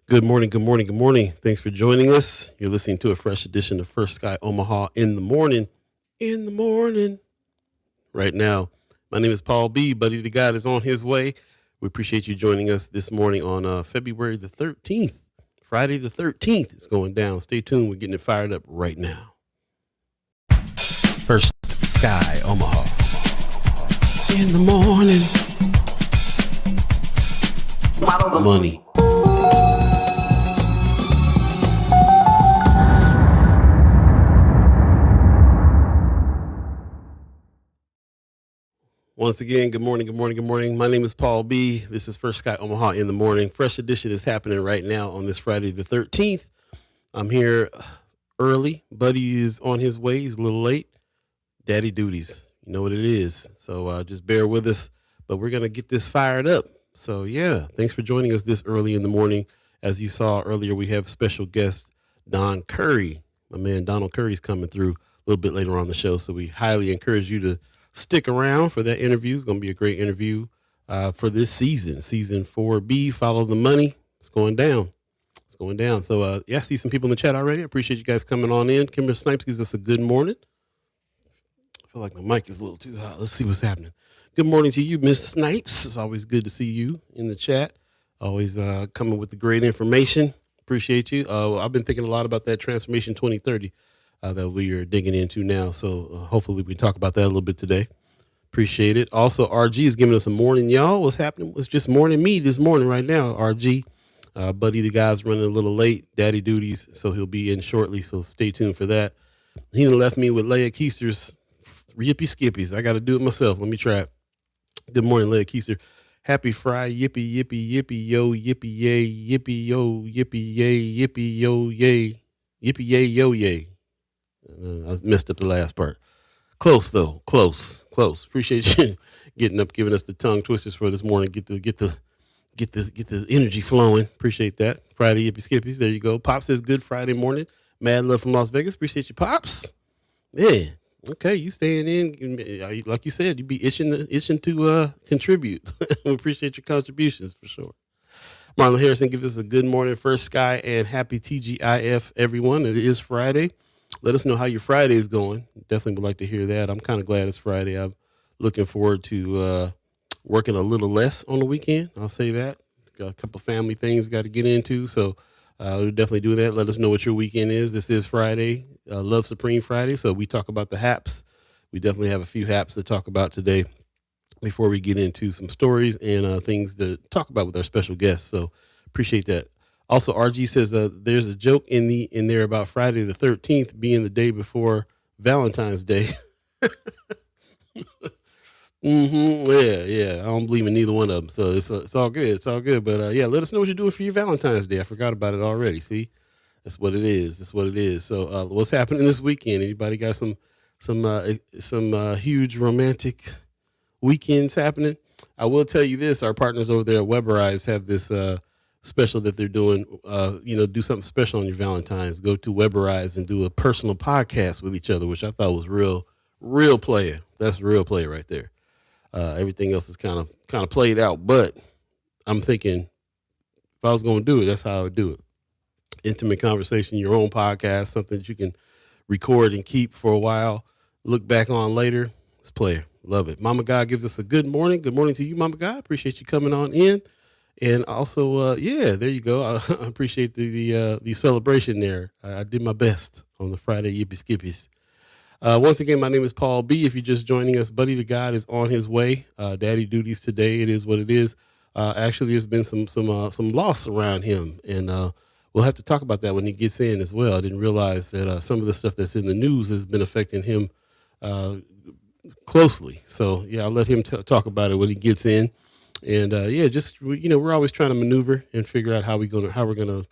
Good morning, good morning, good morning. Thanks for joining us. You're listening to a fresh edition of First Sky Omaha in the morning. In the morning. Right now. My name is Paul B. Buddy the Gawd is on his way. We appreciate you joining us this morning on February the 13th. Friday the 13th is going down. Stay tuned. We're getting it fired up right now. First Sky Omaha. In the morning. Money. Once again, good morning, good morning, good morning. My name is Paul B. This is First Sky Omaha in the morning. Fresh edition is happening right now on this Friday the 13th. I'm here early. Buddy is on his way. He's a little late. Daddy duties. You know what it is. So just bear with us. But we're going to get this fired up. So, yeah, thanks for joining us this early in the morning. As you saw earlier, we have special guest Don Curry. My man Donald Curry's coming through a little bit later on the show. So we highly encourage you to stick around for that interview. It's going to be a great interview for this season. Season 4B, Follow the Money. It's going down. It's going down. So, I see some people in the chat already. I appreciate you guys coming on in. Kimber Snipes gives us a good morning. I feel like my mic is a little too hot. Let's see what's happening. Good morning to you, Miss Snipes. It's always good to see you in the chat. Always coming with the great information. Appreciate you. I've been thinking a lot about that Transformation 2030 that we are digging into now. So hopefully we can talk about that a little bit today. Appreciate it. Also, RG is giving us a morning, y'all. What's happening? It's just morning me this morning right now, RG. Buddy, the guy's running a little late, daddy duties, so he'll be in shortly. So stay tuned for that. He done left me with Leia Keister's Yippee Skippies. I got to do it myself. Let me try it. Good morning, Leia Keister. Happy Fry, yippee, yippee, yippee, yo, yippee, yay, yippee, yo, yippee, yay, yippee, yo, yay, yippee, yay, yo, yay. I messed up the last part. Close though, close. Appreciate you getting up, giving us the tongue twisters for this morning. Get the energy flowing. Appreciate that. Friday Yippee Skippies. There you go. Pop says good Friday morning. Mad love from Las Vegas. Appreciate you, Pops. Yeah. Okay, you staying in. Like you said, you be itching to contribute. We appreciate your contributions for sure. Marlon Harrison gives us a good morning, First Sky, and happy TGIF, everyone. It is Friday. Let us know how your Friday is going. Definitely would like to hear that. I'm kind of glad it's Friday. I'm looking forward to working a little less on the weekend. I'll say that. Got a couple family things got to get into, so we'll definitely do that. Let us know what your weekend is. This is Friday, Love Supreme Friday, so we talk about the haps. We definitely have a few haps to talk about today before we get into some stories and things to talk about with our special guests. So appreciate that. Also, RG says there's a joke in there about Friday the 13th being the day before Valentine's Day. Yeah. I don't believe in neither one of them, so it's all good. It's all good. But let us know what you're doing for your Valentine's Day. I forgot about it already. See, that's what it is. So what's happening this weekend? Anybody got some huge romantic weekends happening? I will tell you this: our partners over there at Weberize have this special that they're doing. Do something special on your Valentine's. Go to Weberize and do a personal podcast with each other, which I thought was real player. That's real player right there. Everything else is kind of played out, but I'm thinking if I was going to do it, that's how I would do it. Intimate conversation, your own podcast, something that you can record and keep for a while, look back on later. It's player. Love it. Mama God gives us a good morning. Good morning to you, Mama God. Appreciate you coming on in. And also, there you go. I appreciate the celebration there. I did my best on the Friday Yippee Skippies. Once again, my name is Paul B. If you're just joining us, Buddy the Gawd is on his way. Daddy duties today. It is what it is. Actually, there's been some loss around him, and we'll have to talk about that when he gets in as well. I didn't realize that some of the stuff that's in the news has been affecting him closely. So I'll let him talk about it when he gets in. And we're always trying to maneuver and figure out how we're gonna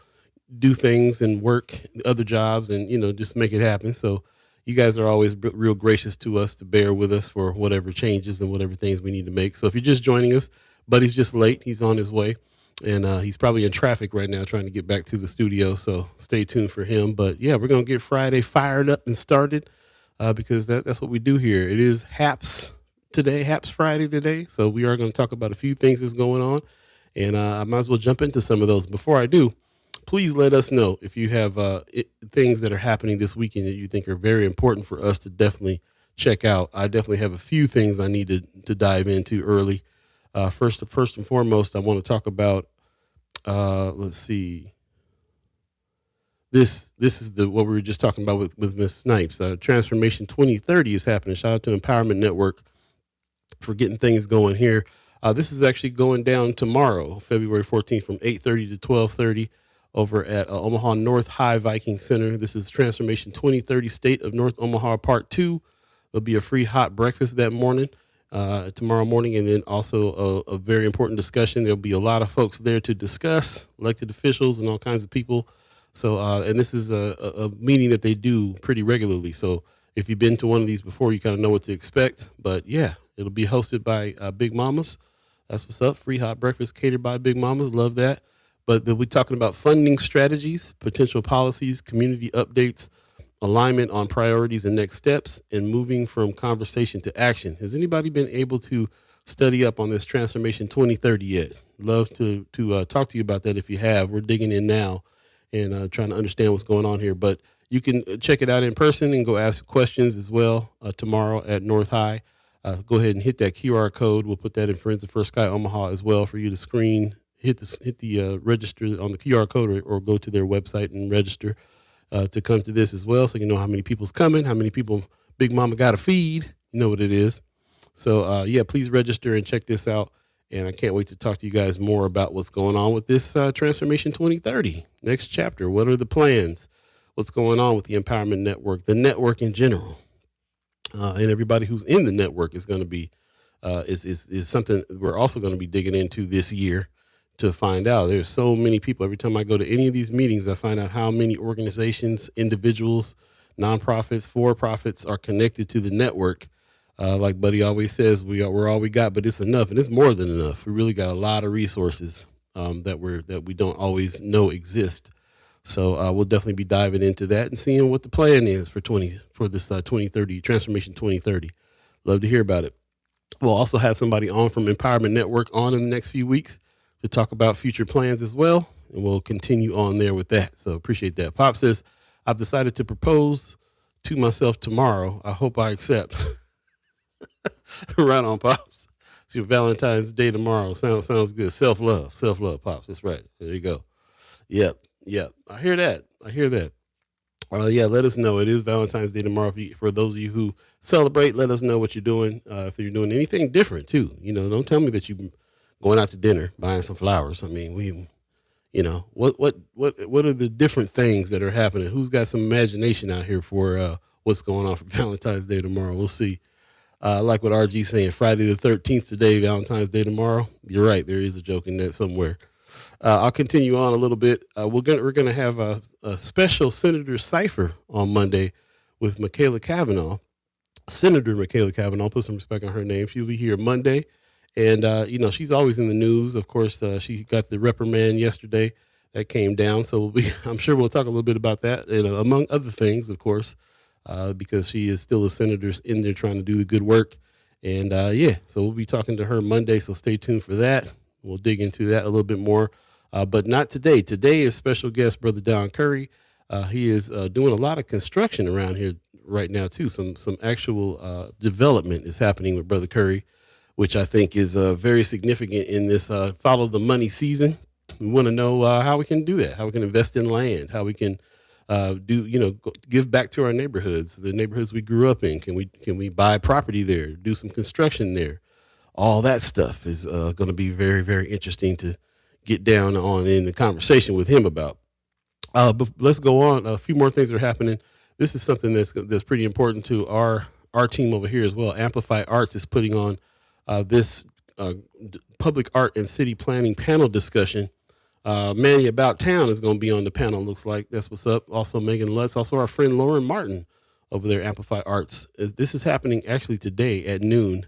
do things and work other jobs and just make it happen. So you guys are always real gracious to us to bear with us for whatever changes and whatever things we need to make. So if you're just joining us, Buddy's just late. He's on his way, and he's probably in traffic right now trying to get back to the studio. So stay tuned for him. But we're gonna get Friday fired up and started because that's what we do here. It is Haps today, Haps Friday today. So we are going to talk about a few things that's going on, and I might as well jump into some of those. Before I do, please let us know if you have things that are happening this weekend that you think are very important for us to definitely check out. I definitely have a few things I need to dive into early. First and foremost, I want to talk about, let's see, this is what we were just talking about with Miss Snipes. Transformation 2030 is happening. Shout out to Empowerment Network for getting things going here. This is actually going down tomorrow, February 14th, from 8:30 to 12:30 over at Omaha North High Viking Center. This is Transformation 2030 State of North Omaha Part 2. There'll be a free hot breakfast that morning, tomorrow morning, and then also a very important discussion. There'll be a lot of folks there to discuss, elected officials and all kinds of people. So, and this is a meeting that they do pretty regularly. So if you've been to one of these before, you kind of know what to expect. But yeah, it'll be hosted by Big Mamas. That's what's up. Free hot breakfast catered by Big Mamas. Love that. But they'll be talking about funding strategies, potential policies, community updates, alignment on priorities and next steps, and moving from conversation to action. Has anybody been able to study up on this Transformation 2030 yet? Love to talk to you about that if you have. We're digging in now and trying to understand what's going on here. But you can check it out in person and go ask questions as well tomorrow at North High. Go ahead and hit that QR code. We'll put that in Friends of First Sky Omaha as well for you to screen. Hit the register on the QR code or go to their website and register to come to this as well, so you know how many people's coming, how many people Big Mama got to feed. You know what it is. So, yeah, please register and check this out. And I can't wait to talk to you guys more about what's going on with this Transformation 2030. Next chapter. What are the plans? What's going on with the Empowerment Network, the network in general? And everybody who's in the network is going to be, is something we're also going to be digging into this year to find out. There's so many people. Every time I go to any of these meetings, I find out how many organizations, individuals, nonprofits, for-profits are connected to the network. Like Buddy always says, we're all we got, but it's enough, and it's more than enough. We really got a lot of resources that we don't always know exist. So we'll definitely be diving into that and seeing what the plan is for this 2030 Transformation 2030. Love to hear about it. We'll also have somebody on from Empowerment Network on in the next few weeks to talk about future plans as well, and we'll continue on there with that. So appreciate that. Pop says, I've decided to propose to myself tomorrow. I hope I accept. Right on, Pops. It's your Valentine's Day tomorrow. Sounds good. Self-love, Pops. That's right. There you go. Yep. I hear that. Yeah, let us know. It is Valentine's Day tomorrow. For those of you who celebrate, let us know what you're doing. If you're doing anything different too, don't tell me that you're going out to dinner, buying some flowers. I mean, what are the different things that are happening? Who's got some imagination out here for what's going on for Valentine's Day tomorrow? We'll see. I like what RG's saying. Friday the 13th today, Valentine's Day tomorrow. You're right. There is a joke in that somewhere. I'll continue on a little bit. We're gonna have a special Senator Cipher on Monday with Michaela Cavanaugh. Senator Michaela Cavanaugh, put some respect on her name. She'll be here Monday. And, she's always in the news. Of course, she got the reprimand yesterday that came down. So I'm sure we'll talk a little bit about that, and among other things, of course, because she is still a senator in there trying to do the good work. And, so we'll be talking to her Monday. So stay tuned for that. We'll dig into that a little bit more, but not today. Today is special guest, Brother Don Curry. He is doing a lot of construction around here right now, too. Some actual development is happening with Brother Curry, which I think is very significant in this follow the money season. We want to know how we can do that, how we can invest in land, how we can give back to our neighborhoods, the neighborhoods we grew up in. Can we buy property there, do some construction there? All that stuff is going to be very, very interesting to get down on in the conversation with him about. But let's go on. A few more things are happening. This is something that's pretty important to our team over here as well. Amplify Arts is putting on this public art and city planning panel discussion. Manny About Town is going to be on the panel. Looks like that's what's up. Also Megan Lutz, also our friend Lauren Martin over there, Amplify Arts. This is happening actually today at noon,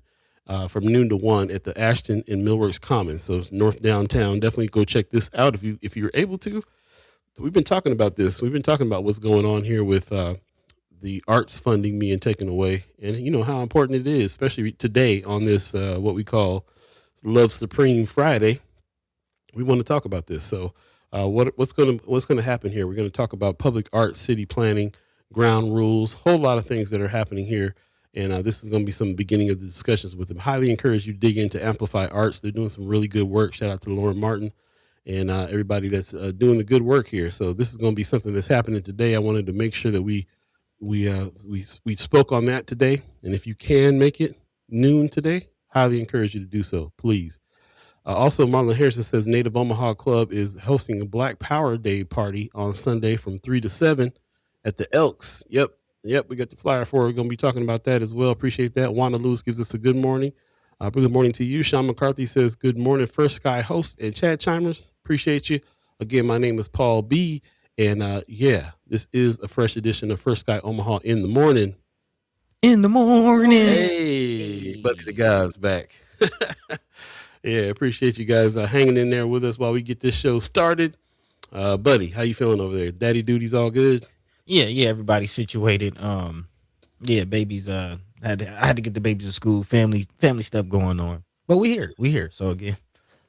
from noon to 1 at the Ashton and Millworks Commons. So it's North Downtown. Definitely go check this out if you're able to. We've been talking about this. We've been talking about what's going on here with the arts funding being taken away, and how important it is, especially today on this what we call Love Supreme Friday. We want to talk about this. So What's gonna happen here? We're gonna talk about public art, city planning, ground rules, whole lot of things that are happening here. And this is going to be some beginning of the discussions with them. Highly encourage you to dig into Amplify Arts. They're doing some really good work. Shout out to Lauren Martin and everybody that's doing the good work here. So this is going to be something that's happening today. I wanted to make sure that we spoke on that today. And if you can make it noon today, highly encourage you to do so, please. Also, Marlon Harrison says Native Omaha Club is hosting a Black Power Day party on Sunday from 3 to 7 at the Elks. Yep, we got the flyer for it. We're going to be talking about that as well. Appreciate that. Wanda Lewis gives us a good morning. Good morning to you. Sean McCarthy says good morning, First Sky host and Chad Chimers. Appreciate you. Again, my name is Paul B. And this is a fresh edition of First Sky Omaha in the morning. In the morning. Hey, Buddy the Guy's back. Yeah, appreciate you guys hanging in there with us while we get this show started. Buddy, how you feeling over there? Daddy duty's all good? Yeah, everybody's situated. Babies. I had to get the babies to school. Family stuff going on. But we here. So again,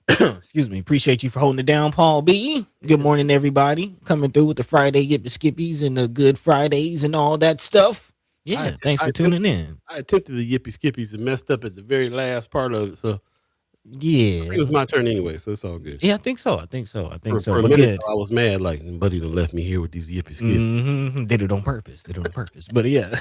excuse me. Appreciate you for holding it down, Paul B. Good morning, everybody. Coming through with the Friday Yippee Skippies and the Good Fridays and all that stuff. Yeah, thanks for tuning in. I attempted the Yippee Skippies and messed up at the very last part of it. So yeah, it was my turn anyway, so it's all good. Yeah, I think so. For a minute, I was mad, like, Buddy done left me here with these Yippee Skippies. Mm-hmm. Did it on purpose. But yeah,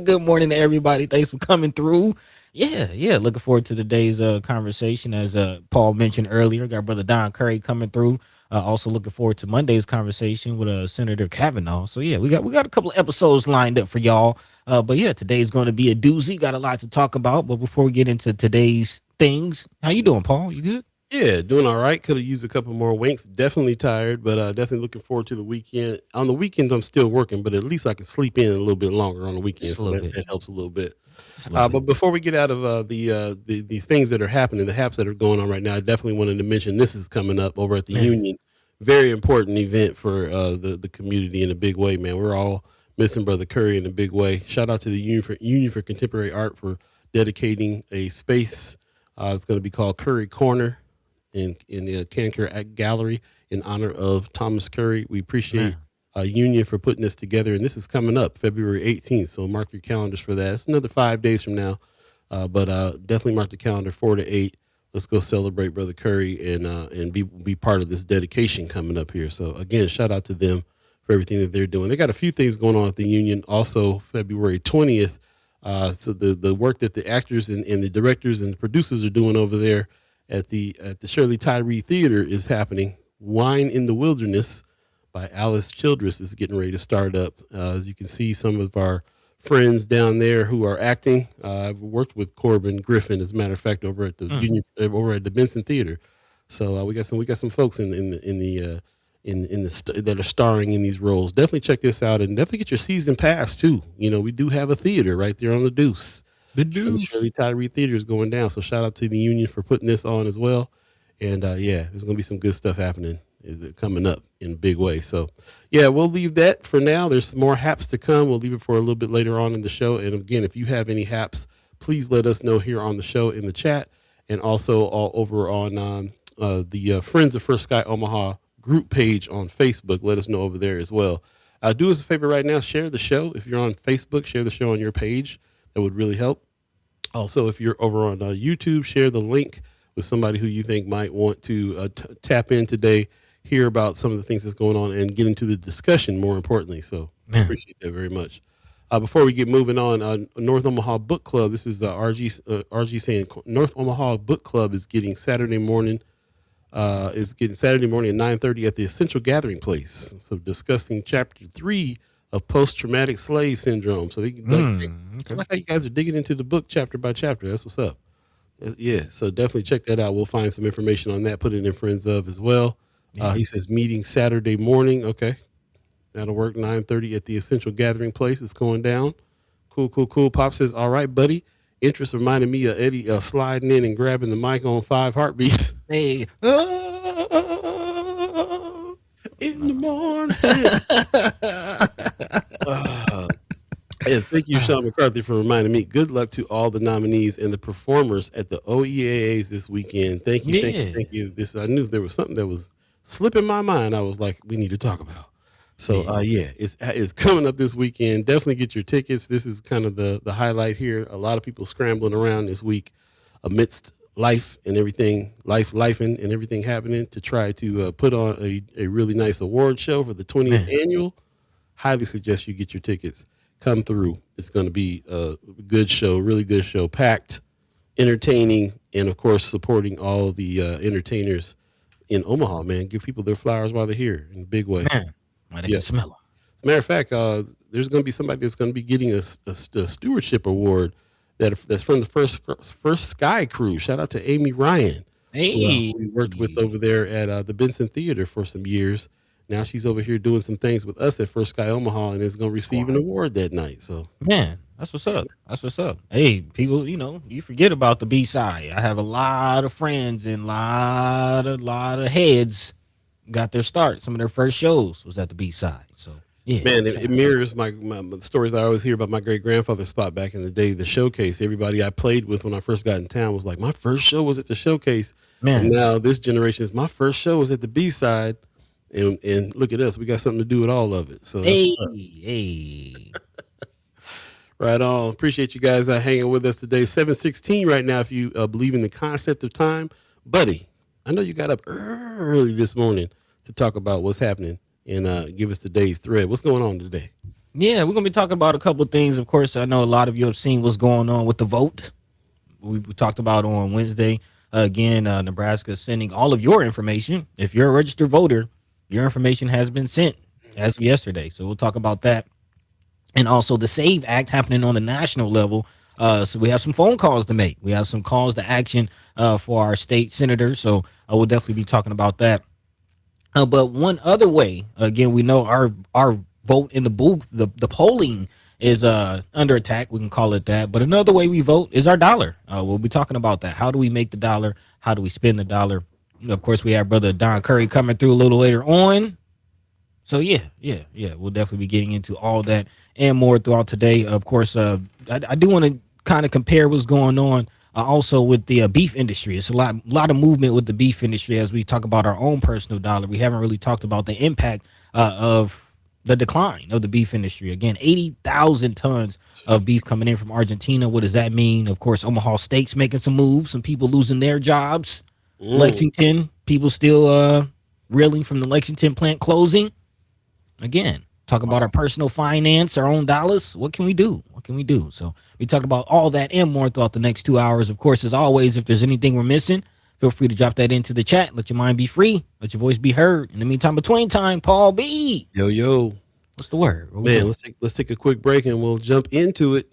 good morning to everybody. Thanks for coming through. Yeah. Looking forward to today's conversation. As Paul mentioned earlier, got Brother Don Curry coming through. Also looking forward to Monday's conversation with Senator Kavanaugh. So yeah, we got a couple of episodes lined up for y'all. But yeah, today's going to be a doozy. Got a lot to talk about. But before we get into today's things, how you doing, Paul? You good? Yeah, doing all right. Could have used a couple more winks. Definitely tired, but definitely looking forward to the weekend. On the weekends, I'm still working, but at least I can sleep in a little bit longer on the weekends. So that helps a little bit. But before we get out of the things that are happening, the haps that are going on right now, I definitely wanted to mention this is coming up over at the Union. Very important event for the community in a big way, man. We're all missing Brother Curry in a big way. Shout out to the Union for Contemporary Art for dedicating a space. It's going to be called Curry Corner in the Canker Gallery in honor of Thomas Curry. We appreciate Union for putting this together, and this is coming up February 18th, so mark your calendars for that. It's another 5 days from now, but definitely mark the calendar 4 to 8. Let's go celebrate Brother Curry and be part of this dedication coming up here. So again, shout out to them for everything that they're doing. They got a few things going on at the Union. Also, February 20th. So the work that the actors and the directors and the producers are doing over there at the Shirley Tyree Theater is happening. Wine in the Wilderness by Alice Childress is getting ready to start up. As you can see, some of our friends down there who are acting. I've worked with Corbin Griffin, as a matter of fact, over at the Union, over at the Benson Theater. So we got some folks in the that are starring in these roles. Definitely check this out and definitely get your season pass too. You know, we do have a theater right there on the Deuce. The Shirley Tyree Theater is going down. So shout out to the Union for putting this on as well. And there's going to be some good stuff happening coming up in a big way. So yeah, we'll leave that for now. There's more haps to come. We'll leave it for a little bit later on in the show. And again, if you have any haps, please let us know here on the show in the chat, and also all over on the Friends of First Sky Omaha group page on Facebook. Let us know over there as well. Do us a favor right now, share the show. If you're on Facebook, share the show on your page. That would really help. Also, if you're over on YouTube, share the link with somebody who you think might want to tap in today, hear about some of the things that's going on, and get into the discussion more importantly. So I appreciate that very much. Before we get moving on, North Omaha Book Club. This is RG saying North Omaha Book Club is getting Saturday morning at 9:30 at the Essential Gathering Place. So discussing chapter 3 of post-traumatic slave syndrome. So I like how you guys are digging into the book chapter by chapter. That's what's up. Yeah, so definitely check that out. We'll find some information on that, put it in Friends of as well. He says meeting Saturday morning. Okay, that'll work. 9:30 at the Essential Gathering Place. It's going down. Cool. Pop says, all right, buddy. Interest reminded me of Eddie sliding in and grabbing the mic on 5 Heartbeats. Hey. In the morning. And thank you, Sean McCarthy, for reminding me. Good luck to all the nominees and the performers at the OEAAs this weekend. Thank you. This I knew there was something that was slip in my mind. I was like, we need to talk about. So Yeah. it's coming up this weekend. Definitely get your tickets. This is kind of the highlight here. A lot of people scrambling around this week amidst life and everything, lifing and everything happening to try to put on a really nice award show for the 20th Man. annual. Highly suggest you get your tickets. Come through. It's going to be a good show, really good show, packed, entertaining, and of course supporting all the entertainers in Omaha. Man, give people their flowers while they're here in a big way. Man. Well, they Yeah. can smell them. As a matter of fact, there's going to be somebody that's going to be getting a stewardship award that's from the first Sky crew. Shout out to Amy Ryan, Hey. who we worked with over there at the Benson Theater for some years. Now she's over here doing some things with us at First Sky Omaha and is going to receive an award that night. So, Man, that's what's up. That's what's up. Hey, people, you forget about the B side. I have a lot of friends and lot of heads got their start. Some of their first shows was at the B side. So yeah, man, it mirrors my stories I always hear about my great grandfather's spot back in the day, the Showcase. Everybody I played with when I first got in town was like, my first show was at the Showcase. Man. And now this generation is my first show was at the B side. And look at us, we got something to do with all of it. So hey. right on. Appreciate you guys hanging with us today. 7:16 right now. If you believe in the concept of time, buddy, I know you got up early this morning to talk about what's happening and give us today's thread. What's going on today? Yeah, we're gonna be talking about a couple of things. Of course, I know a lot of you have seen what's going on with the vote. We talked about on Wednesday. Again, Nebraska is sending all of your information. If you're a registered voter, your information has been sent as of yesterday. So we'll talk about that. And also the SAVE Act happening on the national level. So we have some phone calls to make. We have some calls to action for our state senators. So I will definitely be talking about that. But one other way, again, we know our vote in the booth, the polling is under attack. We can call it that. But another way we vote is our dollar. We'll be talking about that. How do we make the dollar? How do we spend the dollar? Of course, we have Brother Don Curry coming through a little later on. So, yeah. We'll definitely be getting into all that and more throughout today. Of course, I do want to kind of compare what's going on also with the beef industry. It's a lot of movement with the beef industry as we talk about our own personal dollar. We haven't really talked about the impact of the decline of the beef industry. Again, 80,000 tons of beef coming in from Argentina. What does that mean? Of course, Omaha Steaks making some moves. Some people losing their jobs. Lexington, people still reeling from the Lexington plant closing. Again, talk about our personal finance, our own dollars. What can we do? So we talk about all that and more throughout the next 2 hours. Of course, as always, if there's anything we're missing, feel free to drop that into the chat. Let your mind be free. Let your voice be heard. In the meantime, between time, Paul B. Yo. What's the word? Man, let's take a quick break and we'll jump into it.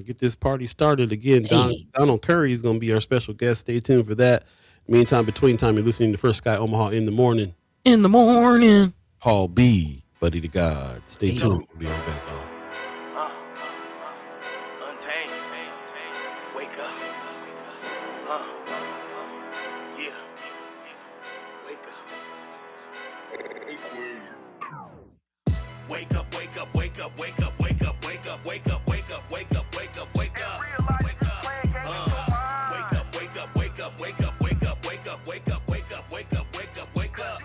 Get this party started again. Donald Curry is going to be our special guest. Stay tuned for that. Meantime, between time, you're listening to First Sky Omaha in the morning. Paul B, buddy to God. Stay tuned. We'll be right back, y'all. Wake up. Yeah. Wake up. Wake up, wake up, wake up, wake up, wake up, wake up, wake up, wake up, wake up, wake up, wake up. Wake up, wake up, wake up, wake up, wake up, wake up, wake up, wake up, wake up, wake up, wake up, wake up.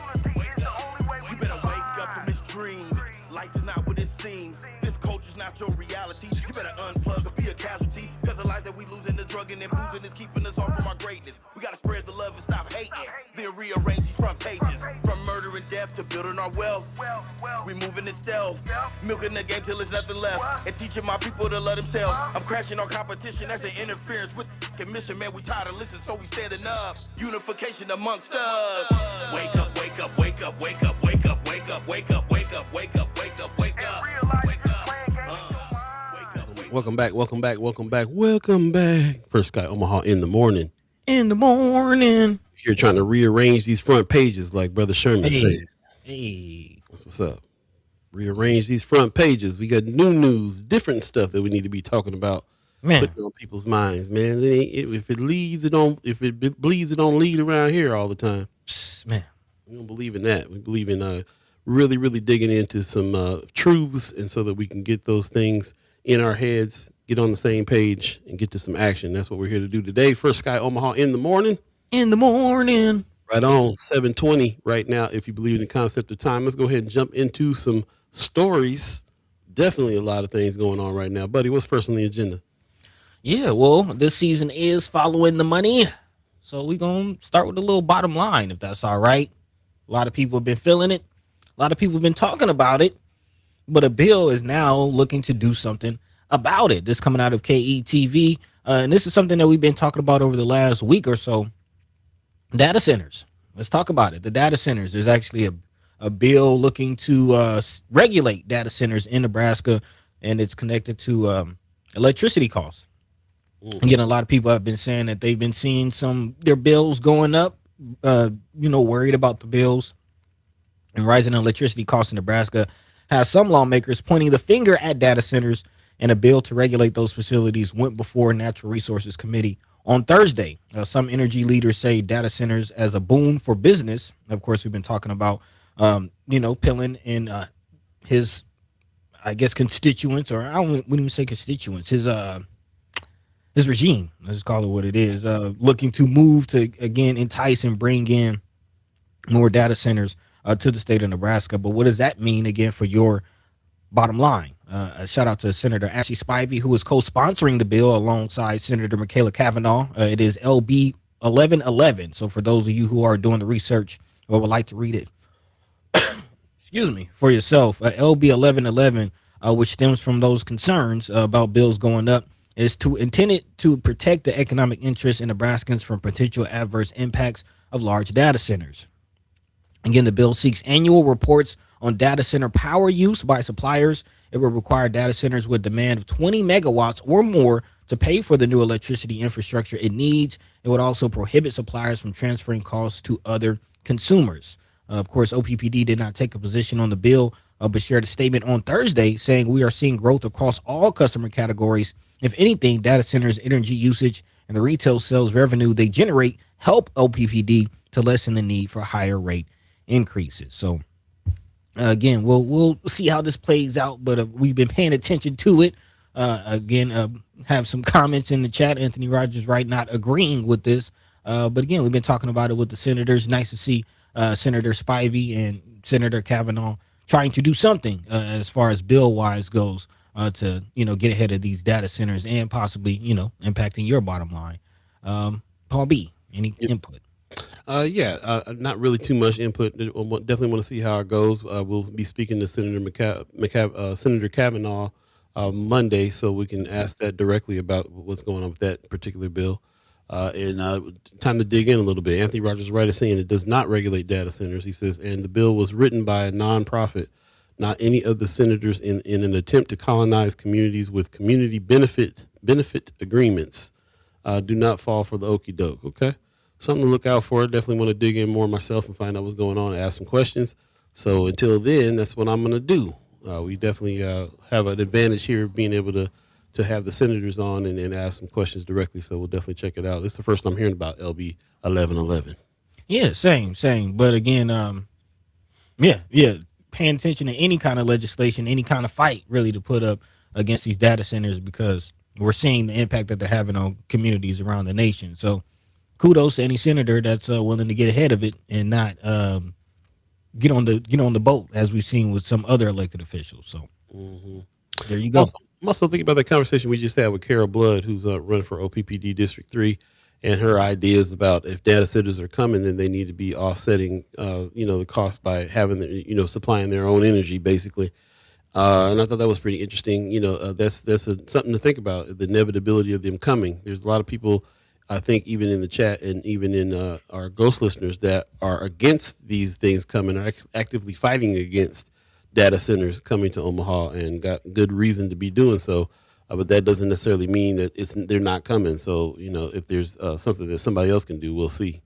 You better wake up from this dream. Life is not what it seems. This culture's not your reality. You better unplug or be a casualty. Cause the life that we losing, the drugging and boozing is keeping us off from our greatness. We gotta spread the love and stop hating. Then rearrange these front pages. From murder and death to building our wealth. We moving in stealth. Milking the game till there's nothing left. And teaching my people to love themselves. I'm crashing on competition. That's an interference with the mission. Man, we tired of listening, so we standing up. Unification amongst us. Wake up, wake up, wake up, wake up, wake up, wake up, wake up, wake up, wake up, wake up, wake up. Welcome back. First Sky Omaha in the morning. You're trying to rearrange these front pages like Brother Sherman said. Hey. That's what's up. Rearrange these front pages. We got new news, different stuff that we need to be talking about. Man. Putting on people's minds, man. If it leads, it don't. If it bleeds, it don't lead around here all the time. Man. We don't believe in that. We believe in really, really digging into some truths, and so that we can get those things in our heads, get on the same page, and get to some action. That's what we're here to do today. First Sky Omaha in the morning. Right on 7:20 right now. If you believe in the concept of time, let's go ahead and jump into some stories. Definitely a lot of things going on right now, buddy. What's first on the agenda? Yeah, well, this season is following the money. So we're going to start with a little bottom line, if that's all right. A lot of people have been feeling it. A lot of people have been talking about it. But a bill is now looking to do something about it. This coming out of KETV. And this is something that we've been talking about over the last week or so. Data centers. Let's talk about it. The data centers. There's actually a bill looking to regulate data centers in Nebraska, and it's connected to electricity costs. Again, a lot of people have been saying that they've been seeing their bills going up, worried about the bills and rising electricity costs in Nebraska has some lawmakers pointing the finger at data centers, and a bill to regulate those facilities went before Natural Resources Committee on Thursday. Some energy leaders say data centers as a boon for business. Of course, we've been talking about, Pillin and his, I guess, constituents, or I wouldn't even say constituents, his regime, let's call it what it is, looking to move to, again, entice and bring in more data centers to the state of Nebraska. But what does that mean, again, for your bottom line? A shout out to Senator Ashley Spivey, who is co-sponsoring the bill alongside Senator Michaela Cavanaugh. It is LB 1111. So for those of you who are doing the research or would like to read it, excuse me, for yourself, LB 1111, which stems from those concerns about bills going up, is intended to protect the economic interests in Nebraskans from potential adverse impacts of large data centers. Again, the bill seeks annual reports on data center power use by suppliers. It will require data centers with demand of 20 megawatts or more to pay for the new electricity infrastructure it needs. It would also prohibit suppliers from transferring costs to other consumers. Of course, OPPD did not take a position on the bill, but shared a statement on Thursday saying we are seeing growth across all customer categories. If anything, data centers' energy usage and the retail sales revenue they generate help OPPD to lessen the need for higher rate increases. So again, we'll see how this plays out, but we've been paying attention to it. Have some comments in the chat. Anthony Rogers, right, not agreeing with this. But again, we've been talking about it with the senators. Nice to see Senator Spivey and Senator Cavanaugh trying to do something as far as bill wise goes to, get ahead of these data centers and possibly, impacting your bottom line. Paul B, any input? Not really too much input. Definitely want to see how it goes. We'll be speaking to Senator Cavanaugh Monday, so we can ask that directly about what's going on with that particular bill. And time to dig in a little bit. Anthony Rogers Wright is saying it does not regulate data centers. He says, and the bill was written by a nonprofit, not any of the senators in an attempt to colonize communities with community benefit agreements. Do not fall for the okie doke. Okay. Something to look out for. Definitely want to dig in more myself and find out what's going on and ask some questions. So until then, that's what I'm going to do. We definitely have an advantage here being able to have the senators on and ask some questions directly. So we'll definitely check it out. This is the first I'm hearing about LB 1111. Yeah, same. But again, paying attention to any kind of legislation, any kind of fight really to put up against these data centers, because we're seeing the impact that they're having on communities around the nation. So kudos to any senator that's willing to get ahead of it and not get on the boat, as we've seen with some other elected officials. So there you go. I'm also thinking about that conversation we just had with Carol Blood, who's running for OPPD District 3, and her ideas about if data centers are coming, then they need to be offsetting, the cost by having, supplying their own energy, basically. And I thought that was pretty interesting. That's something to think about, the inevitability of them coming. There's a lot of people, I think, even in the chat and even in our ghost listeners, that are against these things coming, are actively fighting against data centers coming to Omaha, and got good reason to be doing so. But that doesn't necessarily mean that they're not coming. So, if there's something that somebody else can do, we'll see.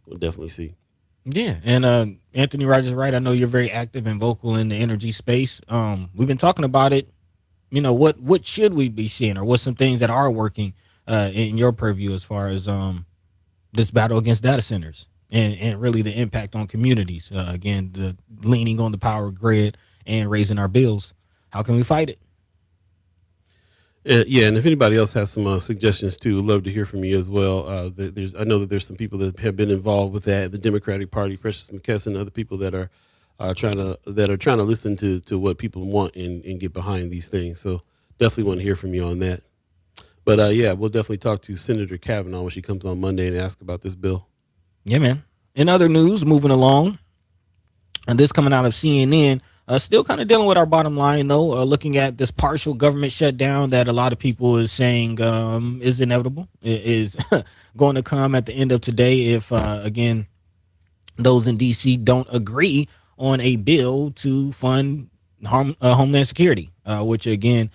We'll definitely see. Yeah, and Anthony Rogers, right? I know you're very active and vocal in the energy space. We've been talking about it. What should we be seeing, or what's some things that are working in your purview as far as this battle against data centers and really the impact on communities? Again, the leaning on the power grid and raising our bills. How can we fight it? Yeah, and if anybody else has some suggestions too, love to hear from you as well. I know that there's some people that have been involved with that, the Democratic Party, Precious McKesson, other people that are trying to listen to what people want and get behind these things. So definitely want to hear from you on that. But yeah, we'll definitely talk to Senator Kavanaugh when she comes on Monday and ask about this bill. Yeah, man. In other news, moving along, and this coming out of CNN, still kind of dealing with our bottom line though. Looking at this partial government shutdown that a lot of people is saying is inevitable, is going to come at the end of today if again those in DC don't agree on a bill to fund Homeland Security, which again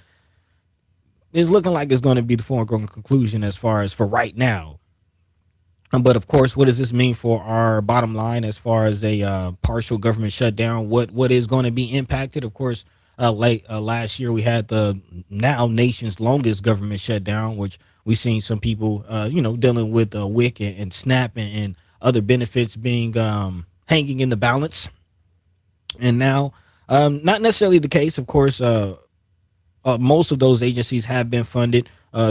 is looking like it's going to be the foregone conclusion as far as for right now. But of course, what does this mean for our bottom line as far as a partial government shutdown? What is going to be impacted? Of course, last year we had the now nation's longest government shutdown, which we've seen some people, dealing with WIC and SNAP and other benefits being hanging in the balance. And now, not necessarily the case. Of course, most of those agencies have been funded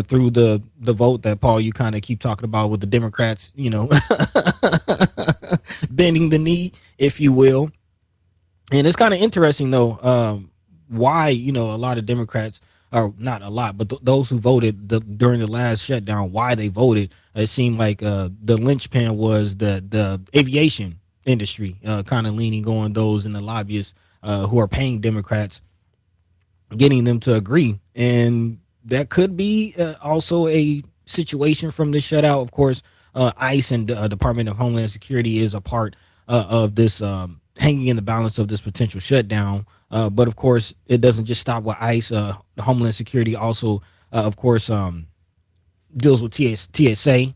through the vote that Paul you kind of keep talking about with the Democrats, bending the knee, if you will. And it's kind of interesting though, why a lot of Democrats, or not a lot, but those who voted during the last shutdown, why they voted. It seemed like the linchpin was the aviation industry, kind of leaning on those in the lobbyists who are paying Democrats, getting them to agree. And that could be also a situation from the shutout. Of course, ICE and Department of Homeland Security is a part of this hanging in the balance of this potential shutdown. But of course, it doesn't just stop with ICE. The Homeland Security also, of course, deals with TSA,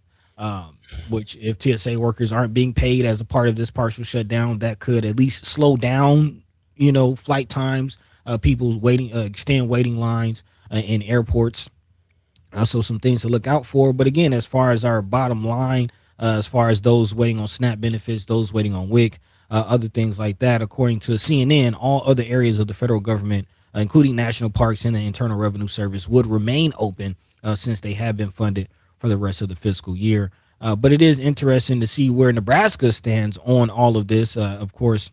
which if TSA workers aren't being paid as a part of this partial shutdown, that could at least slow down, flight times. People extend waiting lines in airports. So some things to look out for. But again, as far as our bottom line, as far as those waiting on SNAP benefits, those waiting on WIC, other things like that, according to CNN, all other areas of the federal government, including national parks and the Internal Revenue Service, would remain open since they have been funded for the rest of the fiscal year. But it is interesting to see where Nebraska stands on all of this. Of course,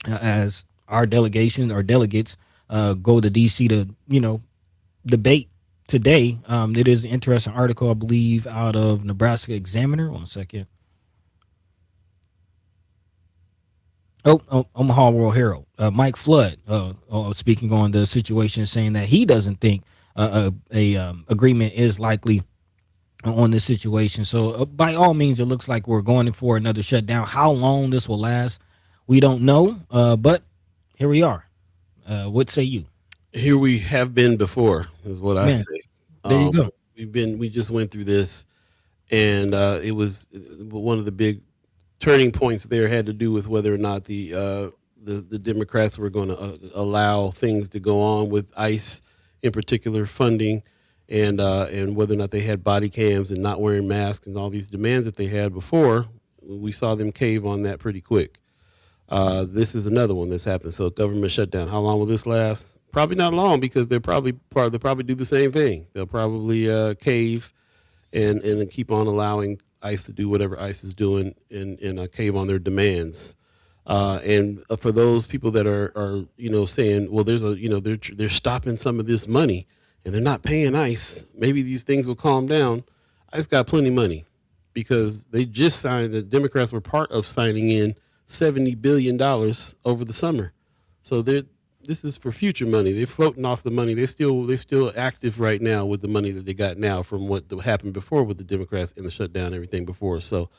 as our delegates go to DC to, debate today. It is an interesting article, I believe, out of Nebraska Examiner. 1 second. Omaha World Herald. Mike Flood speaking on the situation, saying that he doesn't think a agreement is likely on this situation. So by all means, it looks like we're going for another shutdown. How long this will last, we don't know. But here we are. What say you? Here we have been before, is what I say. There you go. We just went through this, and it was one of the big turning points there had to do with whether or not the Democrats were going to allow things to go on with ICE, in particular funding, and whether or not they had body cams and not wearing masks and all these demands that they had before. We saw them cave on that pretty quick. This is another one that's happened. So government shutdown. How long will this last? Probably not long, because they'll probably do the same thing. They'll probably cave and keep on allowing ICE to do whatever ICE is doing and cave on their demands. And for those people that are saying, well, they're stopping some of this money and they're not paying ICE, maybe these things will calm down. ICE got plenty of money because they just signed. The Democrats were part of signing in $70 billion over the summer. So this is for future money. They're floating off the money. They're still active right now with the money that they got now from what happened before with the Democrats and the shutdown and everything before. So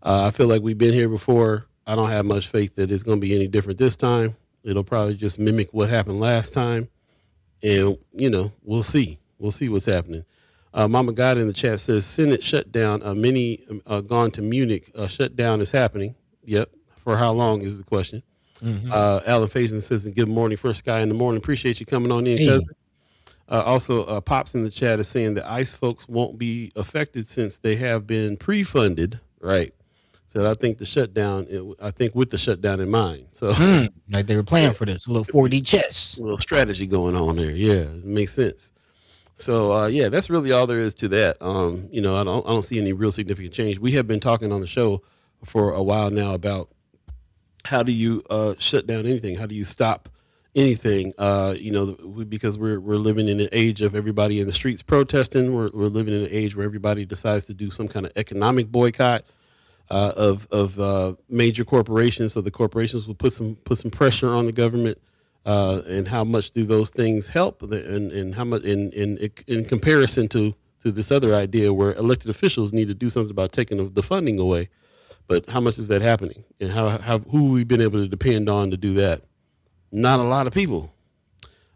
I feel like we've been here before. I don't have much faith that it's going to be any different this time. It'll probably just mimic what happened last time. And, we'll see. We'll see what's happening. Mama Gawd in the chat says, Senate shutdown, many gone to Munich. Shutdown is happening. Yep. For how long is the question? Mm-hmm. Alan Faison says, good morning, first guy in the morning. Appreciate you coming on in, cousin. Also, Pops in the chat is saying that ICE folks won't be affected since they have been pre-funded. Right. So I think with the shutdown in mind. So like they were planning for this, a little 4D chess. A little strategy going on there. Yeah, it makes sense. So yeah, that's really all there is to that. I don't see any real significant change. We have been talking on the show for a while now about how do you shut down anything? How do you stop anything? Because we're living in an age of everybody in the streets protesting. We're living in an age where everybody decides to do some kind of economic boycott of major corporations. So the corporations will put some pressure on the government. And how much do those things help? And how much in comparison to this other idea where elected officials need to do something about taking the funding away. But how much is that happening? And who we've been able to depend on to do that? Not a lot of people.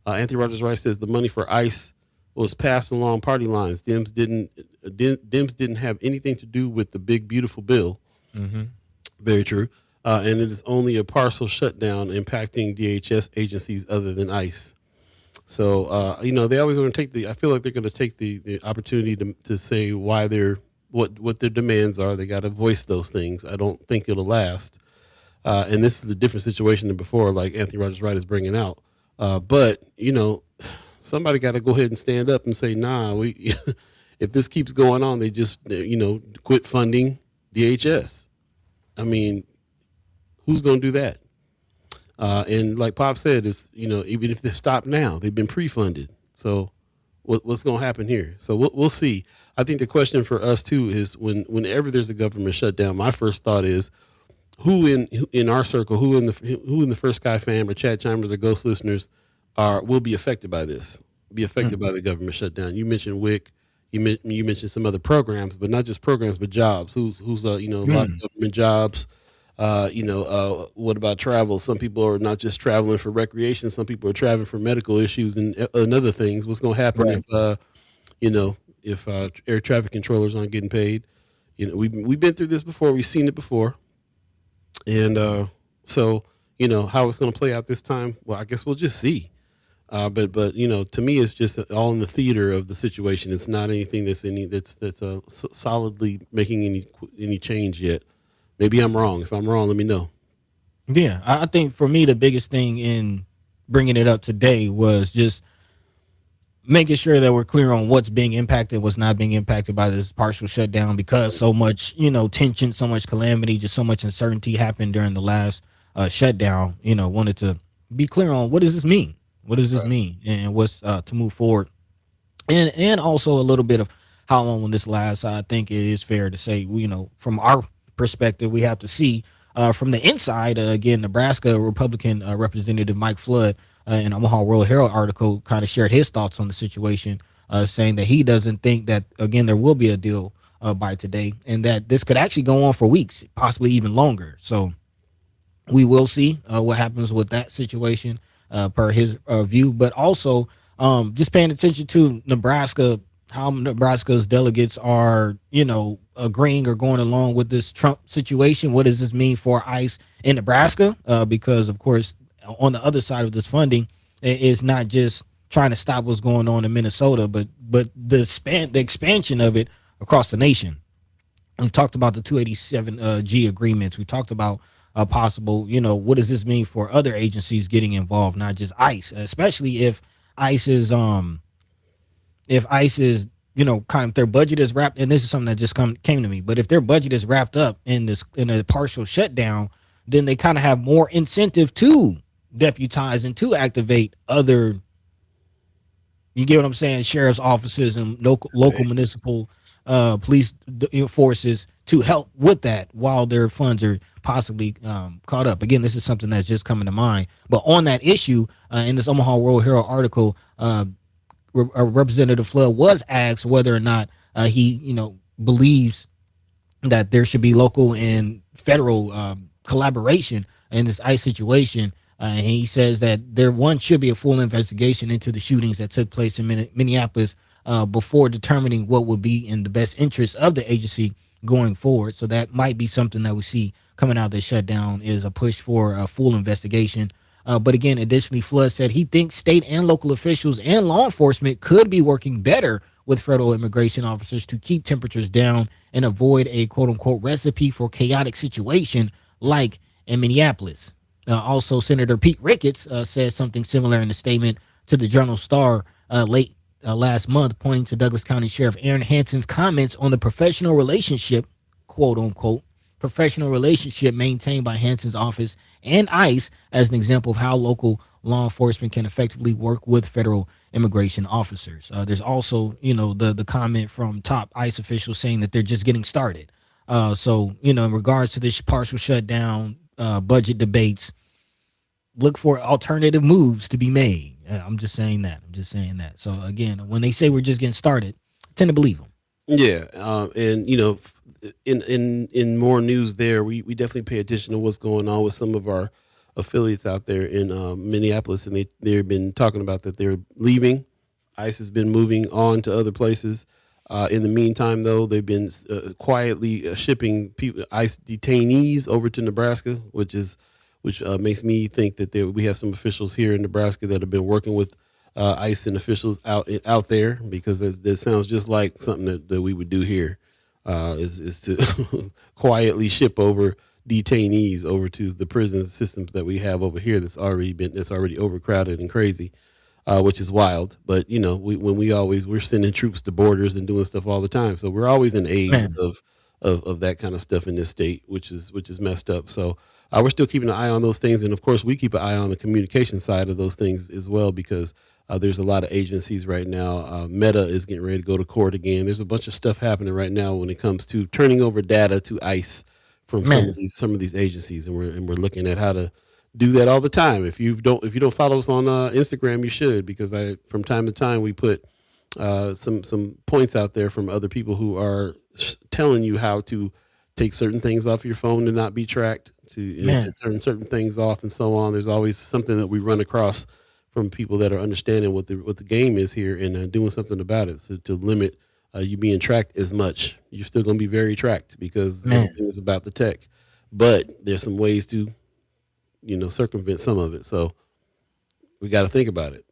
Anthony Rogers Rice says the money for ICE was passed along party lines. Dems didn't have anything to do with the big beautiful bill. Mm-hmm. Very true. And it is only a partial shutdown impacting DHS agencies other than ICE. So they always want to take I feel like they're going to take the opportunity to say why what their demands are. They got to voice those things. I don't think it'll last. And this is a different situation than before, like Anthony Rogers Wright is bringing out. But somebody got to go ahead and stand up and say, nah, if this keeps going on, they just, quit funding DHS. I mean, who's going to do that? And like Pop said, even if they stop now, they've been pre-funded. So what's going to happen here? So we'll see. I think the question for us too is whenever there's a government shutdown, my first thought is who in our circle, who in the First Sky fam or Chat Chimers or Ghost listeners will be affected by this, be affected by the government shutdown. You mentioned WIC. You mentioned some other programs, but not just programs, but jobs. Who's a lot of government jobs. What about travel? Some people are not just traveling for recreation. Some people are traveling for medical issues and other things. What's going to happen if air traffic controllers aren't getting paid? We've been through this before. We've seen it before. And so how it's going to play out this time. Well, I guess we'll just see. But to me, it's just all in the theater of the situation. It's not anything that's solidly making any change yet. Maybe I'm wrong. If I'm wrong, let me know. Yeah, I think for me, the biggest thing in bringing it up today was just making sure that we're clear on what's being impacted, what's not being impacted by this partial shutdown, because so much, tension, so much calamity, just so much uncertainty happened during the last shutdown. Wanted to be clear on what does this mean? What does this mean? And what's to move forward? And also a little bit of how long will this last. I think it is fair to say, from our perspective, we have to see from the inside. Again, Nebraska Republican Representative Mike Flood in Omaha World Herald article kind of shared his thoughts on the situation, saying that he doesn't think that, again, there will be a deal by today, and that this could actually go on for weeks, possibly even longer. So we will see what happens with that situation per his view, but also just paying attention to Nebraska, how Nebraska's delegates are, agreeing or going along with this Trump situation. What does this mean for ICE in Nebraska? Because, of course, on the other side of this funding, it's not just trying to stop what's going on in Minnesota, but the expansion of it across the nation. We talked about the 287G agreements. We talked about possible, what does this mean for other agencies getting involved, not just ICE, especially if ICE is kind of their budget is wrapped, and this is something that just came to me, but if their budget is wrapped up in a partial shutdown, then they kind of have more incentive to deputize and to activate other, you get what I'm saying, sheriff's offices and local municipal police forces to help with that while their funds are possibly caught up. Again, this is something that's just coming to mind. But on that issue, in this Omaha World Herald article, Representative Flood was asked whether or not he, believes that there should be local and federal collaboration in this ICE situation. And he says that there should be a full investigation into the shootings that took place in Minneapolis before determining what would be in the best interest of the agency going forward. So that might be something that we see coming out of the shutdown, is a push for a full investigation. But again, additionally, Flood said he thinks state and local officials and law enforcement could be working better with federal immigration officers to keep temperatures down and avoid a quote unquote recipe for chaotic situation like in Minneapolis. Also, Senator Pete Ricketts said something similar in a statement to the Journal Star late last month, pointing to Douglas County Sheriff Aaron Hanson's comments on the professional relationship, quote unquote, professional relationship maintained by Hanson's office and ICE as an example of how local law enforcement can effectively work with federal immigration officers. There's also, the comment from top ICE officials saying that they're just getting started. So, in regards to this partial shutdown, budget debates, look for alternative moves to be made. I'm just saying that. So again, when they say we're just getting started, I tend to believe them. Yeah, and in more news there, we definitely pay attention to what's going on with some of our affiliates out there in Minneapolis, and they've been talking about that they're leaving. ICE has been moving on to other places. In the meantime, though, they've been quietly shipping ICE detainees over to Nebraska, which makes me think that we have some officials here in Nebraska that have been working with ICE and officials out there, because that sounds just like something that we would do here, is to quietly ship over detainees over to the prison systems that we have over here that's already overcrowded and crazy, which is wild. But we're sending troops to borders and doing stuff all the time, so we're always in aid of that kind of stuff in this state, which is messed up. So we're still keeping an eye on those things, and of course we keep an eye on the communication side of those things as well, because there's a lot of agencies right now. Meta is getting ready to go to court again. There's a bunch of stuff happening right now when it comes to turning over data to ICE from some of these agencies, and we're looking at how to do that all the time. If you don't follow us on Instagram, you should, because from time to time we put some points out there from other people who are telling you how to take certain things off your phone to not be tracked, to turn certain things off, and so on. There's always something that we run across from people that are understanding what the game is here and doing something about it, so to limit you being tracked as much. You're still going to be very tracked because everything is about the tech, but there's some ways to circumvent some of it. So we got to think about it.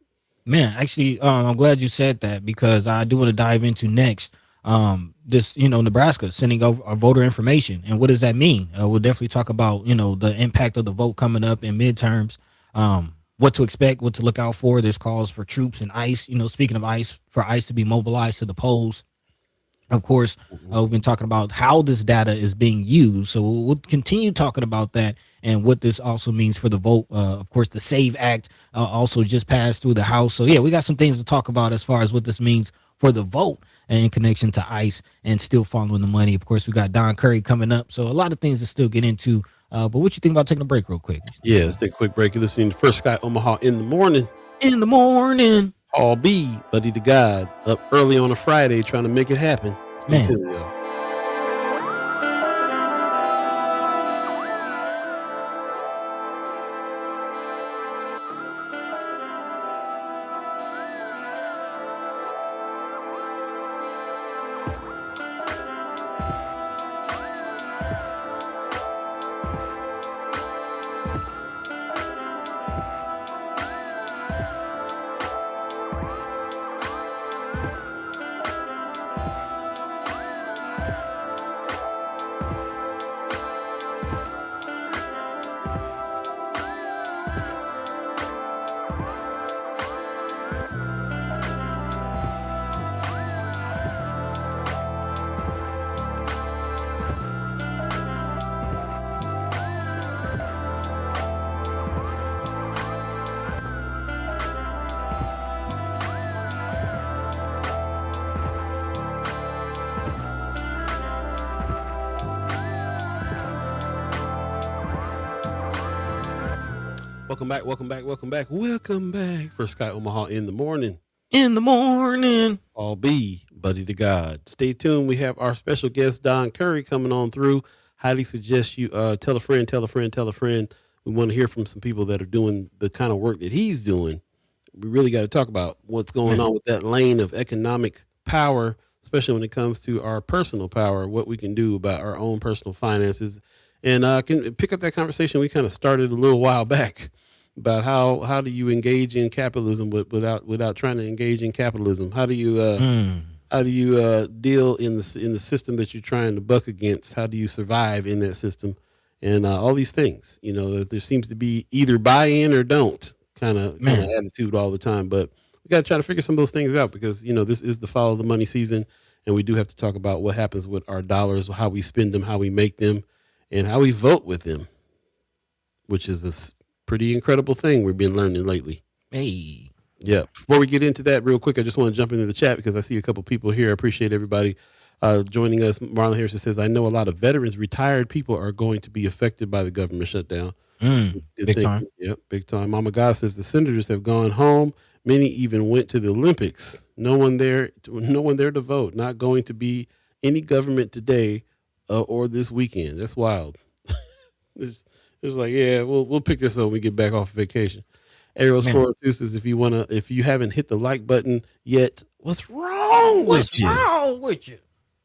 Man, actually, I'm glad you said that, because I do want to dive into next this, Nebraska sending over voter information, and what does that mean? We'll definitely talk about the impact of the vote coming up in midterms, what to expect, what to look out for. There's calls for troops and ICE, speaking of ICE, for ICE to be mobilized to the polls. Of course, we've been talking about how this data is being used, so we'll continue talking about that and what this also means for the vote. Of course, the SAVE Act also just passed through the House. So, yeah, we got some things to talk about as far as what this means for the vote and in connection to ICE and still following the money. Of course, we got Don Curry coming up. So a lot of things to still get into. But what you think about taking a break real quick? Yeah, let's take a quick break. You're listening to First Sky Omaha in the morning. In the morning. Paul Beeee, buddy to Gawd, up early on a Friday trying to make it happen. Stay tuned, y'all. Welcome back. First Sky Omaha in the morning. Paul Beeee, buddy to Gawd. Stay tuned. We have our special guest, Don Curry, coming on through. Highly suggest you tell a friend. We want to hear from some people that are doing the kind of work that he's doing. We really got to talk about what's going on with that lane of economic power, especially when it comes to our personal power, what we can do about our own personal finances. And can pick up that conversation we kind of started a little while back about how do you engage in capitalism without trying to engage in capitalism? How do you deal in the system that you're trying to buck against? How do you survive in that system? And all these things, there seems to be either buy in or don't kind of attitude all the time. But we got to try to figure some of those things out because, this is the follow the money season. And we do have to talk about what happens with our dollars, how we spend them, how we make them, and how we vote with them, which is a pretty incredible thing we've been learning lately. Hey. Yeah. Before we get into that real quick, I just want to jump into the chat because I see a couple people here. I appreciate everybody joining us. Marlon Harrison says, I know a lot of veterans, retired people are going to be affected by the government shutdown. Big time. Yep, big time. Mama God says the senators have gone home. Many even went to the Olympics. No one there to vote. Not going to be any government today or this weekend. That's wild. It's like, yeah, we'll pick this up when we get back off vacation. Ariel's 402 says, if you haven't hit the like button yet, what's wrong with you?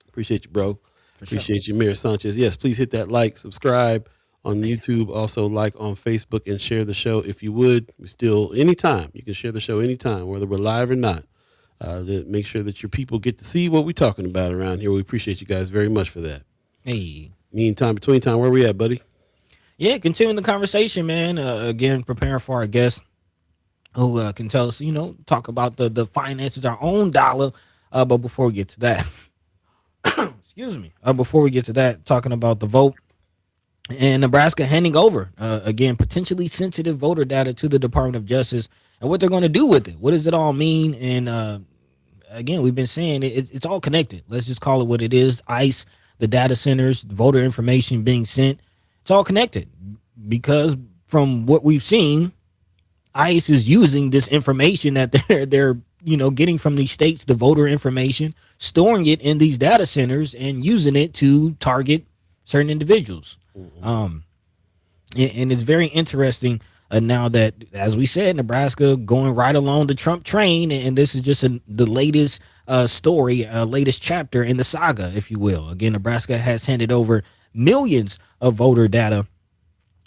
Appreciate you, bro. Appreciate you, Mayor Sanchez. Yes, please hit that like, subscribe on YouTube, also like on Facebook, and share the show if you would. Anytime. You can share the show anytime, whether we're live or not. Make sure that your people get to see what we're talking about around here. We appreciate you guys very much for that. Hey. Meantime, between time, where we at, buddy? Yeah, continuing the conversation, man. Again, preparing for our guest who can tell us, talk about the finances, our own dollar. But before we get to that, excuse me. Before we get to that, talking about the vote. And Nebraska handing over, again, potentially sensitive voter data to the Department of Justice and what they're going to do with it. What does it all mean? And again, we've been saying it's all connected. Let's just call it what it is. ICE, the data centers, voter information being sent. It's all connected because from what we've seen, ICE is using this information that they're getting from these states, the voter information, storing it in these data centers and using it to target certain individuals. And it's very interesting now that, as we said, Nebraska going right along the Trump train, and this is just the latest story, latest chapter in the saga, if you will. Again, Nebraska has handed over millions of voter data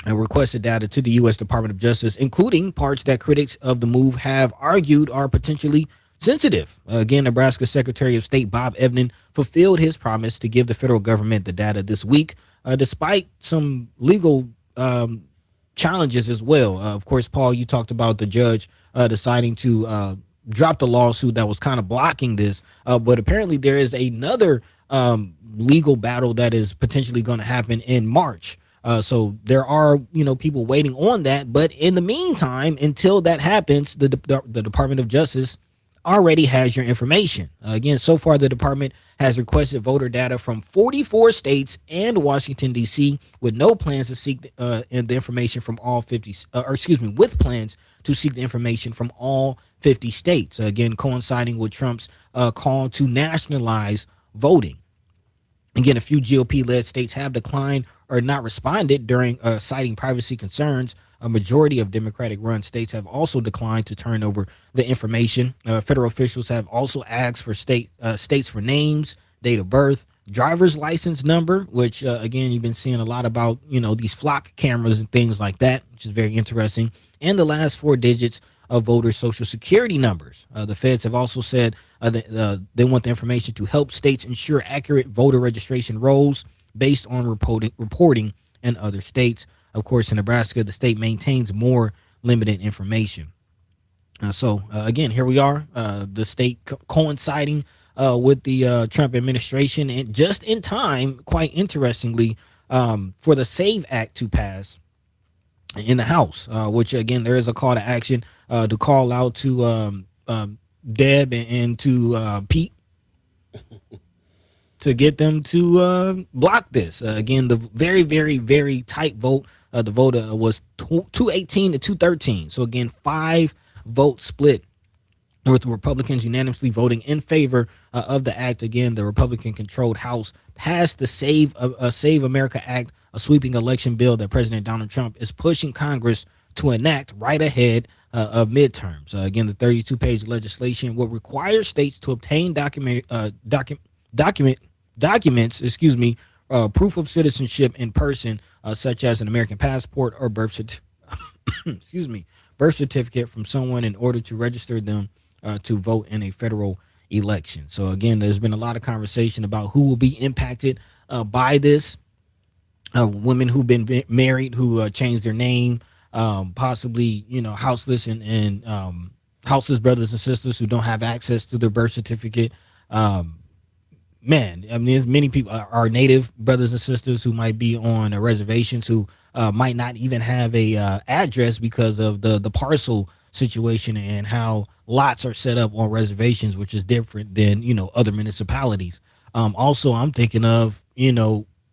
and requested data to the U.S. Department of Justice, including parts that critics of the move have argued are potentially sensitive. Again, Nebraska Secretary of State Bob Evnen fulfilled his promise to give the federal government the data this week, despite some legal challenges as well. Of course, Paul, you talked about the judge deciding to drop the lawsuit that was kind of blocking this. But apparently there is another legal battle that is potentially going to happen in March. So there are, people waiting on that. But in the meantime, until that happens, the Department of Justice already has your information. Again, so far, the department has requested voter data from 44 states and Washington, D.C., with no plans to seek the information from all 50, with plans to seek the information from all 50 states. Again, coinciding with Trump's call to nationalize voting. Again, a few GOP-led states have declined or not responded during citing privacy concerns. A majority of Democratic-run states have also declined to turn over the information. Federal officials have also asked for states for names, date of birth, driver's license number, which, again, you've been seeing a lot about, these flock cameras and things like that, which is very interesting, and the last 4 digits of voters' social security numbers. The feds have also said that they want the information to help states ensure accurate voter registration rolls based on reporting in other states. Of course, in Nebraska, the state maintains more limited information. Again, here we are, the state coinciding with the Trump administration, and just in time, quite interestingly, for the SAVE Act to pass in the House, which, again, there is a call to action to call out to Deb and to Pete to get them to block this. Again, the very, very, very tight vote. The vote was 218 to 213. So, again, 5 votes split, with the Republicans unanimously voting in favor of the act. Again, the Republican-controlled House passed the Save America Act, a sweeping election bill that President Donald Trump is pushing Congress to enact right ahead of midterms. Again, the 32-page legislation will require states to obtain documents, proof of citizenship in person, such as an American passport or birth certificate from someone in order to register them to vote in a federal election. So again, there's been a lot of conversation about who will be impacted by this. Women who've been married, who changed their name, possibly, houseless and houseless brothers and sisters who don't have access to their birth certificate. Man, I mean, there's many people, our native brothers and sisters who might be on reservations who might not even have a address because of the parcel situation and how lots are set up on reservations, which is different than other municipalities. Also, I'm thinking of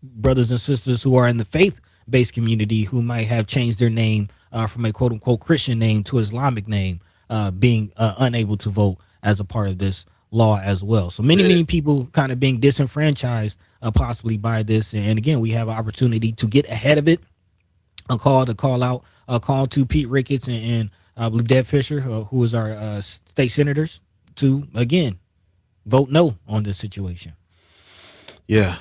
brothers and sisters who are in the faith-based community who might have changed their name from a quote unquote Christian name to Islamic name, being unable to vote as a part of this law as well. So many people kind of being disenfranchised possibly by this. And again, we have an opportunity to get ahead of it. A call to Pete Ricketts and I believe Deb Fisher, who is our state senators, to again vote no on this situation. Yeah.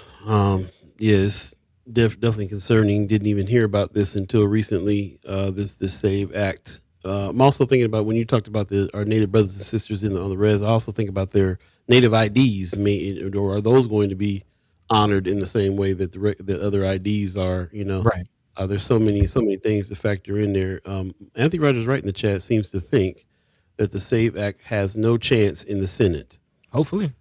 It's definitely concerning. Didn't even hear about this until recently. This SAVE Act. I'm also thinking about when you talked about our native brothers and sisters on the res. I also think about their native IDs. Or are those going to be honored in the same way that the other IDs are? Right. There's so many things to factor in there. Anthony Rogers, right in the chat, seems to think that the SAVE Act has no chance in the Senate. Hopefully.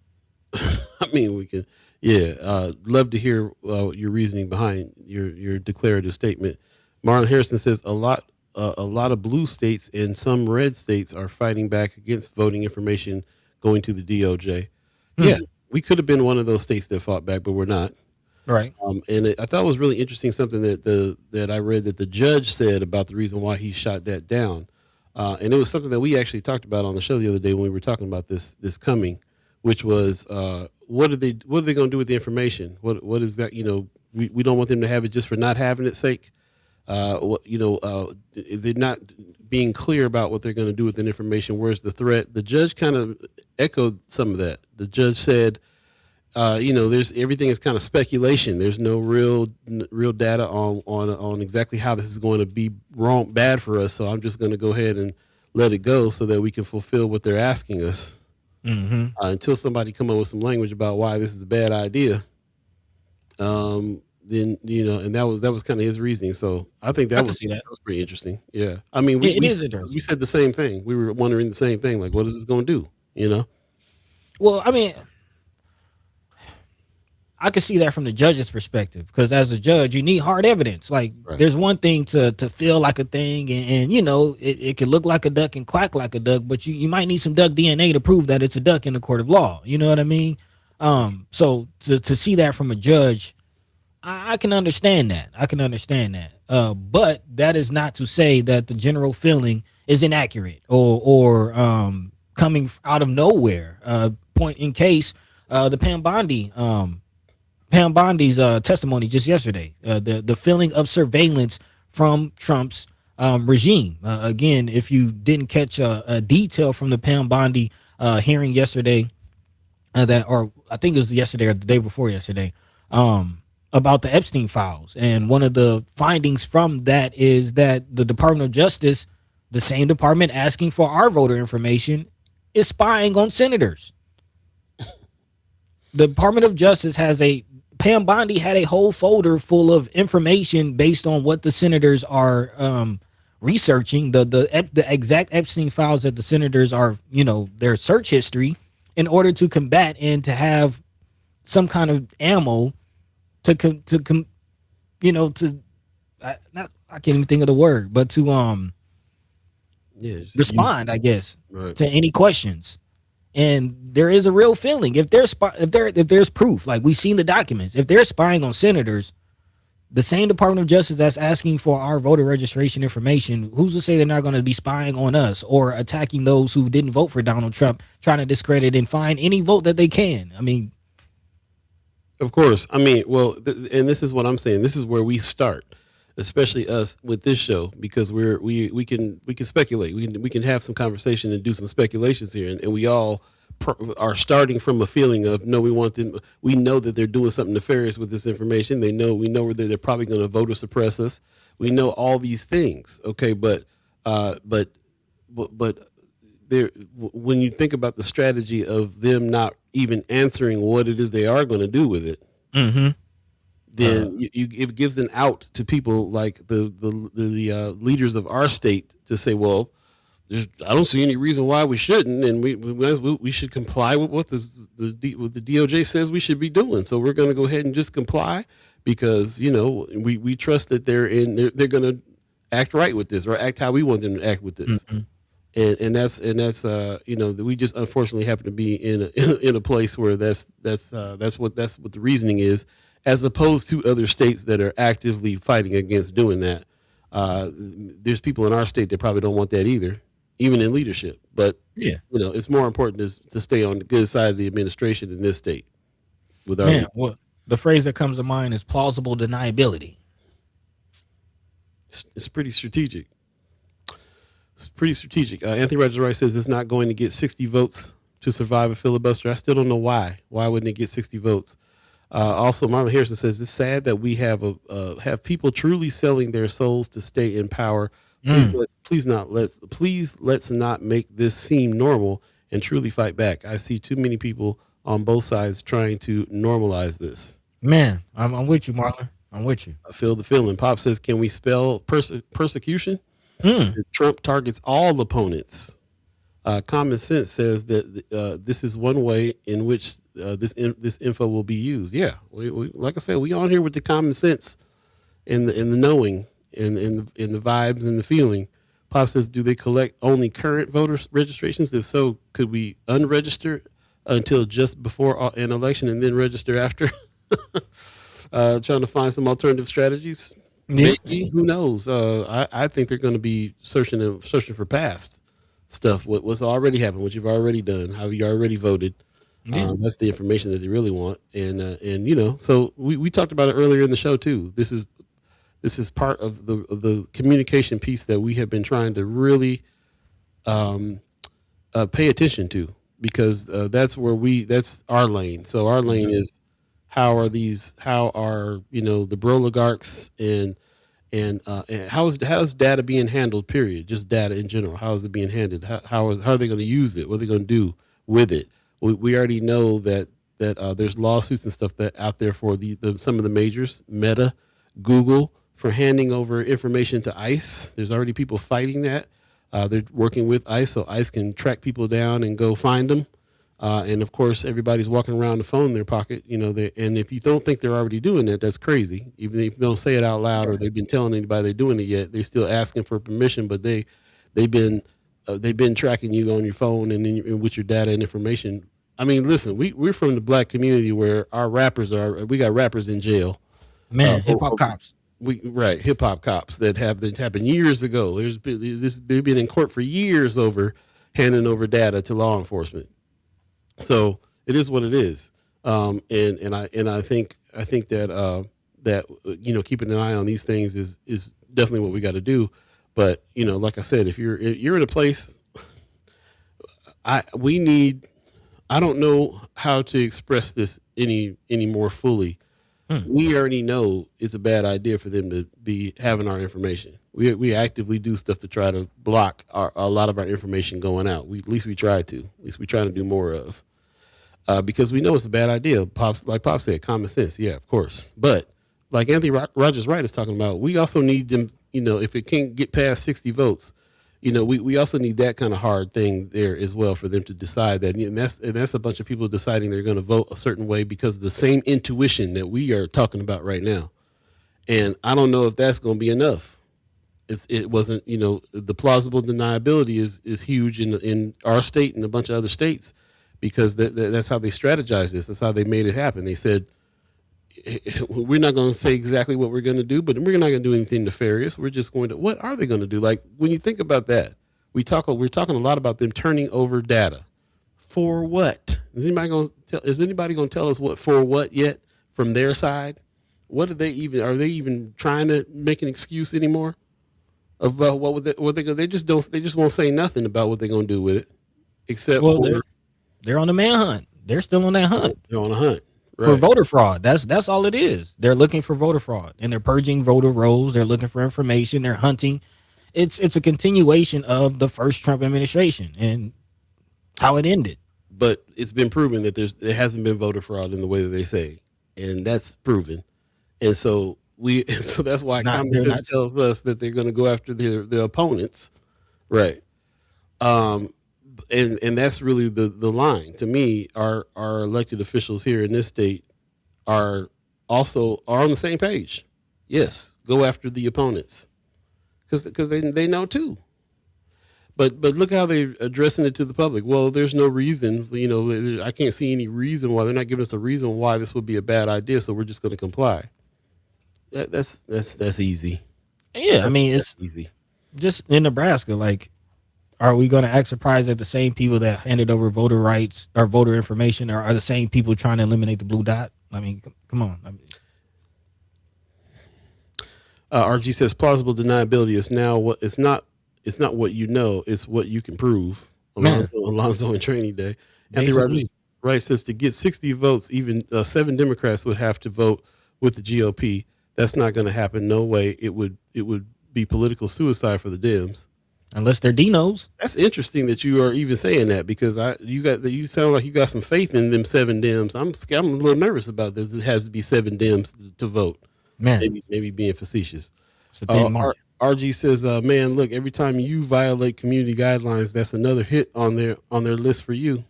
I mean, we can. Yeah, love to hear your reasoning behind your declarative statement. Marlon Harrison says a lot of blue states and some red states are fighting back against voting information going to the DOJ. Yeah, we could have been one of those states that fought back, but we're not. Right. And I thought it was really interesting something that I read that the judge said about the reason why he shot that down. And it was something that we actually talked about on the show the other day when we were talking about this coming, which was what are they going to do with the information? What is that? We don't want them to have it just for not having its sake. They're not being clear about what they're going to do with the information. Where's the threat? The judge kind of echoed some of that. The judge said, there's everything is kind of speculation. There's no real data on exactly how this is going to be bad for us. So I'm just going to go ahead and let it go so that we can fulfill what they're asking us. Mm-hmm. Until somebody come up with some language about why this is a bad idea. Then and that was kind of his reasoning. So I think that was pretty interesting. Yeah, I mean, we said the same thing. We were wondering the same thing. Like, what is this going to do? Well, I mean, I can see that from the judge's perspective, because as a judge, you need hard evidence. Like, right. There's one thing to feel like a thing, and it can look like a duck and quack like a duck, but you might need some duck DNA to prove that it's a duck in the court of law. You know what I mean? So to see that from a judge, I can understand that. But that is not to say that the general feeling is inaccurate or coming out of nowhere. Point in case, the Pam Bondi's testimony just yesterday, the feeling of surveillance from Trump's regime. Again, if you didn't catch a detail from the Pam Bondi hearing yesterday, or I think it was yesterday or the day before yesterday, about the Epstein files. And one of the findings from that is that the Department of Justice, the same department asking for our voter information, is spying on senators. The Department of Justice Pam Bondi had a whole folder full of information based on what the senators are researching, the exact Epstein files that the senators are, their search history, in order to combat and to have some kind of ammo I can't even think of the word, but to respond, I guess, right, to any questions. And there is a real feeling if there's proof, like we've seen the documents, if they're spying on senators, the same Department of Justice that's asking for our voter registration information, who's to say they're not going to be spying on us or attacking those who didn't vote for Donald Trump, trying to discredit and find any vote that they can? I mean, of course. I mean, well, and this is what I'm saying. This is where we start, especially us with this show, because we can speculate. We can have some conversation and do some speculations here, and we all are starting from a feeling of no, we want them. We know that they're doing something nefarious with this information. We know where they're probably going to voter suppress us. We know all these things. Okay, but there, when you think about the strategy of them not even answering what it is they are going to do with it, mm-hmm, then it gives an out to people like the leaders of our state to say, well, I don't see any reason why we shouldn't, and we should comply with what what the DOJ says we should be doing. So we're going to go ahead and just comply because we trust that they're going to act right with this or act how we want them to act with this. Mm-hmm. And that's we just unfortunately happen to be in a place where that's what the reasoning is, as opposed to other states that are actively fighting against doing that. There's people in our state that probably don't want that either, even in leadership. But it's more important to stay on the good side of the administration in this state. Well, the phrase that comes to mind is plausible deniability. It's pretty strategic. Anthony Rogers Wright says it's not going to get 60 votes to survive a filibuster. I still don't know why. Why wouldn't it get 60 votes? Also, Marlon Harrison says it's sad that we have people truly selling their souls to stay in power. Please let's not make this seem normal and truly fight back. I see too many people on both sides trying to normalize this. Man, I'm with you, Marlon. I'm with you. I feel the feeling. Pop says, can we spell persecution? Trump targets all opponents. Common sense says that this is one way in which this info will be used. Yeah, we like I said, we on here with the common sense and the knowing and the vibes and the feeling. Pop says, do they collect only current voter registrations? If so, could we unregister until just before an election and then register after? Trying to find some alternative strategies. Maybe, who knows? I think they're going to be searching for past stuff. What's already happened, what you've already done, how you already voted. That's the information that they really want. And so we talked about it earlier in the show too. This is part of the communication piece that we have been trying to really pay attention to, because that's our lane. So our lane is how are the broligarchs and how is data being handled, period, just data in general. How is it being handled? How are they going to use it? What are they going to do with it? We already know that there's lawsuits and stuff that out there for some of the majors, Meta, Google, for handing over information to ICE. There's already people fighting that. They're working with ICE, so ICE can track people down and go find them. And of course, everybody's walking around the phone in their pocket, and if you don't think they're already doing that, that's crazy. Even if you don't say it out loud or they've been telling anybody they're doing it yet, they're still asking for permission, but they've been tracking you on your phone and with your data and information. I mean, listen, we're from the black community where we got rappers in jail. Man, hip hop cops. Hip hop cops that happened years ago. They've been in court for years over handing over data to law enforcement. So it is what it is, and I think that keeping an eye on these things is definitely what we got to do. But like I said, if you're in a place, I don't know how to express this any more fully. We already know it's a bad idea for them to be having our information. We actively do stuff to try to block a lot of our information going out. At least we try to. At least we try to do more of. Because we know it's a bad idea. Like Pop said, common sense. Yeah, of course. But like Anthony Rogers Wright is talking about, we also need them, if it can't get past 60 votes, we also need that kind of hard thing there as well for them to decide that. And that's a bunch of people deciding they're going to vote a certain way because of the same intuition that we are talking about right now. And I don't know if that's going to be enough. It wasn't, the plausible deniability is huge in our state and a bunch of other states, because that's how they strategized this. That's how they made it happen. They said, we're not going to say exactly what we're going to do, but we're not going to do anything nefarious. We're just going to, what are they going to do? Like, when you think about that, we're talking a lot about them turning over data. For what? Is anybody going to tell us what for what yet from their side? What are they even trying to make an excuse anymore about what they go? They just won't say nothing about what they're going to do with it, except they're on the manhunt. They're still on that hunt. They're on a hunt. Right. For voter fraud. That's all it is. They're looking for voter fraud, and they're purging voter rolls. They're looking for information. They're hunting. It's a continuation of the first Trump administration and how it ended. But it's been proven that there hasn't been voter fraud in the way that they say, and that's proven. And so that's why common sense tells us that they're going to go after their opponents, right? Um, and that's really the line to me. Our elected officials here in this state are are on the same page. Yes, go after the opponents because they know too. But look how they're addressing it to the public. Well, there's no reason, I can't see any reason why they're not giving us a reason why this would be a bad idea. So we're just going to comply. That's easy. Yeah, I mean, it's Easy. just in Nebraska. Like, are we going to act surprised that the same people that handed over voter rights or voter information are the same people trying to eliminate the blue dot? I mean, come on. I mean, RG says plausible deniability is now what it's not. It's not what you know; it's what you can prove. Alonzo and Training Day. Anthony Rogers Wright says to get 60 votes, even 7 Democrats would have to vote with the GOP. That's not going to happen. No way. It would be political suicide for the Dems. Unless they're Dinos. That's interesting that you are even saying that because you sound like you got some faith in them 7 Dems. I'm a little nervous about this. It has to be 7 Dems to vote. Man, Maybe being facetious. it's a thin margin. RG says, man, look, every time you violate community guidelines, that's another hit on their list for you.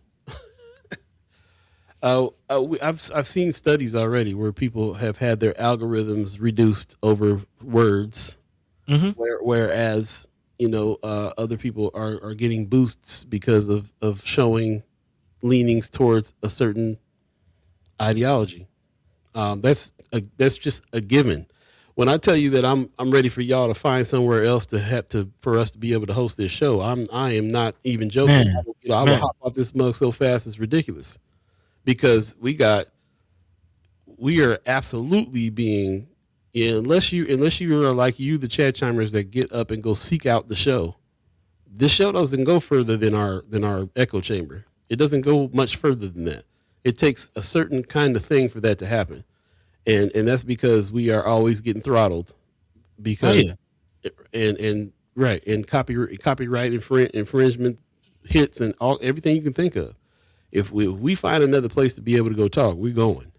I've seen studies already where people have had their algorithms reduced over words, whereas other people are getting boosts because of showing leanings towards a certain ideology. That's just a given. When I tell you that I'm ready for y'all to find somewhere else for us to be able to host this show, I am not even joking. I will hop off this mug so fast it's ridiculous, because we are absolutely being, unless you are like the Chad Chimers that get up and go seek out the show. This show doesn't go further than our echo chamber. It doesn't go much further than that. It takes a certain kind of thing for that to happen. And that's because we are always getting throttled because and copyright infringement hits and everything you can think of. If we find another place to be able to go talk, we're going,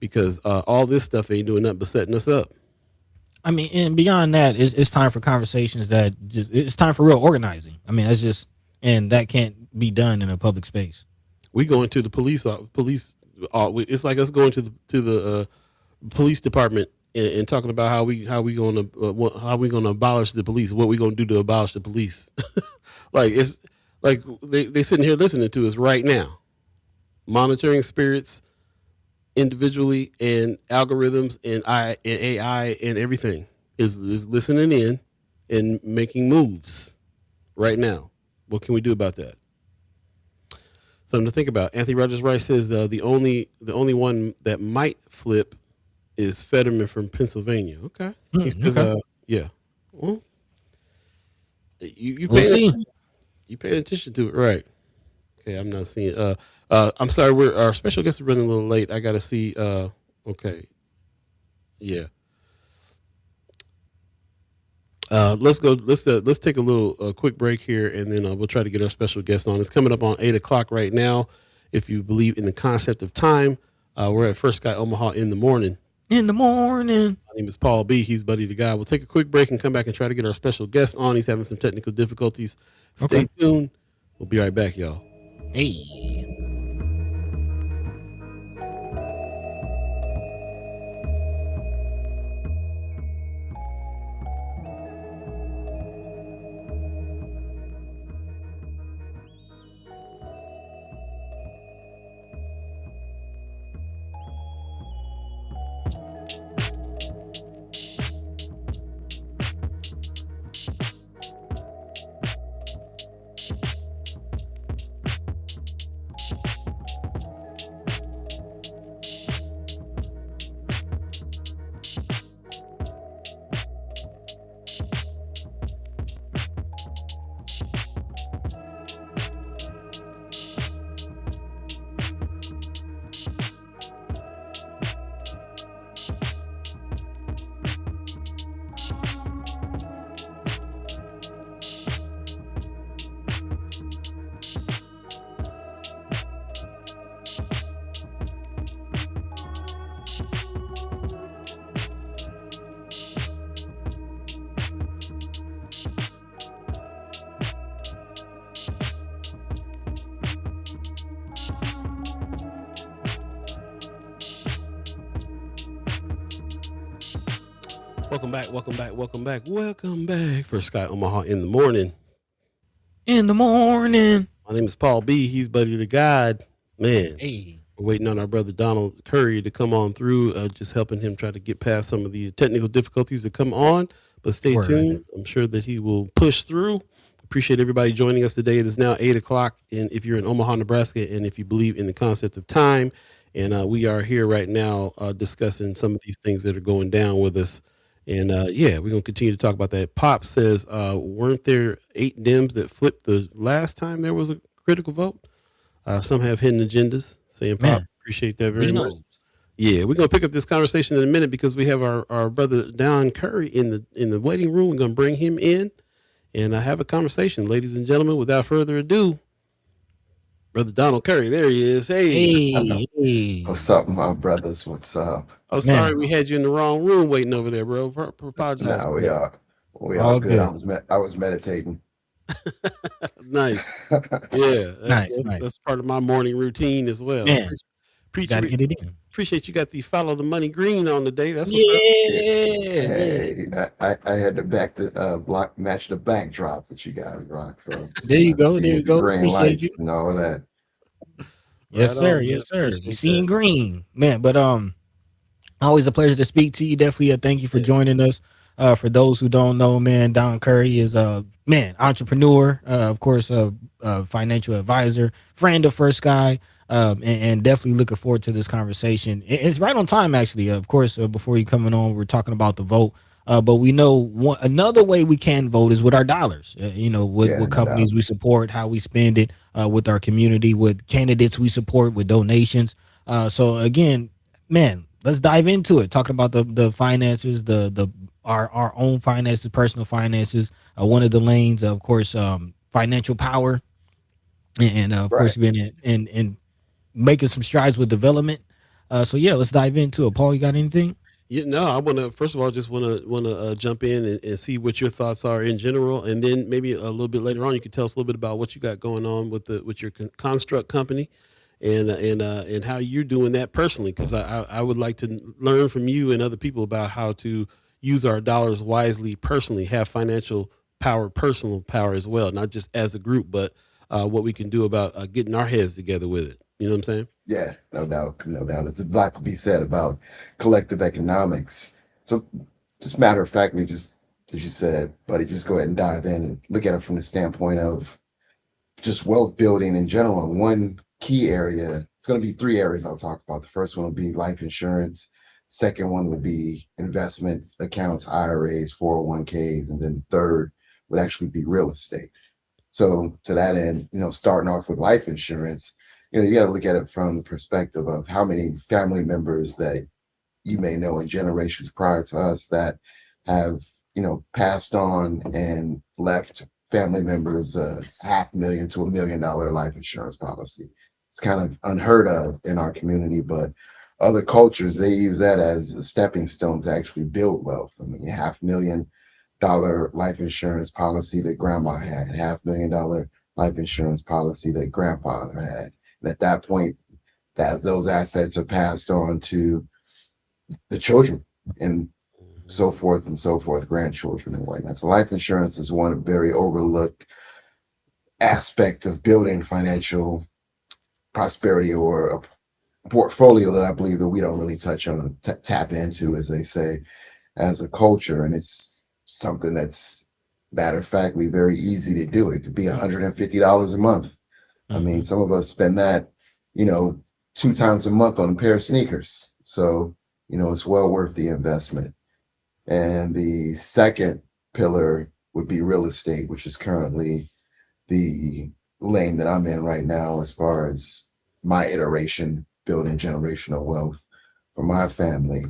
because all this stuff ain't doing nothing but setting us up. I mean, and beyond that, it's time for conversations it's time for real organizing. I mean, and that can't be done in a public space. We go into the police. It's like us going to the police department and talking about how we going to abolish the police. What we going to do to abolish the police? Like, it's like they sitting here listening to us right now, monitoring spirits individually, and algorithms and AI and everything is listening in and making moves right now. What can we do about that? Something to think about. Anthony Rogers Rice says the only one that might flip is Fetterman from Pennsylvania. Okay. He says, yeah. Well, you paying attention to it, right? Okay, I'm not seeing. I'm sorry. Our special guest is running a little late. I got to see. Okay. Yeah. Let's go. Let's take a little quick break here, and then we'll try to get our special guest on. It's coming up on 8:00 right now. If you believe in the concept of time, we're at First Sky Omaha in the morning. In the morning. My name is Paul B. He's Buddy the Guy. We'll take a quick break and come back and try to get our special guest on. He's having some technical difficulties. Stay tuned. We'll be right back, y'all. Hey. Welcome back, welcome back, welcome back, welcome back. First Sky Omaha in the morning. In the morning. My name is Paul B. He's buddy to Gawd. Man, Hey. we're waiting on our brother Donald Curry to come on through, just helping him try to get past some of the technical difficulties that come on. But stay Word. tuned. I'm sure that he will push through. Appreciate everybody joining us today. It is now 8 o'clock. And if you're in Omaha, Nebraska, and if you believe in the concept of time, and we are here right now discussing some of these things that are going down with us. And yeah, we're going to continue to talk about that. Pop says, weren't there 8 Dems that flipped the last time there was a critical vote? Some have hidden agendas. Saying, Pop, Man. appreciate that very much. Dino's. Yeah, we're going to pick up this conversation in a minute because we have our brother Don Curry in the waiting room. We're going to bring him in and have a conversation. Ladies and gentlemen, without further ado, Brother Donald Curry, there he is. Hey. Hey. What's up, my brothers? What's up? Oh, sorry we had you in the wrong room waiting over there, bro. Apologize. No, for we that. are. We All are good. good. I was meditating. Nice. Yeah. Nice. That's part of my morning routine as well. Man. Appreciate Gotta get it in. you got the follow the money green on today. That's what's Yeah. Hey, I had to match the backdrop that you guys rock. So There you go. see There you the go. green Appreciate lights you. and all of that. Yes, Right sir. on, Yes, man. sir. Appreciate You seeing that. green, man. But always a pleasure to speak to you. Definitely thank you for joining us. For those who don't know, man, Don Curry is a entrepreneur, of course, a financial advisor, friend of First Sky, and definitely looking forward to this conversation. It's right on time, actually. Of course, before you coming on, we're talking about the vote. But we know another way we can vote is with our dollars. What Yeah, no companies doubt. we support, how we spend it, with our community, with candidates we support, with donations. So again, man, let's dive into it. Talking about the finances, our own finances, personal finances. One of the lanes, of course, financial power, and of Right. course, been in making some strides with development. So yeah, let's dive into it. Paul, you got anything? Yeah, no, I want to first of all just want to jump in and see what your thoughts are in general, and then maybe a little bit later on you could tell us a little bit about what you got going on with your construct company, and how you're doing that personally. Because I would like to learn from you and other people about how to use our dollars wisely personally, have financial power, personal power as well, not just as a group, but what we can do about getting our heads together with it. You know what I'm saying? Yeah, no doubt. No doubt. There's a lot to be said about collective economics. So, just matter of factly, just as you said, buddy, just go ahead and dive in and look at it from the standpoint of just wealth building in general. And one key area, it's going to be 3 areas I'll talk about. The first one will be life insurance. Second one would be investment accounts, IRAs, 401ks. And then the third would actually be real estate. So to that end, starting off with life insurance, you got to look at it from the perspective of how many family members that you may know in generations prior to us that have, passed on and left family members $500,000 to $1 million life insurance policy. It's kind of unheard of in our community, but other cultures, they use that as a stepping stone to actually build wealth. I mean, $500,000 life insurance policy that grandma had, $500,000 life insurance policy that grandfather had. And at that point, as those assets are passed on to the children and so forth, grandchildren and whatnot. So life insurance is one very overlooked aspect of building financial prosperity, or a portfolio that I believe that we don't really touch on, tap into, as they say, as a culture. And it's something that's, matter of fact, very easy to do. It could be $150 a month. I mean, some of us spend that, 2 times a month on a pair of sneakers. So, it's well worth the investment. And the second pillar would be real estate, which is currently the lane that I'm in right now, as far as my iteration, building generational wealth for my family.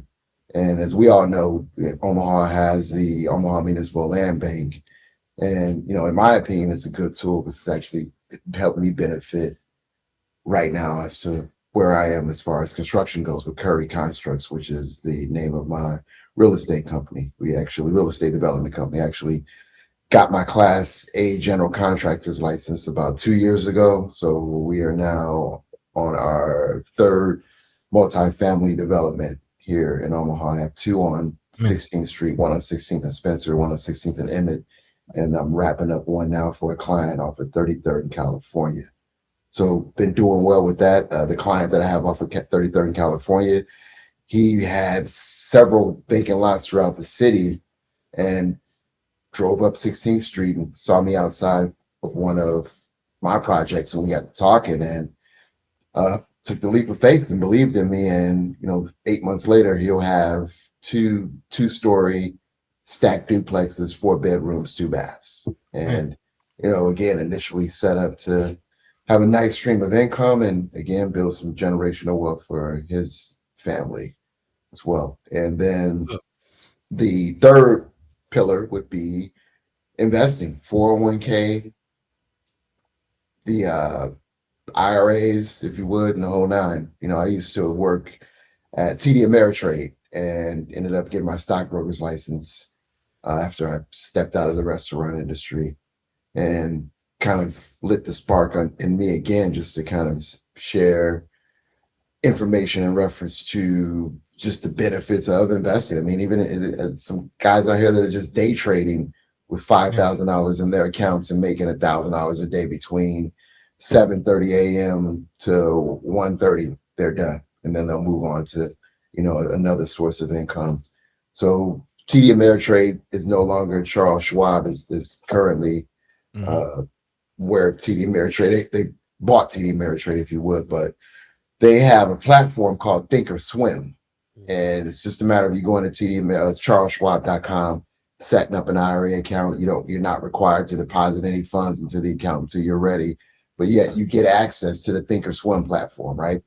And as we all know, Omaha has the Omaha Municipal Land Bank. And, in my opinion, it's a good tool because it's actually helped me benefit right now as to where I am as far as construction goes with Curry Constructs, which is the name of my real estate company. Real estate development company, actually got my Class A general contractor's license about 2 years ago. So we are now on our 3rd multifamily development here in Omaha. I have two on 16th Street, one on 16th and Spencer, one on 16th and Emmett. And I'm wrapping up one now for a client off of 33rd in California. So been doing well with that. The client that I have off of 33rd in California, he had several vacant lots throughout the city and drove up 16th Street and saw me outside of one of my projects. And we got to talking and took the leap of faith and believed in me. And, 8 months later, he'll have two-story stacked duplexes, 4 bedrooms, 2 baths. And, again, initially set up to have a nice stream of income and, again, build some generational wealth for his family as well. And then the third pillar would be investing, 401k, the IRAs, if you would, and the whole nine. I used to work at TD Ameritrade and ended up getting my stockbroker's license after I stepped out of the restaurant industry, and kind of lit the spark in me again, just to kind of share information in reference to just the benefits of investing. I mean, even some guys out here that are just day trading with $5,000 in their accounts and making $1,000 a day between 7:30 a.m. to 1:30, they're done. And then they'll move on to, another source of income. So TD Ameritrade is no longer Charles Schwab, is currently where TD Ameritrade, they bought TD Ameritrade, if you would, but they have a platform called Thinkorswim. And it's just a matter of you going to CharlesSchwab.com, setting up an IRA account. You're not required to deposit any funds into the account until you're ready, but yet you get access to the Thinkorswim platform, right?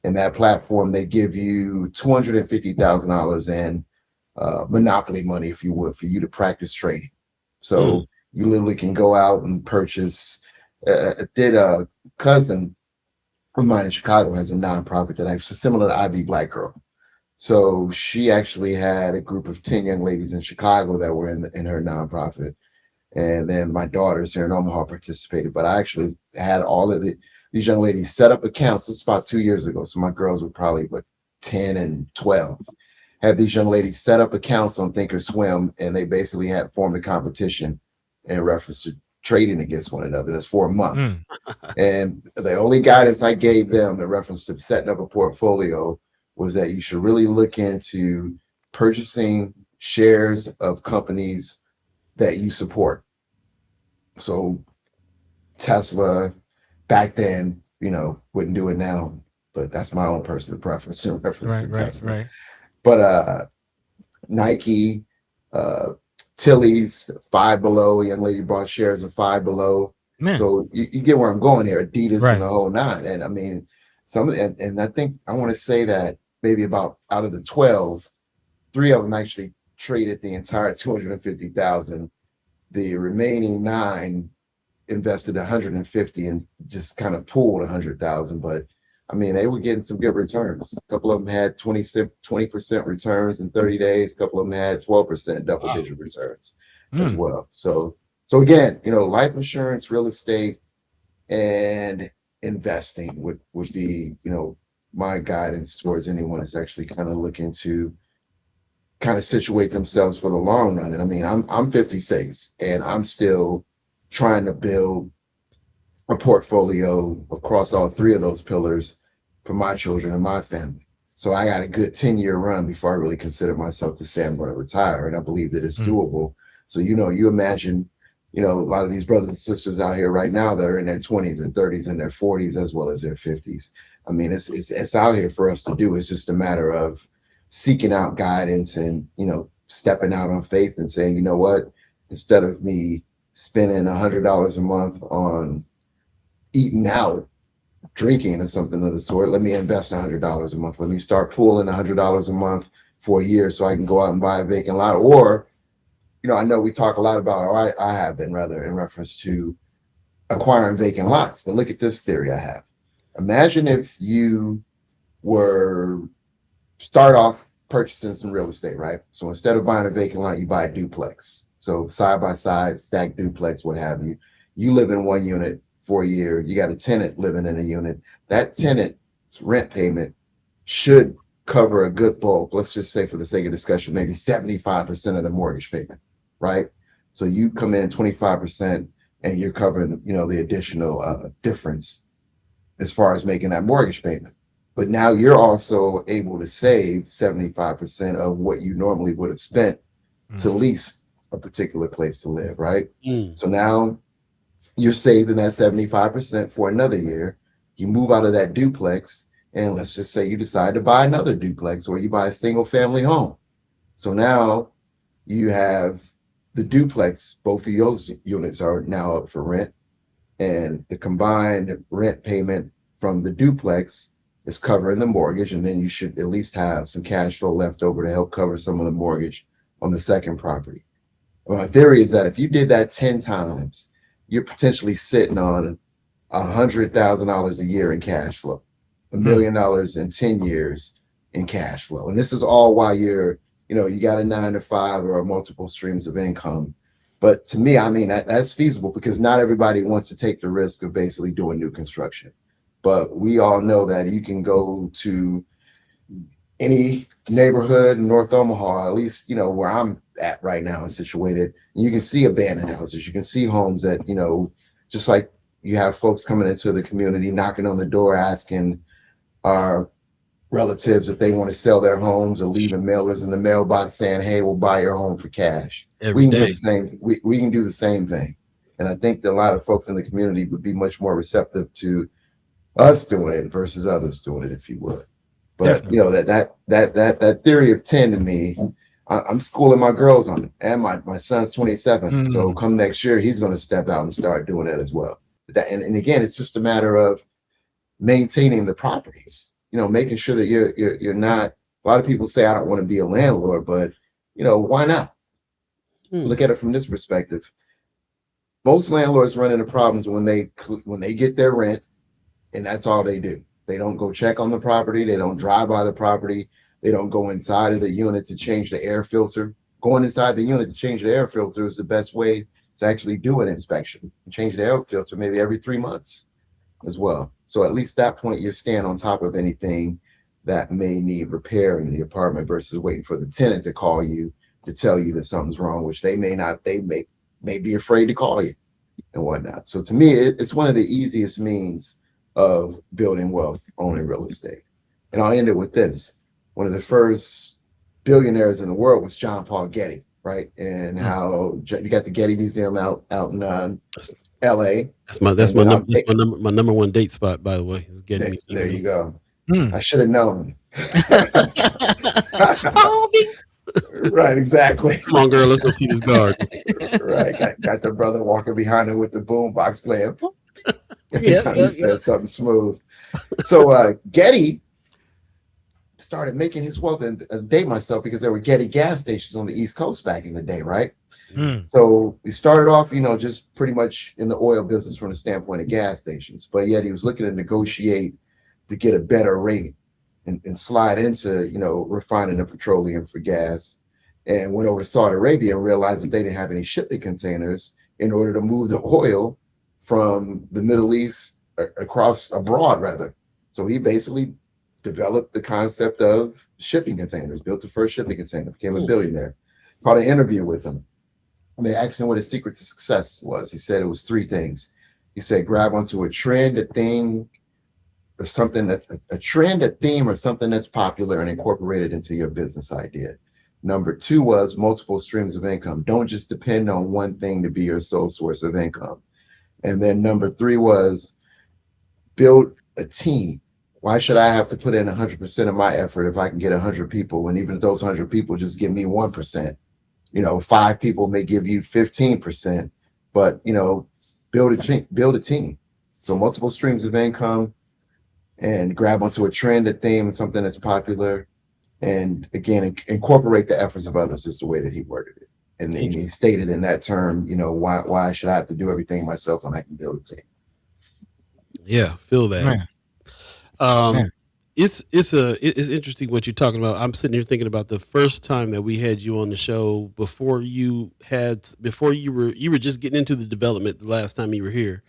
And that platform, they give you $250,000 in monopoly money, if you would, for you to practice trading. So you literally can go out and purchase. Did a cousin of mine in Chicago has a nonprofit that actually similar to IB Black Girl. So she actually had a group of 10 young ladies in Chicago that were in her nonprofit. And then my daughters here in Omaha participated. But I actually had all of these young ladies set up accounts. This is about 2 years ago. So my girls were probably 10 and 12. Had these young ladies set up accounts on Thinkorswim, and they basically had formed a competition in reference to trading against one another. That's for a month. And the only guidance I gave them in reference to setting up a portfolio was that you should really look into purchasing shares of companies that you support. So Tesla, back then, wouldn't do it now, but that's my own personal preference in reference to Tesla. Right. But Nike, Tilly's, Five Below, a young lady bought shares of Five Below. Man. So you get where I'm going here, Adidas and the whole nine. And I mean, and I think I want to say that maybe about out of the 12, 3 of them actually traded the entire 250,000. The remaining 9 invested 150 and just kind of pooled 100,000. But I mean, they were getting some good returns. A couple of them had 20% returns in 30 days. A couple of them had 12% double-digit returns as well. So again, life insurance, real estate, and investing would be, my guidance towards anyone that's actually kind of looking to kind of situate themselves for the long run. And I mean, I'm 56 and I'm still trying to build a portfolio across all 3 of those pillars for my children and my family. So I got a good 10-year run before I really consider myself to say I'm going to retire. And I believe that it's doable. So, you imagine, a lot of these brothers and sisters out here right now that are in their 20s and 30s and their 40s, as well as their 50s. I mean, it's out here for us to do. It's just a matter of seeking out guidance and, stepping out on faith and saying, you know what, instead of me spending $100 a month on eating out, drinking or something of the sort, let me invest $100 a month. Let me start pooling $100 a month for a year so I can go out and buy a vacant lot. Or, I know we talk a lot about, or I have been rather, in reference to acquiring vacant lots. But look at this theory I have. Imagine if you start off purchasing some real estate, right? So instead of buying a vacant lot, you buy a duplex. So side by side, stacked duplex, what have you. You live in one unit for a year. You got a tenant living in a unit. That tenant's rent payment should cover a good bulk. Let's just say, for the sake of discussion, maybe 75% of the mortgage payment, right? So you come in 25% and you're covering, the additional difference as far as making that mortgage payment. But now you're also able to save 75% of what you normally would have spent to lease a particular place to live, right? So now you're saving that 75% for another year. You move out of that duplex, and let's just say you decide to buy another duplex, or you buy a single family home. So now you have the duplex, both of those units are now up for rent, and the combined rent payment from the duplex is covering the mortgage, and then you should at least have some cash flow left over to help cover some of the mortgage on the second property. My theory is that if you did that 10 times, you're potentially sitting on $100,000 a year in cash flow, $1 million in 10 years in cash flow. And this is all while you're, you got a 9 to 5 or multiple streams of income. But to me, I mean, that's feasible, because not everybody wants to take the risk of basically doing new construction. But we all know that you can go to any neighborhood in North Omaha, at least, where I'm at right now and situated, and you can see abandoned houses. You can see homes that, just like you have folks coming into the community, knocking on the door, asking our relatives if they want to sell their homes, or leaving mailers in the mailbox saying, hey, we'll buy your home for cash. Every We can do day. the same. We can do the same thing. And I think that a lot of folks in the community would be much more receptive to us doing it versus others doing it, if you would. But Definitely. that theory of 10 to me, I'm schooling my girls on it, and my son's 27. So come next year, he's going to step out and start doing it as well. And again, it's just a matter of maintaining the properties, making sure that you're not. A lot of people say, I don't want to be a landlord, but why not? Look at it from this perspective. Most landlords run into problems when they get their rent, and that's all they do. They don't go check on the property. They don't drive by the property. They don't go inside of the unit to change the air filter. Going inside the unit to change the air filter is the best way to actually do an inspection. Change the air filter maybe every 3 months as well. So at least that point, you're staying on top of anything that may need repair in the apartment, versus waiting for the tenant to call you to tell you that something's wrong, which they may not. They may be afraid to call you and whatnot. So to me, it's one of the easiest means of building wealth, owning real estate. And I'll end it with this. One of the first billionaires in the world was John Paul Getty, right? And how you got the Getty Museum out in LA. That's my number one date spot, by the way. Is getting me. There you go. I should have known. Right, exactly. Come on, girl, let's go see this garden. Right, got the brother walking behind her with the boombox playing. Every time he said something smooth. So Getty started making his wealth, and date myself, because there were Getty gas stations on the East Coast back in the day, right? So he started off, just pretty much in the oil business from the standpoint of gas stations, but yet he was looking to negotiate to get a better rate and slide into, refining the petroleum for gas, and went over to Saudi Arabia and realized that they didn't have any shipping containers in order to move the oil from the Middle East across abroad, rather. So he basically developed the concept of shipping containers, built the first shipping container, became a billionaire. Caught an interview with him. And they asked him what his secret to success was. He said it was 3 things. He said, grab onto a trend, a thing, or something that's a trend, a theme, or something that's popular, and incorporate it into your business idea. Number 2 was multiple streams of income. Don't just depend on one thing to be your sole source of income. And then number 3 was build a team. Why should I have to put in 100% of my effort if I can get 100 people? And even if those 100 people just give me 1%, 5 people may give you 15%, but, build a team. So multiple streams of income, and grab onto a trend, a theme, something that's popular. And again, incorporate the efforts of others is the way that he worded it. And he stated in that term, why should I have to do everything myself when I can build a team? Yeah, feel that. Man. It's interesting what you're talking about. I'm sitting here thinking about the first time that we had you on the show before you were just getting into the development the last time you were here.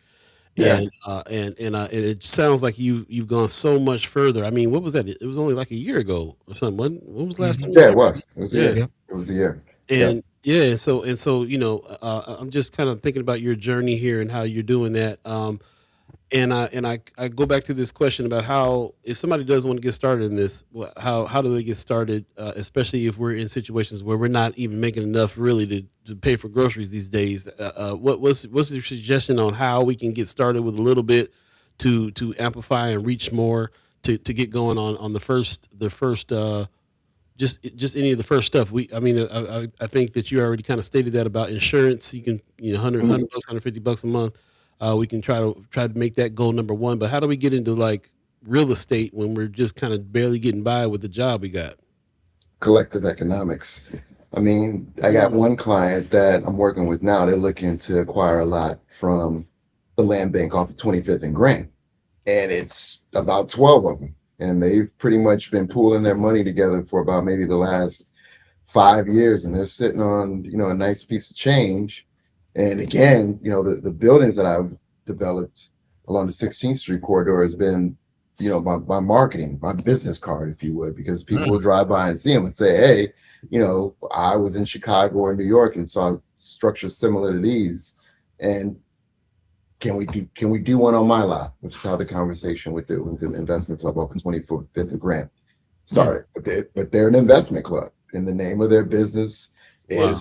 Yeah. And it sounds like you've gone so much further. I mean, what was that? It was only like a year ago or something. When was the last time you Yeah, it came back? was. It was a Yeah. year. It was a year. Yep. And yeah, and so I'm just kind of thinking about your journey here and how you're doing that. And I go back to this question about how, if somebody does want to get started in this, how do they get started, especially if we're in situations where we're not even making enough really to pay for groceries these days. What's your suggestion on how we can get started with a little bit to amplify and reach more to get going on the first just any of the first stuff. I think that you already kind of stated that about insurance. You can, 100 Mhm. bucks, $150 a month. We can try to make that goal number one. But how do we get into like real estate when we're just kind of barely getting by with the job we got? Collective economics. I mean, I got one client that I'm working with now. They're looking to acquire a lot from the land bank off of 25th and Grant, and it's about 12 of them. And they've pretty much been pooling their money together for about maybe the last 5 years, and they're sitting on, a nice piece of change. And again, the buildings that I've developed along the 16th Street corridor has been, my marketing, my business card, if you would, because people will drive by and see them and say, hey, I was in Chicago or New York and saw structures similar to these. And can we do one on my lot? Which is how the conversation with the investment club off 25th and Grant started. But they're an investment club, and the name of their business Wow.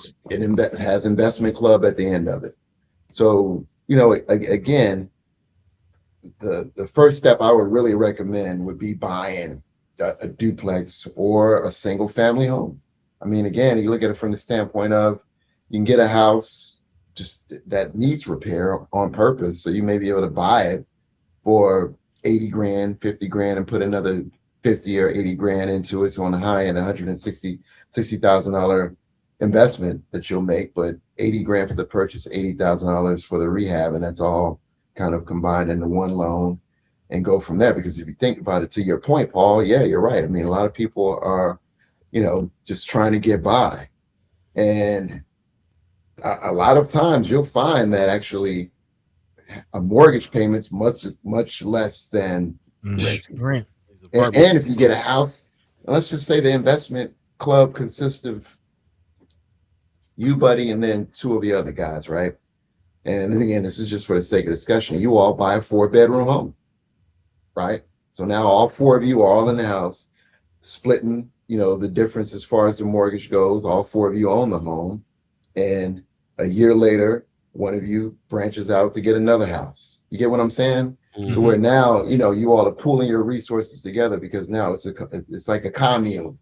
has investment club at the end of it. So, again, the first step I would really recommend would be buying a duplex or a single family home. I mean, again, you look at it from the standpoint of you can get a house just that needs repair on purpose. So you may be able to buy it for 80 grand, 50 grand, and put another 50 or 80 grand into it. So on the high end, $160,000 investment that you'll make, but 80 grand for the purchase, $80,000 for the rehab. And that's all kind of combined into one loan, and go from there. Because if you think about it, to your point, Paul, yeah, you're right. I mean, a lot of people are, just trying to get by. And a lot of times you'll find that actually a mortgage payment's much less than renting. Rent. And if you get a house, let's just say the investment club consists of you, buddy, and then two of the other guys, right? And then again, this is just for the sake of discussion. You all buy a 4-bedroom home, right? So now all four of you are all in the house, splitting, the difference as far as the mortgage goes. All four of you own the home. And a year later, one of you branches out to get another house. You get what I'm saying? Mhm. To where now, you all are pooling your resources together, because now it's like a commune.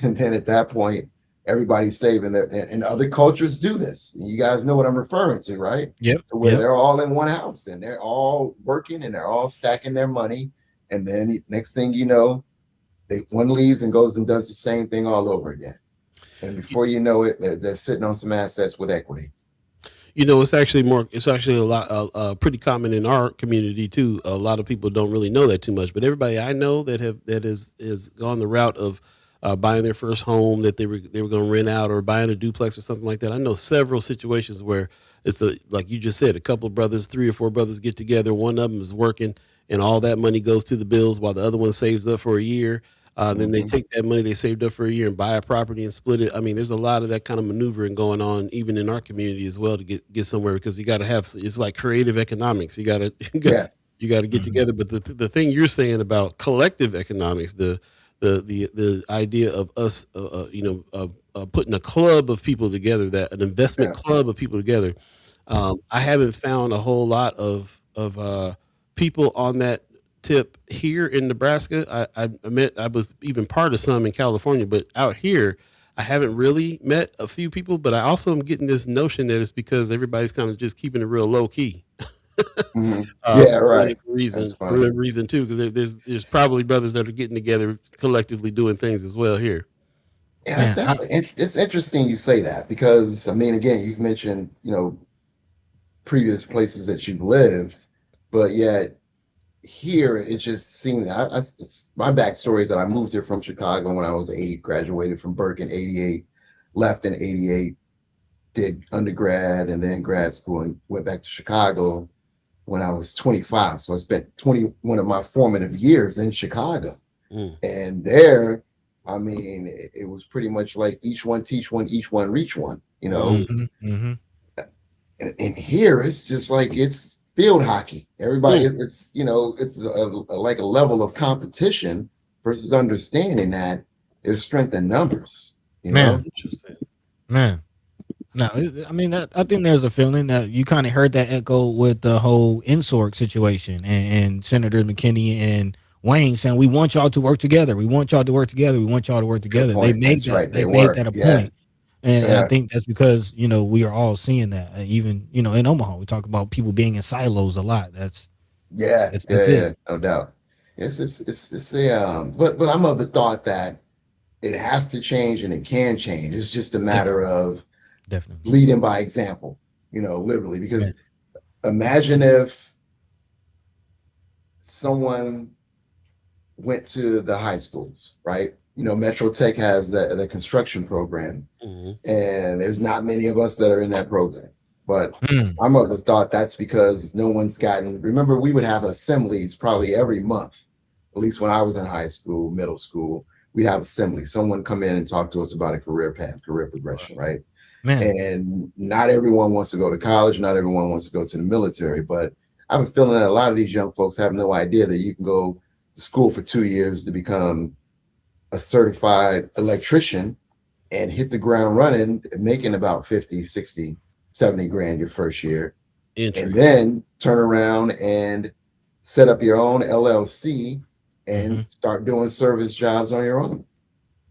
And then at that point, everybody's saving and other cultures do this. You guys know what I'm referring to, right? Yep. To where Yep. they're all in one house and they're all working and they're all stacking their money. And then next thing you know, one leaves and goes and does the same thing all over again. And before you know it, they're sitting on some assets with equity. It's actually a lot, pretty common in our community too. A lot of people don't really know that too much, but everybody I know that is gone the route of buying their first home that they were going to rent out, or buying a duplex or something like that. I know several situations where like you just said, a couple of brothers, 3 or 4 brothers get together. One of them is working, and all that money goes to the bills while the other one saves up for a year. Then they take that money they saved up for a year and buy a property and split it. I mean, there's a lot of that kind of maneuvering going on, even in our community as well, to get somewhere, because you got to have, it's like creative economics. You got to, Yeah. you got to get together. But the thing you're saying about collective economics, the idea of us, putting a club of people together, an investment club of people together. I haven't found a whole lot of people on that tip here in Nebraska. I was even part of some in California, but out here, I haven't really met a few people. But I also am getting this notion that it's because everybody's kind of just keeping it real low key. Mhm. Yeah, For right. whatever That's fine. reason too, because there's probably brothers that are getting together collectively doing things as well here. Yeah, Man, it's interesting you say that, because I mean, again, you've mentioned, previous places that you've lived, but yet here it just seemed my backstory is that I moved here from Chicago when I was 8, graduated from Burke in 88, left in 88, did undergrad and then grad school, and went back to Chicago. when I was 25. So I spent 21 of my formative years in Chicago. And there, I mean, it was pretty much like each one teach one, each one reach one, you know. And here it's just like it's field hockey. Everybody, it's you know, it's like a level of competition versus understanding that it's strength in numbers. You know, man. No, I mean, I think there's a feeling that you kind of heard that echo with the whole Insorg situation and Senator McKinney and Wayne saying, we want y'all to work together. We want y'all to work together. We want y'all to work together. They made That's that. right. They made that a point. And Yeah. I think that's because, you know, we are all seeing that. Even, you know, in Omaha, we talk about people being in silos a lot. That's it. No doubt. It's a but I'm of the thought that it has to change and it can change. It's just a matter of leading by example, you know, literally, because imagine if someone went to the high schools, right? You know, Metro Tech has the construction program, and there's not many of us that are in that program. But I'm of the thought that's because no one's gotten. Remember, we would have assemblies probably every month. At least when I was in high school, middle school, we'd have assemblies. Someone come in and talk to us about a career path, career progression, right? And not everyone wants to go to college. Not everyone wants to go to the military. But I have a feeling that a lot of these young folks have no idea that you can go to school for 2 years to become a certified electrician and hit the ground running, making about 50, 60, 70 grand your first year. And then turn around and set up your own LLC and start doing service jobs on your own.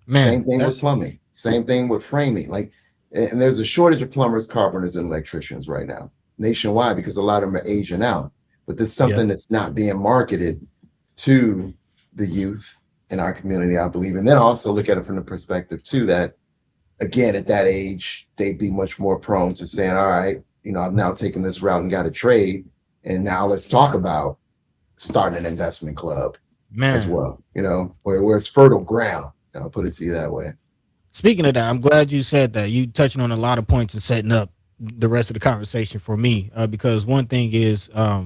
Same thing with plumbing. Same thing with framing. Like, and there's a shortage of plumbers, carpenters, and electricians right now nationwide because a lot of them are aging out. But there's something that's not being marketed to the youth in our community, I believe. And then also look at it from the perspective too that, again, at that age, they'd be much more prone to saying, all right, you know, I've now taken this route and got a trade, and now let's talk about starting an investment club as well, you know, where it's fertile ground. I'll put it to you that way. Speaking of that, I'm glad you said that. You touching on a lot of points and setting up the rest of the conversation for me, because one thing is one,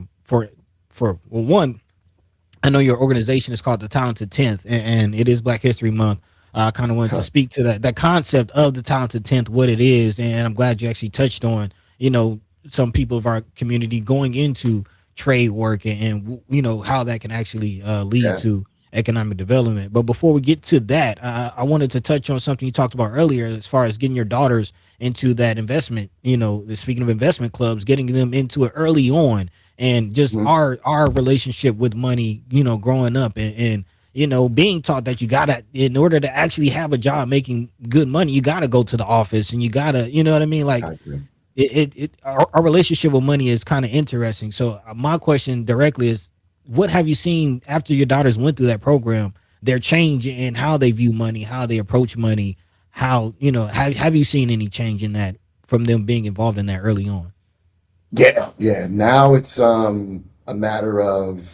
I know your organization is called the Talented 10th, and it is Black History Month. I kind of wanted to speak to that concept of the Talented 10th, what it is, and I'm glad you actually touched on, you know, some people of our community going into trade work and you know, how that can actually lead to economic development. But before we get to that, I wanted to touch on something you talked about earlier as far as getting your daughters into that investment, you know, speaking of investment clubs, getting them into it early on, and just our relationship with money, you know, growing up and you know, being taught that you gotta, in order to actually have a job making good money, you gotta go to the office and you gotta, you know what I mean? Like our relationship with money is kind of interesting. So my question directly is, what have you seen after your daughters went through that program, their change in how they view money, how they approach money, how, you know, have you seen any change in that from them being involved in that early on? Yeah. Now it's a matter of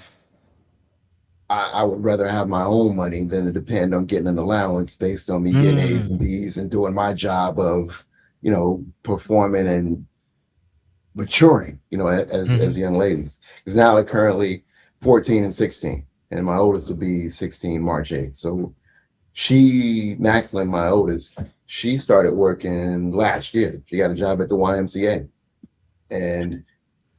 I would rather have my own money than to depend on getting an allowance based on me getting A's and B's and doing my job of, you know, performing and maturing, you know, as young ladies. Because now they're currently 14 and 16, and my oldest will be 16 March 8th. So Maxine, my oldest, she started working last year. She got a job at the YMCA, and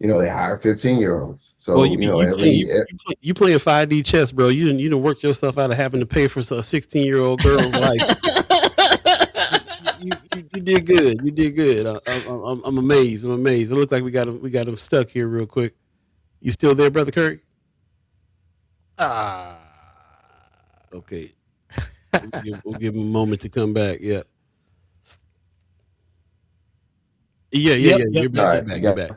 you know, they hire 15-year-olds. So well, you playing 5D chess, bro. You didn't work yourself out of having to pay for a 16-year-old girl's life. You did good. You did good. I'm amazed. It looks like we got him stuck here real quick. You still there, Brother Curry? Okay. We'll give him a moment to come back. Yeah. You're back. You're back.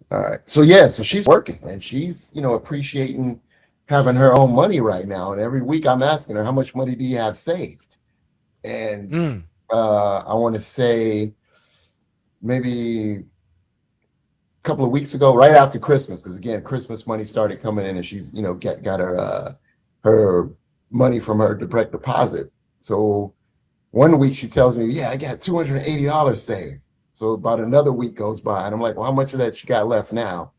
All right. So she's working and she's, you know, appreciating having her own money right now. And every week I'm asking her, how much money do you have saved? And I want to say maybe a couple of weeks ago, right after Christmas, because again, Christmas money started coming in, and she's, you know, got her money from her direct deposit. So one week she tells me, yeah, I got $280 saved. So about another week goes by, and I'm like, well, how much of that you got left now?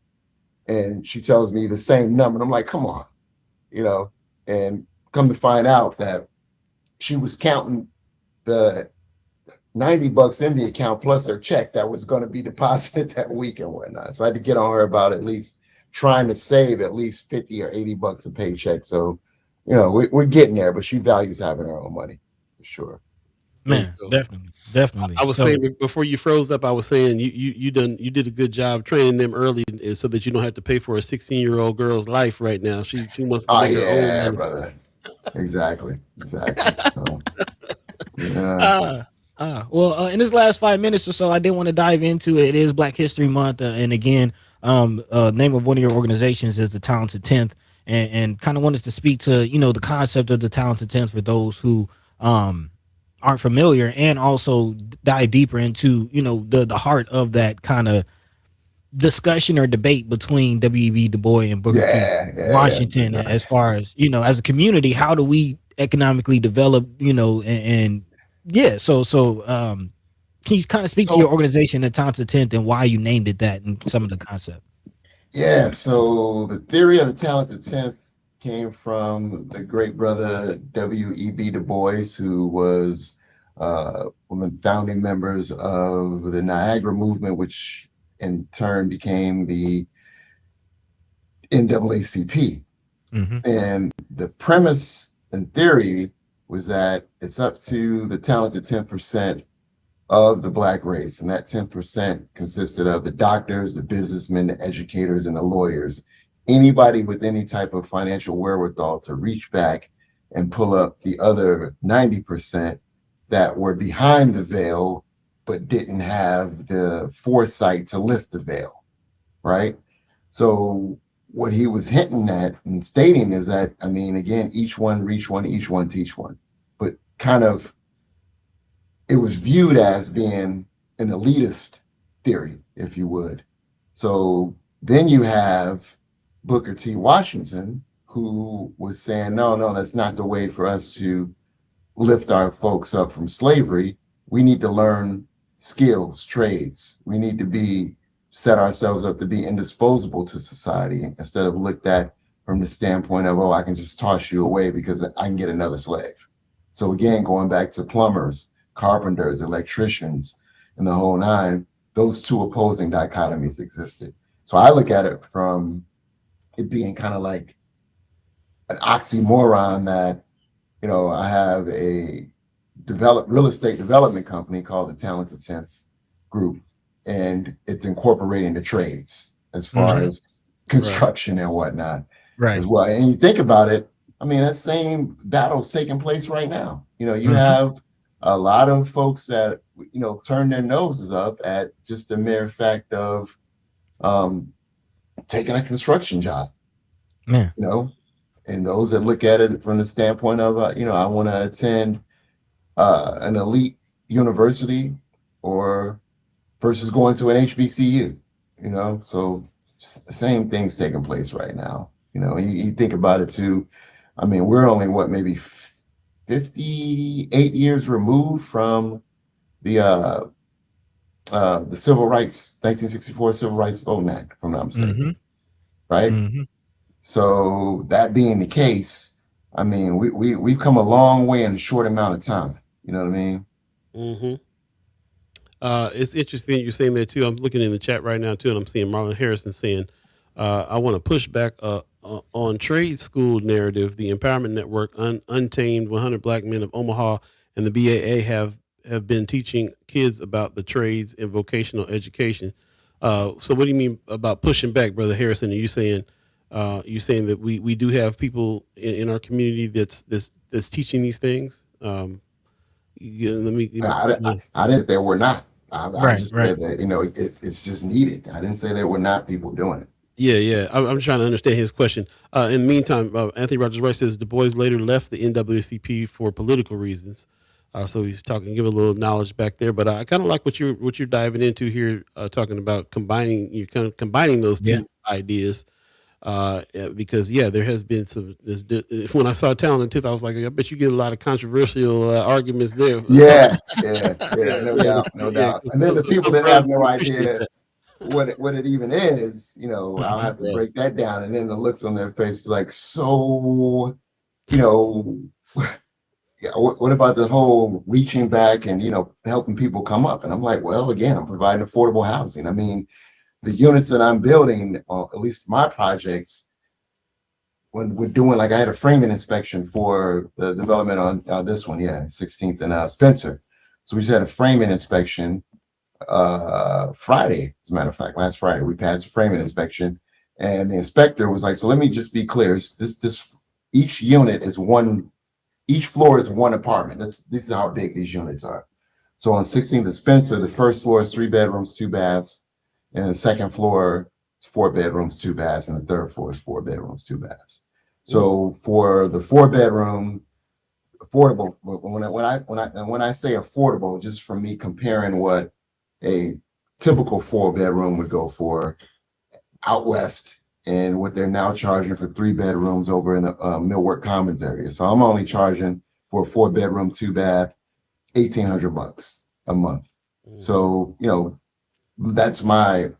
And she tells me the same number. And I'm like, come on, you know, and come to find out that she was counting the $90 in the account plus her check that was going to be deposited that week and whatnot. So I had to get on her about at least trying to save at least 50 or $80 a paycheck. So, you know, we're getting there, but she values having her own money for sure. Man, definitely. I was saying before you froze up, I was saying you did a good job training them early so that you don't have to pay for a 16-year-old girl's life right now. She wants to make her own money. Brother. Exactly. So, yeah. Well, in this last 5 minutes or so, I did want to dive into it. It is Black History Month, and again, name of one of your organizations is the Talented 10th, and kind of wanted to speak to the concept of the Talented 10th for those who aren't familiar, and also dive deeper into the heart of that kind of discussion or debate between W.E.B. Du Bois and Booker T. Washington, as far as as a community, how do we economically develop, and so can you kind of speak to your organization, the Talented 10th, and why you named it that and some of the concept? Yeah, so the theory of the Talented 10th came from the great brother W.E.B. Du Bois, who was one of the founding members of the Niagara movement, which in turn became the NAACP. Mm-hmm. And the premise and theory was that it's up to the talented 10% of the Black race. And that 10% consisted of the doctors, the businessmen, the educators, and the lawyers. Anybody with any type of financial wherewithal to reach back and pull up the other 90% that were behind the veil, but didn't have the foresight to lift the veil, right? So what he was hinting at and stating is that, I mean, again, each one reach one, each one teach one, but kind of, it was viewed as being an elitist theory, if you would. So then you have Booker T. Washington, who was saying, no, that's not the way for us to lift our folks up from slavery. We need to learn skills, trades. We need to set ourselves up to be indisposable to society instead of looked at from the standpoint of, I can just toss you away because I can get another slave. So again, going back to plumbers, carpenters, electricians, and the whole nine, those two opposing dichotomies existed. So I look at it from it being kind of like an oxymoron that, I have a real estate development company called the Talented 10th Group, and it's incorporating the trades as far as construction and whatnot as well. And you think about it, I mean, that same battle's taking place right now. You have a lot of folks that, turn their noses up at just the mere fact of taking a construction job, and those that look at it from the standpoint of, I want to attend an elite university or versus going to an HBCU, so the same thing's taking place right now. You think about it too. I mean, we're only maybe 58 years removed from the Civil Rights, 1964 Civil Rights Voting Act, if I'm not mistaken, right? Mm-hmm. So that being the case, I mean, we've come a long way in a short amount of time. You know what I mean? Mm-hmm. It's interesting you're saying that too. I'm looking in the chat right now too, and I'm seeing Marlon Harrison saying, I want to push back on trade school narrative. The Empowerment Network, Untamed, 100 Black Men of Omaha, and the BAA have been teaching kids about the trades and vocational education. So what do you mean about pushing back, Brother Harrison? Are you saying that we do have people in our community that's teaching these things? I didn't say we're not. I just said that, it's just needed. I didn't say there were not people doing it. Yeah. I'm trying to understand his question. In the meantime, Anthony Rogers Rice says Du Bois later left the NAACP for political reasons. So he's give a little knowledge back there. But I kind of like what you're diving into here, talking about combining those two ideas. Because there has been when I saw Talented 10th, I was like, I bet you get a lot of controversial arguments there. Yeah, no doubt. And then the people that have no idea, what it even is, I'll have to Right. break that down. And then the looks on their face is like, so, you know, yeah, what about the whole reaching back and, helping people come up? And I'm like, well, again, I'm providing affordable housing. I mean, the units that I'm building, at least my projects, when we're doing, like, I had a framing inspection for the development on this one, 16th and Spencer. So we just had a framing inspection Friday, as a matter of fact, last Friday. We passed the framing inspection, and the inspector was like, so let me just be clear. This each unit is one, each floor is one apartment. This is how big these units are. So on 16th and Spencer, the first floor is 3 bedrooms, 2 baths, and the second floor is 4 bedrooms, 2 baths, and the third floor is 4 bedrooms, 2 baths. So for the 4-bedroom affordable, when I say affordable, just from me comparing what a typical 4-bedroom would go for out west and what they're now charging for 3 bedrooms over in the Millwork Commons area. So I'm only charging for a 4-bedroom, 2 bath, $1,800 a month. So, that's my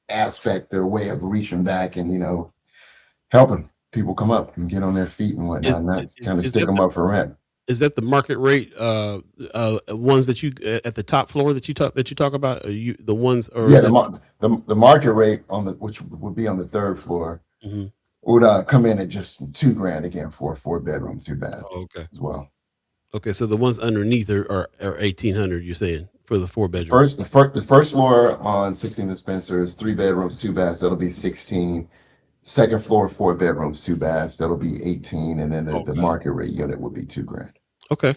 aspect, their way of reaching back and, helping people come up and get on their feet and whatnot, and not kind of stick them up for rent. Is that the market rate? Ones that you at the top floor that you talk about? Are you the ones? Or Yeah, the market rate on which would be on the 3rd floor Mhm. would come in at just $2,000 again for a 4-bedroom, 2 bath Oh, okay. as well. Okay, so the ones underneath are 1,800. You're saying for the 4-bedroom? The first floor on 16th and Spencer is 3 bedrooms, 2 baths. That'll be 16. Second floor, 4 bedrooms, 2 baths. That'll be 18, and then the market rate unit would be $2,000. Okay.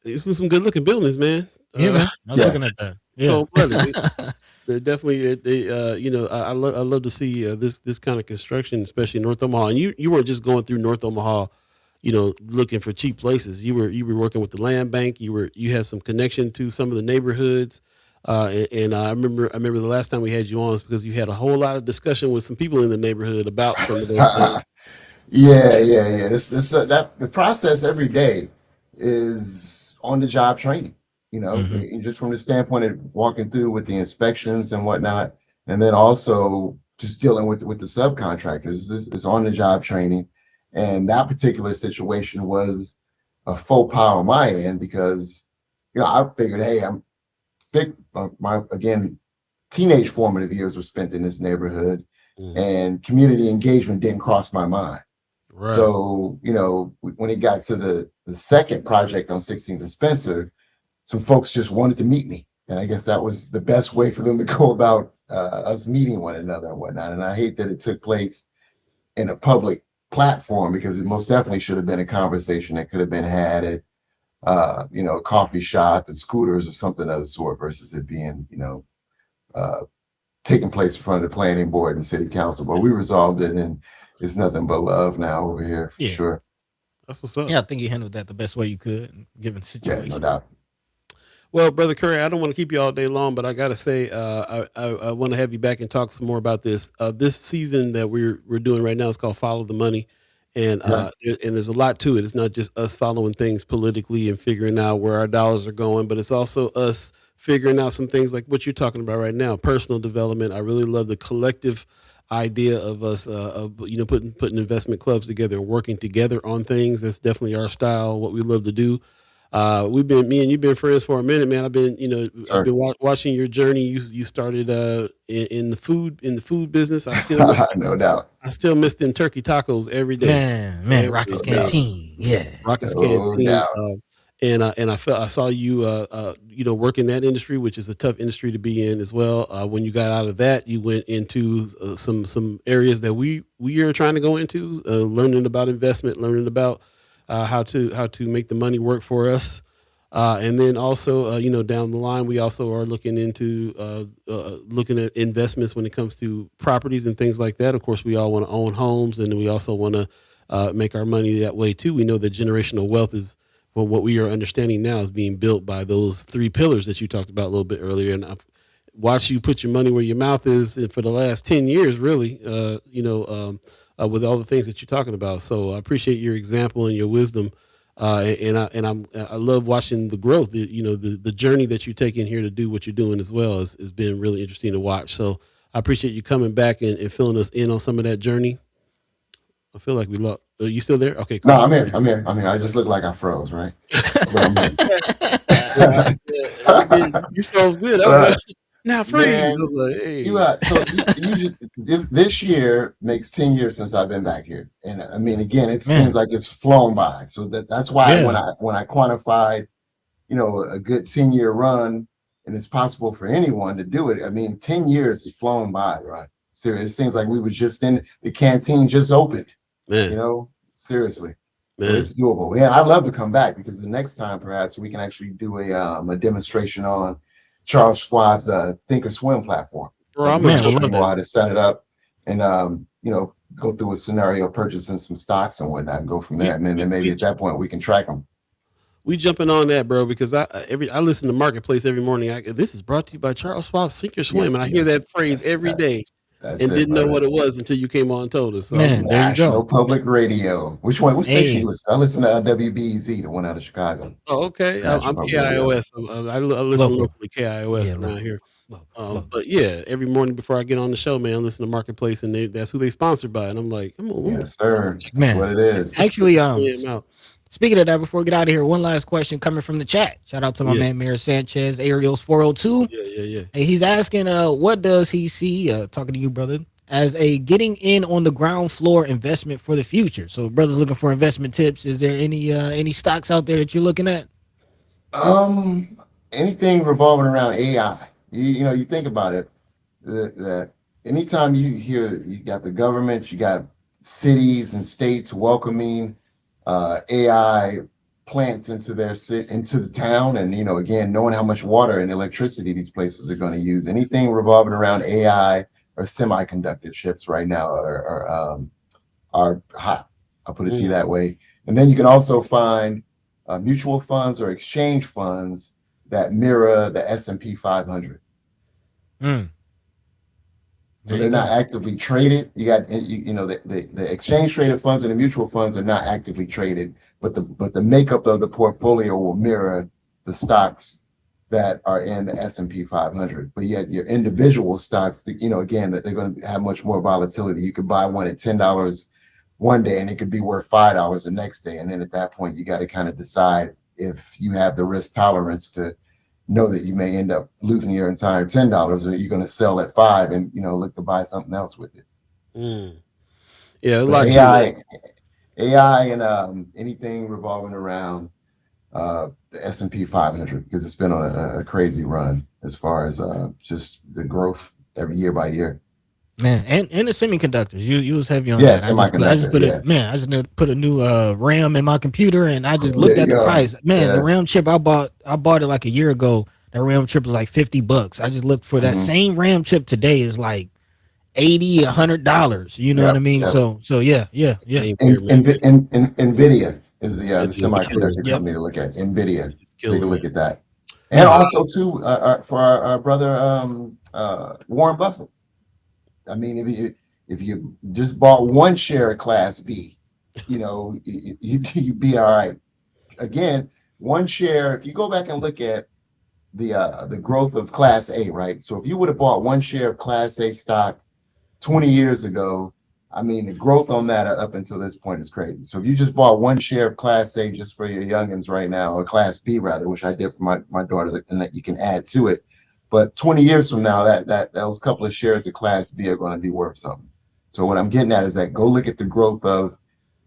This is some good looking buildings, man. Yeah, man. I was looking at that. Yeah. So they're definitely, I love to see this kind of construction, especially in North Omaha. And you weren't just going through North Omaha, looking for cheap places. You were working with the land bank. You had some connection to some of the neighborhoods. And I remember the last time we had you on was because you had a whole lot of discussion with some people in the neighborhood about some of those things. Yeah. The process every day is on the job training, just from the standpoint of walking through with the inspections and whatnot, and then also just dealing with the subcontractors. It's on the job training, and that particular situation was a faux pas on my end because I figured, hey, my teenage formative years were spent in this neighborhood, and community engagement didn't cross my mind. Right. So, when it got to the second project on 16th and Spencer, some folks just wanted to meet me. And I guess that was the best way for them to go about us meeting one another and whatnot. And I hate that it took place in a public platform because it most definitely should have been a conversation that could have been had at, a coffee shop and scooters or something of the sort versus it being, taking place in front of the planning board and city council. But we resolved it, and it's nothing but love now over here for sure. That's what's up. Yeah, I think you handled that the best way you could, given the situation. Yeah, no doubt. Well, Brother Curry, I don't want to keep you all day long, but I got to say, I want to have you back and talk some more about this. This season that we're doing right now is called Follow the Money. And there's a lot to it. It's not just us following things politically and figuring out where our dollars are going, but it's also us figuring out some things like what you're talking about right now, personal development. I really love the collective idea of us, putting investment clubs together and working together on things. That's definitely our style, what we love to do. Me and you've been friends for a minute, man. I've been watching your journey. You started in the food business. I still no doubt. I still miss them turkey tacos every day. Man, Rockets Canteen. Yeah. Rockets No Canteen. doubt. And I saw you work in that industry, which is a tough industry to be in as well. When you got out of that, you went into some areas that we are trying to go into, learning about investment, learning about how to make the money work for us. And then also, down the line, we also are looking into looking at investments when it comes to properties and things like that. Of course, we all want to own homes, and we also want to make our money that way too. We know that generational wealth is, well, what we are understanding now is being built by those 3 pillars that you talked about a little bit earlier. And I've watched you put your money where your mouth is for the last 10 years, really, with all the things that you're talking about. So I appreciate your example and your wisdom I love watching the growth. The journey that you take in here to do what you're doing as well has been really interesting to watch. So I appreciate you coming back and filling us in on some of that journey. I feel like we lost. Are you still there? Okay, No, cool. I'm here. I'm here. I'm here. I just look like I froze, right? But I'm here. You froze good. I was like, now freeze. I Man, was like, hey. this year makes 10 years since I've been back here, and I mean, again, it Man. seems like it's flown by. So that's why Yeah. when I quantified, a good 10-year run, and it's possible for anyone to do it. I mean, 10 years has flown by, right? So it seems like we were just in the canteen just opened. Man, Seriously. So man. it's doable. Yeah, I'd love to come back because the next time perhaps we can actually do a demonstration on Charles Schwab's Thinkorswim platform. Bro, So I'm Man, show I love people that. how to set it up and go through a scenario purchasing some stocks and whatnot and go from there. And then maybe at that point we can track them. We jumping on that, bro, because I listen to Marketplace every morning. This is brought to you by Charles Schwab Thinkorswim, and I hear that phrase every day, and didn't know what it was until you came on and told us. So Man, there you National go. Public Radio. Which one? What station Hey. you listen to? I listen to WBEZ, the one out of Chicago. oh, okay. National I'm Public Radio. KIOS. I listen Local. locally KIOS Yeah, around local. here. Local. But yeah, every morning before I get on the show, man, I listen to Marketplace, and that's who they sponsored by, and I'm like, come on, Yes, sir. That's Man. what it is. Actually, Swim out. speaking of that, before we get out of here, one last question coming from the chat. Shout out to my Yeah. man Mayor Sanchez, Ariel's 402. Yeah. Hey, he's asking, what does he see? Talking to you, brother, as a getting in on the ground floor investment for the future. So, brother's looking for investment tips. Is there any stocks out there that you're looking at? Anything revolving around AI. You think about it. That anytime you hear you got the government, you got cities and states welcoming AI plants into the town, and again, knowing how much water and electricity these places are going to use. Anything revolving around AI or semiconductor chips right now are hot. I'll put it to you that way. And then you can also find mutual funds or exchange funds that mirror the S&P 500. So they're not actively traded. You got the exchange traded funds and the mutual funds are not actively traded, but the makeup of the portfolio will mirror the stocks that are in the S&P 500. But yet your individual stocks, again, that they're going to have much more volatility. You could buy one at $10 one day and it could be worth $5 the next day. And then at that point, you got to kind of decide if you have the risk tolerance to know that you may end up losing your entire $10, or you're going to sell at $5 and look to buy something else with it. Yeah, a But lot AI and anything revolving around the S&P 500, because it's been on a crazy run as far as just the growth every year by year. Man, and the semiconductors. You was heavy on Yeah, that. I just put a new RAM in my computer, and I just looked There at you the go. price. Man, Yeah. the RAM chip I bought it like a year ago. That RAM chip was like $50. I just looked for that same RAM chip today is like $80, $100. You know what I mean? Yep. So yeah. Same here, man. NVIDIA is the Nvidia's semiconductor Yep. company to look at. NVIDIA. It's Take a killing look it. at that. And also too, for our brother Warren Buffett. I mean, if you just bought one share of Class B, you'd be all right. Again, one share. If you go back and look at the growth of Class A, right? So if you would have bought one share of Class A stock 20 years ago, I mean, the growth on that up until this point is crazy. So if you just bought one share of Class A just for your youngins right now, or Class B rather, which I did for my daughters, and that you can add to it. But 20 years from now, that those couple of shares of Class B are going to be worth something. So what I'm getting at is that go look at the growth of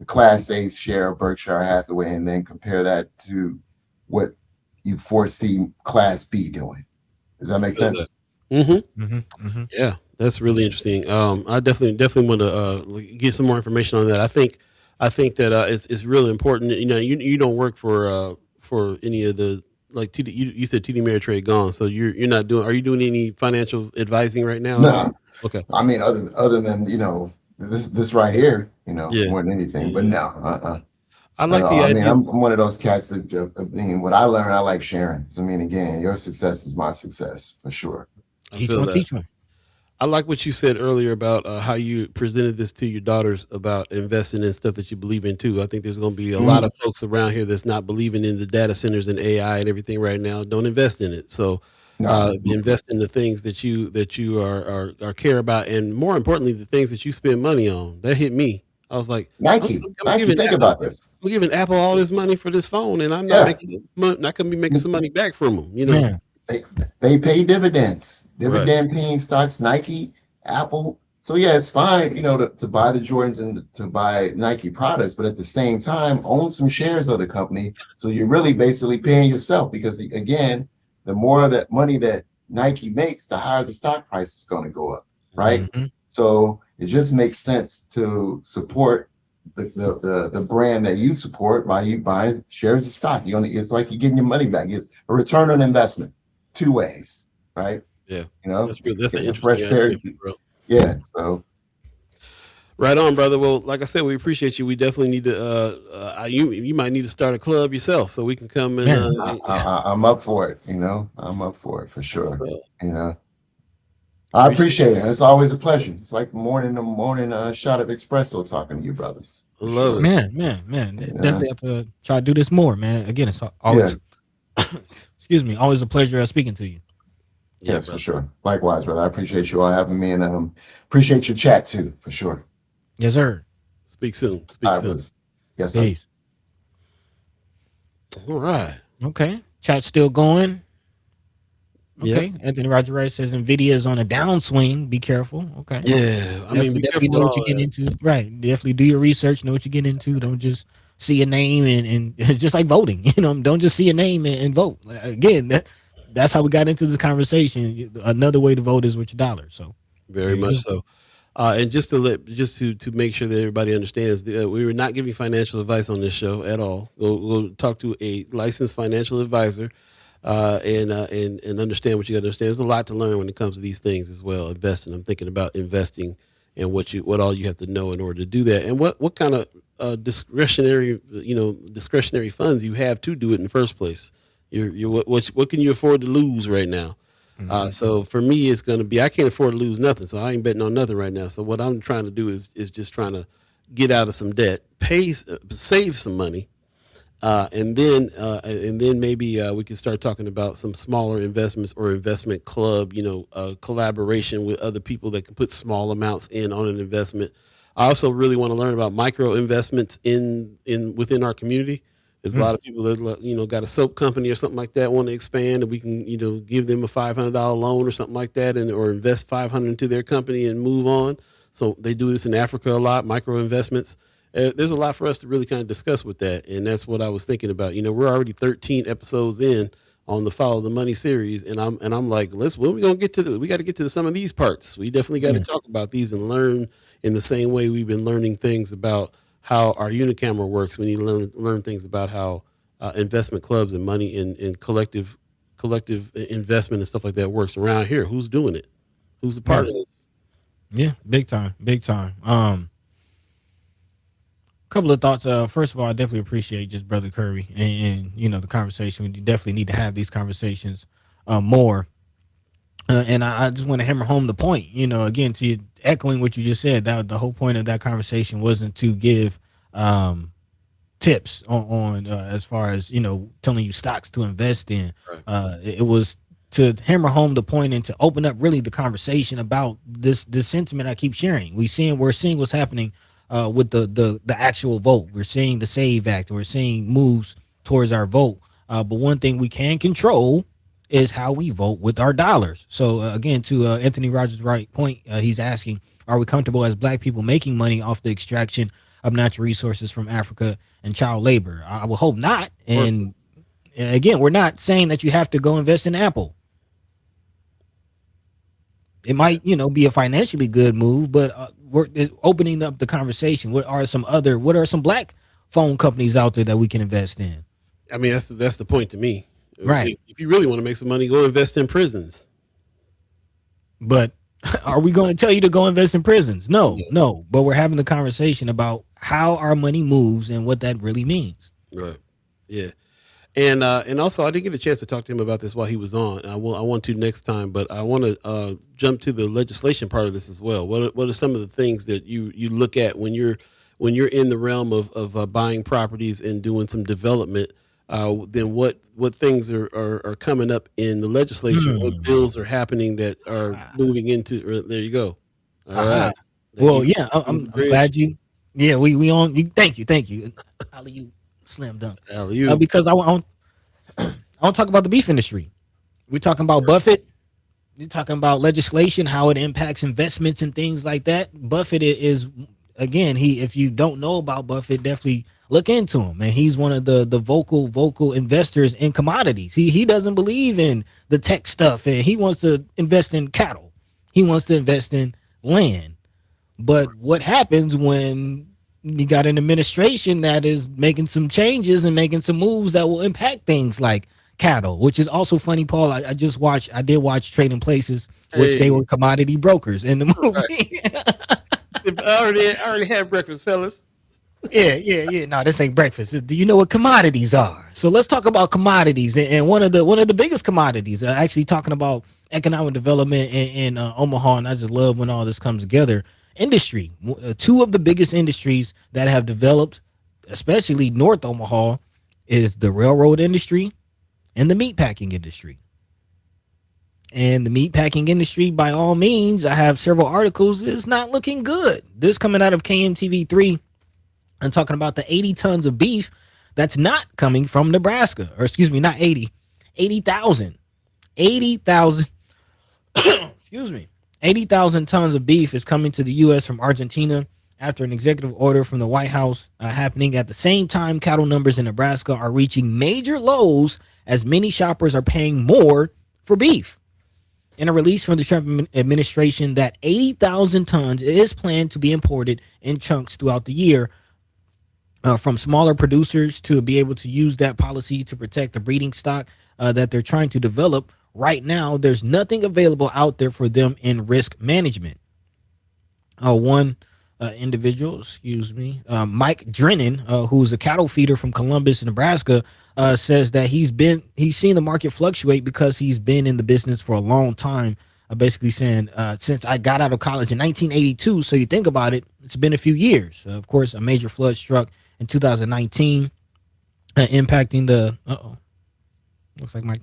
the Class A share of Berkshire Hathaway, and then compare that to what you foresee Class B doing. Does that make sense? Yeah, that's really interesting. I definitely want to get some more information on that. I think that it's really important. You don't work for any of the like TD, you said TD Ameritrade gone, so you're not doing. Are you doing any financial advising right now? No. Okay. I mean, other than this right here, Yeah. more than anything. But no, I like the I mean, idea. I'm one of those cats that what I learn, I like sharing. So I mean, again, your success is my success for sure. I Each feel one that. teach one. I like what you said earlier about how you presented this to your daughters about investing in stuff that you believe in too. I think there's going to be a lot of folks around here that's not believing in the data centers and AI and everything right now. Don't invest in it. So No, invest in the things that you are care about, and more importantly, the things that you spend money on. That hit me. I was like, Nike. Nike, think about this. we're giving Apple all this money for this phone, and I'm not Yeah. making not going to be making some money back from them. You know, Man, They pay dividends, Right. dividend paying stocks, Nike, Apple. So yeah, it's fine, to buy the Jordans and to buy Nike products, but at the same time, own some shares of the company. So you're really basically paying yourself because again, the more of that money that Nike makes, the higher the stock price is going to go up, right? Mhm. So it just makes sense to support the brand that you support by you buying shares of stock. It's like you're getting your money back. It's a return on investment, two ways, right? Yeah. That's that's an getting a fresh interesting pair. idea, bro. Yeah. So Right on, brother. Well, like I said, we appreciate you. We definitely need to. You might need to start a club yourself so we can come and. Man. I'm up for it. I'm up for it for sure. I Appreciate appreciate it. And it's always a pleasure. It's like morning shot of espresso talking to you brothers. I love it. Man. Definitely have to try to do this more, man. Again, it's always, excuse me, always a pleasure speaking to you. Yeah, Yes, brother. for sure. Likewise, brother. I appreciate you all having me, and appreciate your chat too, for sure. Yes, sir. Speak soon. Speak All right, soon. brothers. Yes, sir. Peace. All right. Okay. Chat's still going. Yep. Okay. Anthony Roger Wright says Nvidia is on a downswing. Be careful. Okay. Yeah. I mean, be Definitely careful know with what you all get that. into. Right. Definitely do your research. Know what you get into. Don't just see a name and just like voting. Don't just see a name and vote. Again, that's how we got into this conversation. Another way to vote is with your dollar. So Very there you much go. so. And just to make sure that everybody understands, we were not giving financial advice on this show at all. We'll talk to a licensed financial advisor, and understand what you got to understand. There's a lot to learn when it comes to these things as well. Investing. I'm thinking about investing and what all you have to know in order to do that, and what kind of discretionary funds you have to do it in the first place. What can you afford to lose right now? So for me, it's going to be, I can't afford to lose nothing. So I ain't betting on nothing right now. So what I'm trying to do is just trying to get out of some debt, save some money. And then maybe we can start talking about some smaller investments or investment club, collaboration with other people that can put small amounts in on an investment. I also really want to learn about micro investments within our community. There's a lot of people that got a soap company or something like that, want to expand, and we can give them a $500 loan or something like that, or invest $500 into their company and move on. So they do this in Africa a lot, micro investments. There's a lot for us to really kind of discuss with that, and that's what I was thinking about. We're already 13 episodes in on the Follow the Money series, and I'm like, when we gonna get to we got to get to some of these parts. We definitely got to talk about these and learn in the same way we've been learning things about how our unicamera works. We need to learn things about how investment clubs and money in collective investment and stuff like that works around here. Who's doing it? Who's the part of this? Yeah, big time. Couple of thoughts. First of all, I definitely appreciate just Brother Curry and the conversation. We definitely need to have these conversations more. And I just want to hammer home the point. Again, to echoing what you just said, that the whole point of that conversation wasn't to give tips on as far as telling you stocks to invest in. Right. It was to hammer home the point and to open up really the conversation about this sentiment I keep sharing. We're seeing what's happening with the actual vote. We're seeing the SAVE Act. We're seeing moves towards our vote. But one thing we can control is how we vote with our dollars. So again, to Anthony Rogers' right point, he's asking, are we comfortable as Black people making money off the extraction of natural resources from Africa and child labor? I will hope not. And again, we're not saying that you have to go invest in Apple. It might, be a financially good move, but we're opening up the conversation. What are some Black phone companies out there that we can invest in? I mean, that's the point to me. Right. If you really want to make some money, go invest in prisons. But are we going to tell you to go invest in prisons? No. But we're having the conversation about how our money moves and what that really means. Right. Yeah. And also I didn't get a chance to talk to him about this while he was on. I want to next time, but I want to jump to the legislation part of this as well. What are some of the things that you look at when you're in the realm of buying properties and doing some development? Then what things are coming up in the legislature? What bills are happening that are moving into? There you go. All right. Well, yeah, I'm glad you. Yeah, we on. Thank you. Alley, you slam dunk. You. Because I want to talk about the beef industry. We're talking about Buffett. You're talking about legislation, how it impacts investments and things like that. Buffett is, again, if you don't know about Buffett, definitely look into him. And he's one of the vocal investors in commodities. He doesn't believe in the tech stuff, and he wants to invest in cattle. He wants to invest in land. But what happens when you got an administration that is making some changes and making some moves that will impact things like cattle, which is also funny, Paul. I did watch Trading Places, which they were commodity brokers in the movie. Right. I already had breakfast, fellas. Yeah. No, this ain't breakfast. Do you know what commodities are? So let's talk about commodities. And one of the biggest commodities, actually talking about economic development in Omaha, and I just love when all this comes together. Industry, two of the biggest industries that have developed, especially North Omaha, is the railroad industry and the meatpacking industry. And the meatpacking industry, by all means, I have several articles, is not looking good. This coming out of KMTV3, I'm talking about the 80 tons of beef that's not coming from Nebraska, or excuse me, not 80,000. 80,000, excuse me. 80,000 tons of beef is coming to the U.S. from Argentina after an executive order from the White House happening at the same time cattle numbers in Nebraska are reaching major lows as many shoppers are paying more for beef. In a release from the Trump administration, that 80,000 tons is planned to be imported in chunks throughout the year from smaller producers to be able to use that policy to protect the breeding stock that they're trying to develop. Right now, there's nothing available out there for them in risk management. One individual, Mike Drennan, who's a cattle feeder from Columbus, Nebraska, says that he's seen the market fluctuate because he's been in the business for a long time. Basically saying since I got out of college in 1982. So you think about it, it's been a few years. Of course, a major flood struck in 2019, impacting the. Looks like my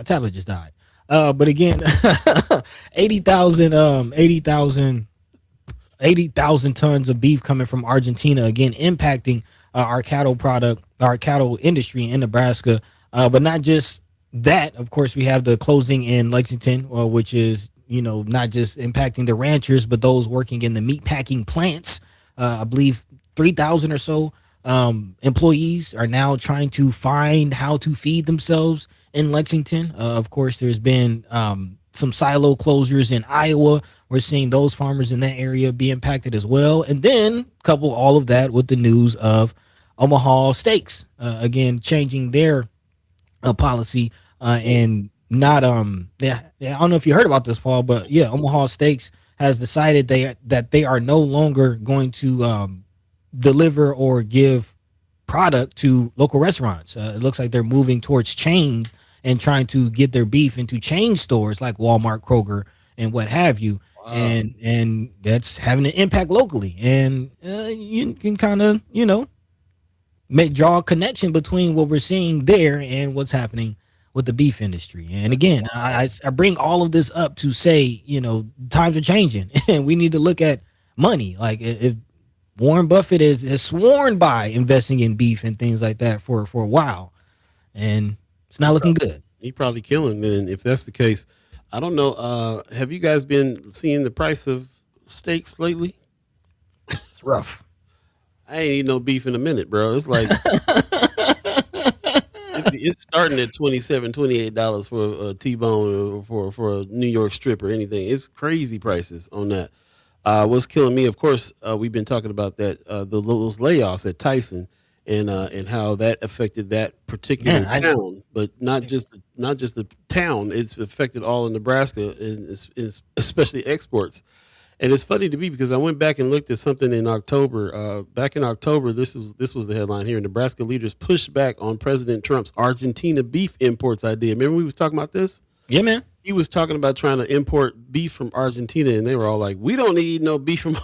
tablet just died. But again, 80,000 tons of beef coming from Argentina, again, impacting our cattle industry in Nebraska. But not just that, of course, we have the closing in Lexington, which is, not just impacting the ranchers, but those working in the meat packing plants. I believe 3,000 or so employees are now trying to find how to feed themselves in Lexington. Of course, there's been some silo closures in Iowa. We're seeing those farmers in that area be impacted as well. And then couple all of that with the news of Omaha Steaks, again, changing their policy and not, I don't know if you heard about this, Paul, but yeah, Omaha Steaks has decided that they are no longer going to deliver or give product to local restaurants. It looks like they're moving towards chains and trying to get their beef into chain stores like Walmart, Kroger, and what have you. Wow. And that's having an impact locally. And you can kind of, draw a connection between what we're seeing there and what's happening with the beef industry. And again, I bring all of this up to say, times are changing and we need to look at money. Like if Warren Buffett has sworn by investing in beef and things like that for a while, and it's not looking good. He probably killing, man. If that's the case, I don't know. Have you guys been seeing the price of steaks lately? It's rough. I ain't eating no beef in a minute, bro. It's like it's starting at $27-$28 for a T-bone or for a New York strip or anything. It's crazy prices on that. What's killing me, of course, we've been talking about that those layoffs at Tyson and how that affected that particular town, but not just the town. It's affected all of Nebraska and especially exports. And it's funny to me because I went back and looked at something in October. Back in October, this was the headline here. Nebraska leaders push back on President Trump's Argentina beef imports idea. Remember we was talking about this? Yeah, man. He was talking about trying to import beef from Argentina, and they were all like, "We don't need no beef from."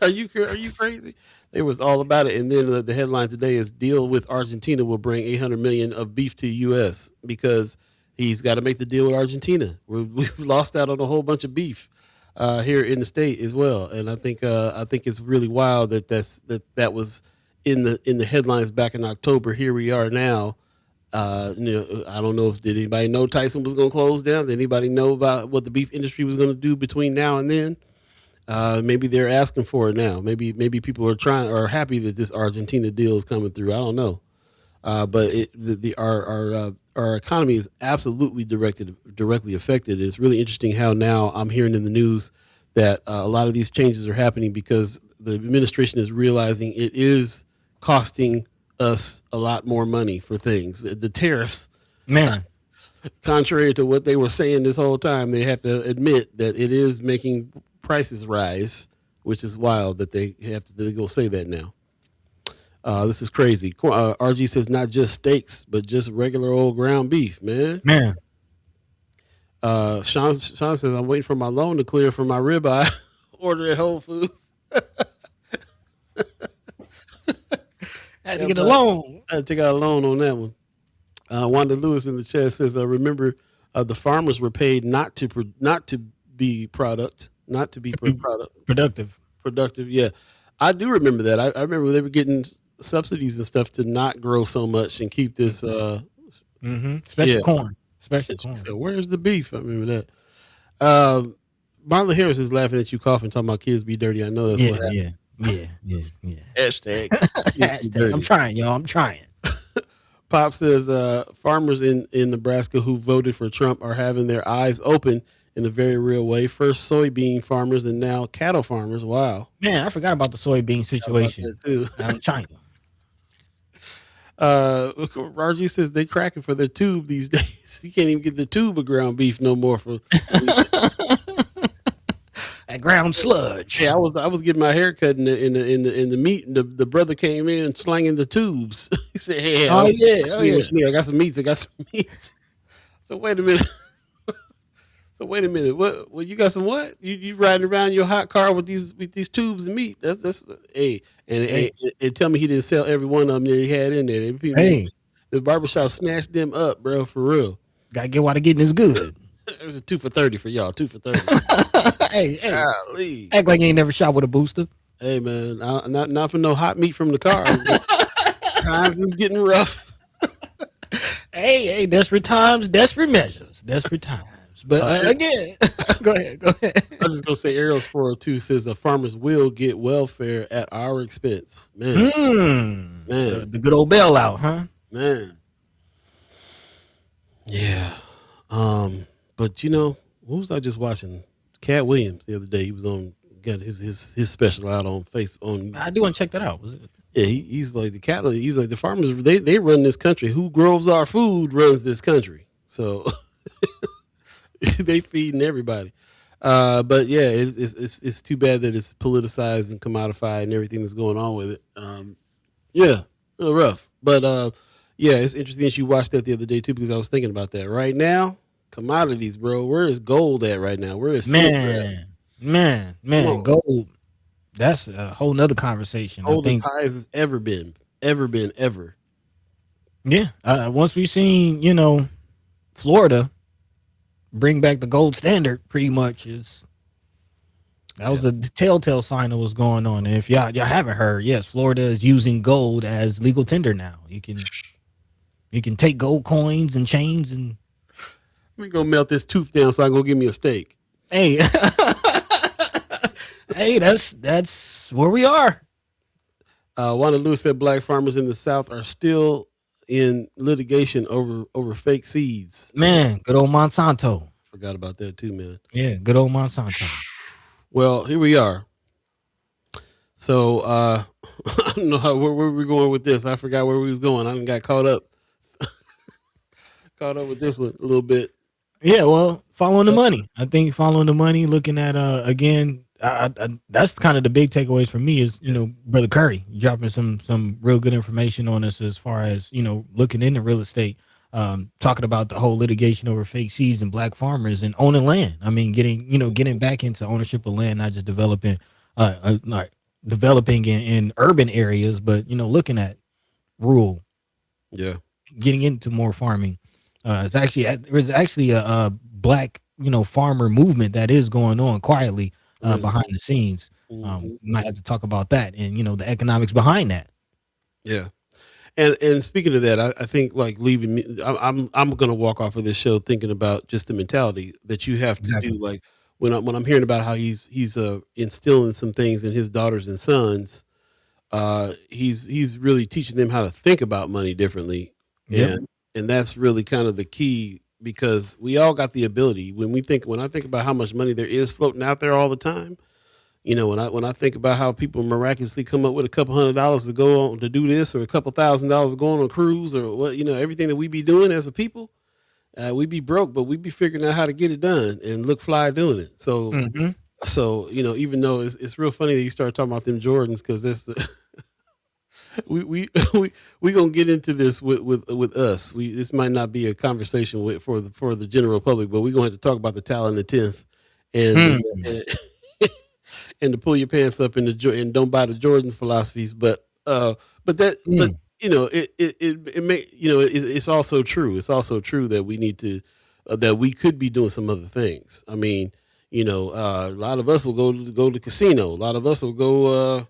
Are you crazy? They was all about it. And then the headline today is deal with Argentina will bring 800 million of beef to U.S. because he's got to make the deal with Argentina. We've lost out on a whole bunch of beef here in the state as well. And I think it's really wild that was in the headlines back in October. Here we are now. I don't know did anybody know Tyson was going to close down? Did anybody know about what the beef industry was going to do between now and then? Maybe they're asking for it now. Maybe people are happy that this Argentina deal is coming through. I don't know. But our economy is absolutely directly affected. It's really interesting how now I'm hearing in the news that a lot of these changes are happening because the administration is realizing it is costing us a lot more money for things. The tariffs, man. Contrary to what they were saying this whole time, they have to admit that it is making prices rise, which is wild that they go say that now. This is crazy. RG says not just steaks, but just regular old ground beef, man. Sean says I'm waiting for my loan to clear for my ribeye order at Whole Foods. I had to get a loan. I had to take out a loan on that one. Wanda Lewis in the chat says, remember the farmers were paid not to be productive. Yeah, I do remember that. I remember they were getting subsidies and stuff to not grow so much and keep this special corn. Special corn. So where's the beef? I remember that. Marlon Harris is laughing at you coughing, talking about kids be dirty. I know that's what happened. Yeah. Hashtag. I'm trying, y'all. I'm trying. Pop says farmers in Nebraska who voted for Trump are having their eyes open in a very real way. First soybean farmers and now cattle farmers. Wow. Man, I forgot about the soybean situation. Too. I'm China. RG says they cracking for their tube these days. You can't even get the tube of ground beef no more for that ground sludge. Yeah, I was getting my hair cut in the meat. And the brother came in slanging the tubes. He said, "Hey, I got some meats. So wait a minute. What you got some what? You riding around your hot car with these tubes of meat? That's and tell me he didn't sell every one of them that he had in there. The barbershop snatched them up, bro, for real. Gotta get why the getting is good. It was a 2 for $30 for y'all. 2 for $30. Hey, golly. Act like you ain't never shot with a booster. Hey man, not for no hot meat from the car. Times is getting rough. Hey, desperate times, desperate measures, desperate times. But again, go ahead. I'm just gonna say Arrows 402 says the farmers will get welfare at our expense. Man, the good old bailout, huh? Man, yeah. But what was I just watching? Cat Williams the other day. He was got his special out on Facebook. I do want to check that out. Was it? Yeah, he's like the cattle. He's like the farmers. They run this country. Who grows our food runs this country. So. They feeding everybody, but yeah, it's too bad that it's politicized and commodified and everything that's going on with it. Yeah, real rough, but yeah, it's interesting that you watched that the other day too because I was thinking about that. Right now, commodities, bro. Where is gold at right now? Where is silver at? Man, gold. That's a whole nother conversation. Gold as high as it's ever been. Yeah, once we seen Florida bring back the gold standard, pretty much that was the telltale sign of what's going on. And if y'all haven't heard, yes, Florida is using gold as legal tender now. You can take gold coins and chains and. Let me go melt this tooth down so I can go get me a steak. Hey, hey, that's where we are. Wanda Lewis said black farmers in the South are still in litigation over fake seeds. Man, good old Monsanto. Forgot about that too, man. Yeah, good old Monsanto. Well, here we are. So I don't know where we're going with this. I forgot where we was going. I done got caught up with this one a little bit. Yeah, well, following the money. I think following the money, looking at again, that's kind of the big takeaways for me is, Brother Curry dropping some real good information on us as far as, looking into real estate, talking about the whole litigation over fake seeds and black farmers and owning land. I mean, getting back into ownership of land, not just like developing in urban areas, but, looking at rural, Yeah. getting into more farming. There's actually a black, farmer movement that is going on quietly Really. behind the scenes. Mhm. We might have to talk about that and, the economics behind that. Yeah. And speaking of that, I think like leaving me, I'm gonna walk off of this show thinking about just the mentality that you have to do. Exactly. Like when I'm hearing about how he's instilling some things in his daughters and sons, he's really teaching them how to think about money differently, Yep. and that's really kind of the key because we all got the ability when I think about how much money there is floating out there all the time. When I think about how people miraculously come up with a couple $100 to go on to do this, or a couple $1,000 to go on a cruise, or what everything that we be doing as a people, we be broke, but we be figuring out how to get it done and look fly doing it. So, Hmm. even though it's real funny that you start talking about them Jordans, because that's the we gonna get into this with us. This might not be a conversation for the general public, but we're gonna have to talk about the towel in the 10th, and, and and to pull your pants up and don't buy the Jordans philosophies. But it's also true. It's also true that we need to that we could be doing some other things. I mean, a lot of us will go to the casino. A lot of us will go,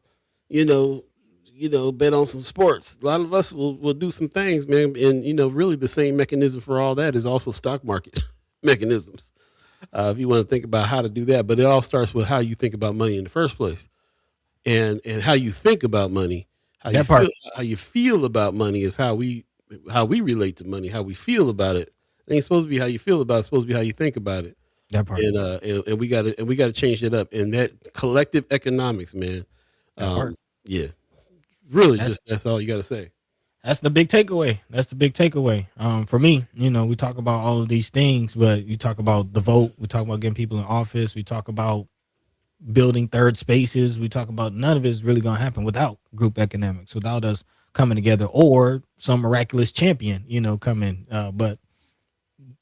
bet on some sports. A lot of us will do some things, man. And really the same mechanism for all that is also stock market mechanisms. If you want to think about how to do that, but it all starts with how you think about money in the first place, and how you think about money, how you feel about money is how we relate to money, how we feel about it. It ain't supposed to be how you feel about it. It's supposed to be how you think about it. That part. And we got to change that up. And that collective economics, man. That part. Yeah, really, That's that's all you got to say. That's the big takeaway. That's the big takeaway. For me, we talk about all of these things, but you talk about the vote. We talk about getting people in office. We talk about building third spaces. We talk about none of it is really going to happen without group economics, without us coming together or some miraculous champion, coming. But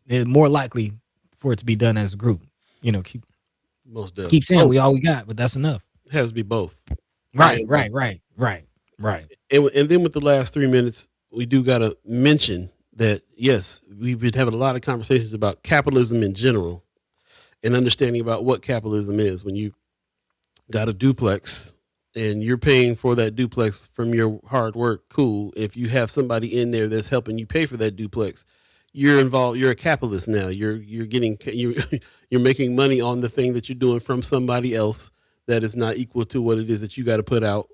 it's more likely for it to be done as a group. Most definitely. Keep saying we all we got, but that's enough. It has to be both. Right. And then with the last 3 minutes, we do got to mention that, yes, we've been having a lot of conversations about capitalism in general and understanding about what capitalism is. When you got a duplex and you're paying for that duplex from your hard work, cool. If you have somebody in there that's helping you pay for that duplex, you're involved. You're a capitalist now. You're making money on the thing that you're doing from somebody else that is not equal to what it is that you got to put out.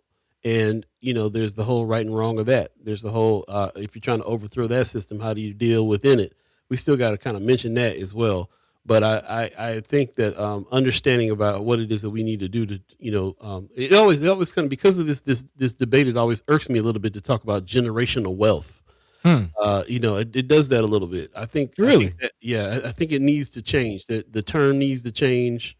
And, there's the whole right and wrong of that. There's the whole, if you're trying to overthrow that system, how do you deal within it? We still got to kind of mention that as well. But I think that understanding about what it is that we need to do to, it always kind of, because of this debate, it always irks me a little bit to talk about generational wealth. It does that a little bit. I think, Really? I think it needs to change. That the term needs to change.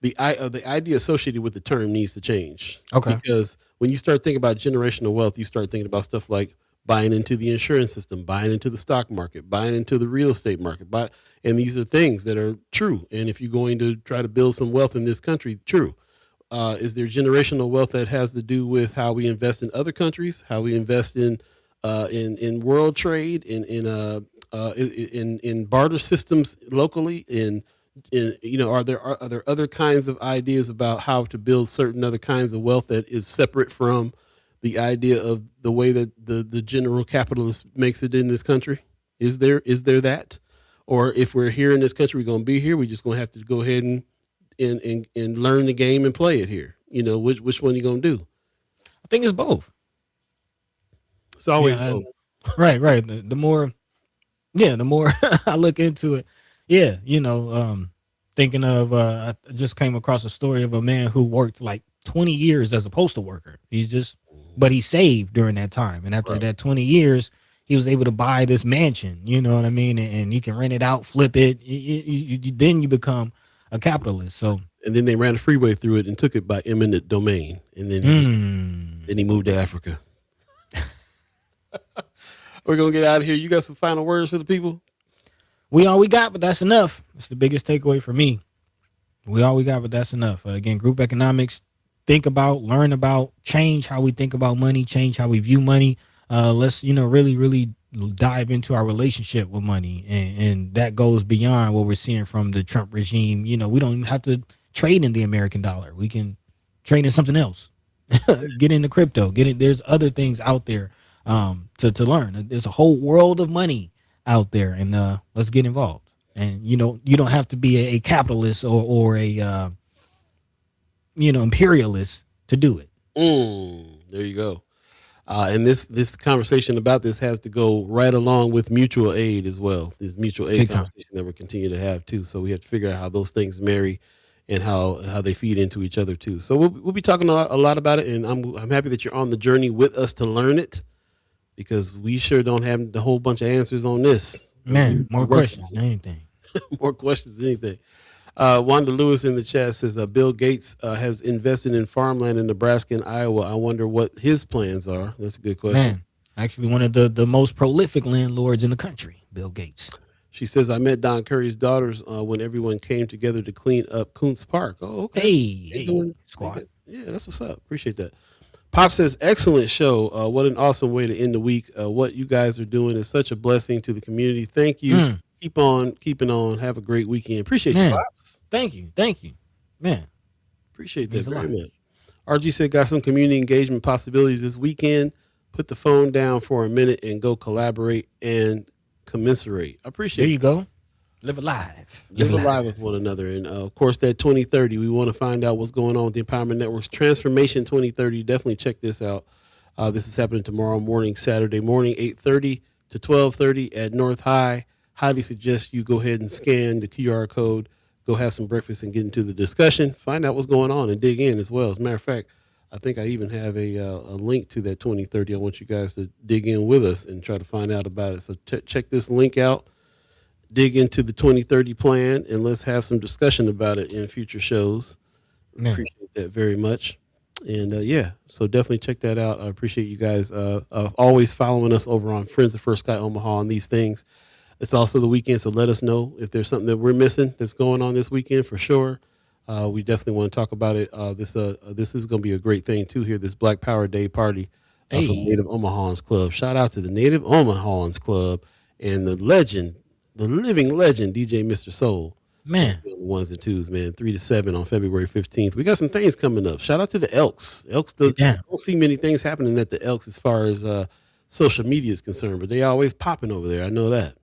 The idea associated with the term needs to change. Okay. Because when you start thinking about generational wealth, you start thinking about stuff like buying into the insurance system, buying into the stock market, buying into the real estate market. And these are things that are true. And if you're going to try to build some wealth in this country, true. Is there generational wealth that has to do with how we invest in other countries, how we invest in world trade, in barter systems locally, are there other kinds of ideas about how to build certain other kinds of wealth that is separate from the idea of the way that the general capitalist makes it in this country? Is there that? Or if we're here in this country, we're going to be here, we're just going to have to go ahead and learn the game and play it here. Which one you going to do? I think it's both. It's always both. Right. The more I look into it, thinking of, I just came across a story of a man who worked like 20 years as a postal worker. But he saved during that time. And after that 20 years, he was able to buy this mansion, you know what I mean? And you can rent it out, flip it. Then you become a capitalist. So And then they ran a freeway through it and took it by eminent domain. And then he moved to Africa. We're going to get out of here. You got some final words for the people? We all we got, but that's enough. It's the biggest takeaway for me. We all we got, but that's enough. Again, group economics, think about, learn about, change how we think about money, change how we view money. Let's, really, really dive into our relationship with money. And that goes beyond what we're seeing from the Trump regime. We don't even have to trade in the American dollar. We can trade in something else. Get into crypto. There's other things out there to learn. There's a whole world of money out there, and let's get involved. And you don't have to be a capitalist or a imperialist to do it. There you go. And this conversation about this has to go right along with mutual aid as well. This mutual aid conversation that we're continuing to have too. So we have to figure out how those things marry and how they feed into each other too. So we'll be talking a lot about it, and I'm happy that you're on the journey with us to learn it, because we sure don't have the whole bunch of answers on this. Man, more questions than anything. More questions than anything. Wanda Lewis in the chat says Bill Gates has invested in farmland in Nebraska and Iowa. I wonder what his plans are. That's a good question. Man, actually one of the most prolific landlords in the country, Bill Gates. She says, I met Don Curry's daughters when everyone came together to clean up Kuntz Park. Oh, okay. Hey, squad. Yeah, that's what's up. Appreciate that. Pop says, excellent show. What an awesome way to end the week. What you guys are doing is such a blessing to the community. Thank you. Keep on keeping on. Have a great weekend. Appreciate you, Pops. Thank you, man. Appreciate that very much. RG said, got some community engagement possibilities this weekend. Put the phone down for a minute and go collaborate and commiserate. I appreciate it. There you go. Live alive. Live alive with one another. And of course, that 2030, we want to find out what's going on with the Empowerment Network's Transformation 2030. Definitely check this out. This is happening tomorrow morning, Saturday morning, 8:30 to 12:30 at North High. Highly suggest you go ahead and scan the QR code, go have some breakfast and get into the discussion, find out what's going on and dig in as well. As a matter of fact, I think I even have a link to that 2030. I want you guys to dig in with us and try to find out about it. So check this link out. Dig into the 2030 plan, and let's have some discussion about it in future shows. Appreciate that very much. And so definitely check that out. I appreciate you guys always following us over on Friends of First Sky Omaha on these things. It's also the weekend, so let us know if there's something that we're missing that's going on this weekend for sure. We definitely want to talk about it. This is going to be a great thing too here, this Black Power Day party from Native Omahans Club. Shout out to the Native Omahans Club and the living legend, DJ Mr. Soul. Man. Ones and twos, man. 3 to 7 on February 15th. We got some things coming up. Shout out to the Elks. Don't see many things happening at the Elks as far as social media is concerned, but they always popping over there. I know that.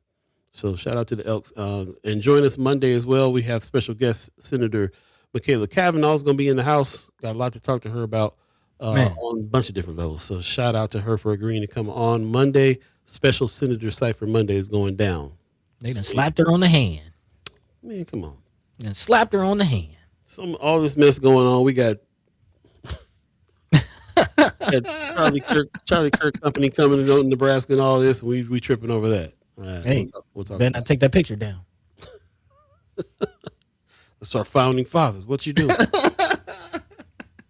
So shout out to the Elks. And join us Monday as well. We have special guest Senator Michaela Cavanaugh is going to be in the house. Got a lot to talk to her about on a bunch of different levels. So shout out to her for agreeing to come on Monday. Special Senator Cypher Monday is going down. They done slapped her on the hand. Man, come on. And slapped her on the hand. All this mess going on. We got Charlie Kirk Company coming to Nebraska and all this. We tripping over that. All right, we'll talk better not take that picture down. That's our founding fathers. What you doing?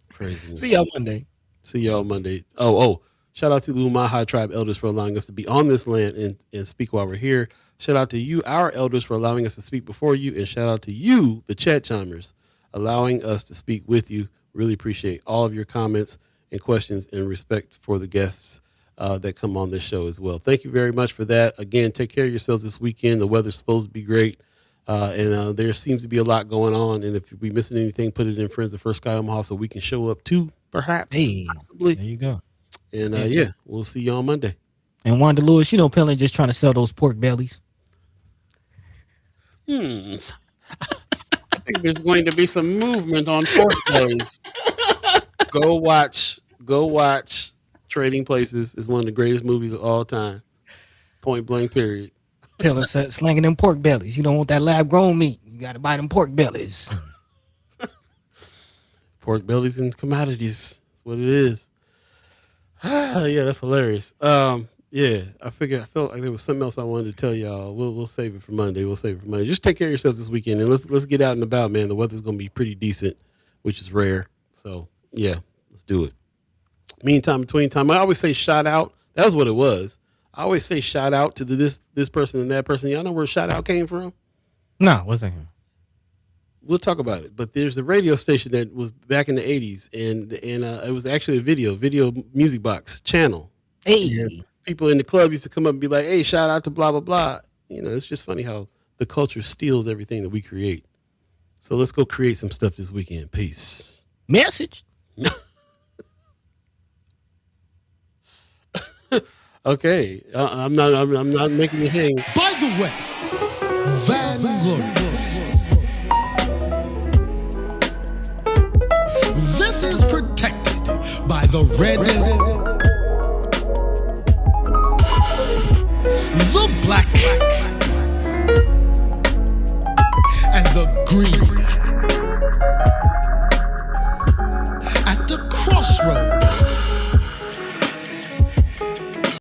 Crazy. See y'all Monday. Oh, shout out to the Umaha Tribe elders for allowing us to be on this land and speak while we're here. Shout out to you, our elders, for allowing us to speak before you. And shout out to you, the chat chimers, allowing us to speak with you. Really appreciate all of your comments and questions and respect for the guests that come on this show as well. Thank you very much for that. Again, take care of yourselves this weekend. The weather's supposed to be great. And there seems to be a lot going on. And if we missing anything, put it in Friends of First Sky Omaha so we can show up too, perhaps. Possibly. There you go. And we'll see you on Monday. And Wanda Lewis, Pellin just trying to sell those pork bellies. I think there's going to be some movement on pork bellies. Go watch Trading Places. Is one of the greatest movies of all time. Point blank, period. Pellin slanging them pork bellies. You don't want that lab grown meat. You got to buy them pork bellies. Pork bellies and commodities. That's what it is. Yeah, that's hilarious. Yeah, I felt like there was something else I wanted to tell y'all. We'll save it for Monday. Just take care of yourselves this weekend, and let's get out and about, man. The weather's gonna be pretty decent, which is rare. So yeah, let's do it. Meantime, between time, I always say shout out. That's what it was. I always say shout out to this person and that person. Y'all know where shout out came from? No, what's that? We'll talk about it. But there's a radio station that was back in the 80s, and it was actually a video music box channel. Hey. And people in the club used to come up and be like, hey, shout out to blah, blah, blah. You know, it's just funny how the culture steals everything that we create. So let's go create some stuff this weekend. Peace. Message. Okay. I'm not making you hang. By the way, Vanglorious. This is protected by the red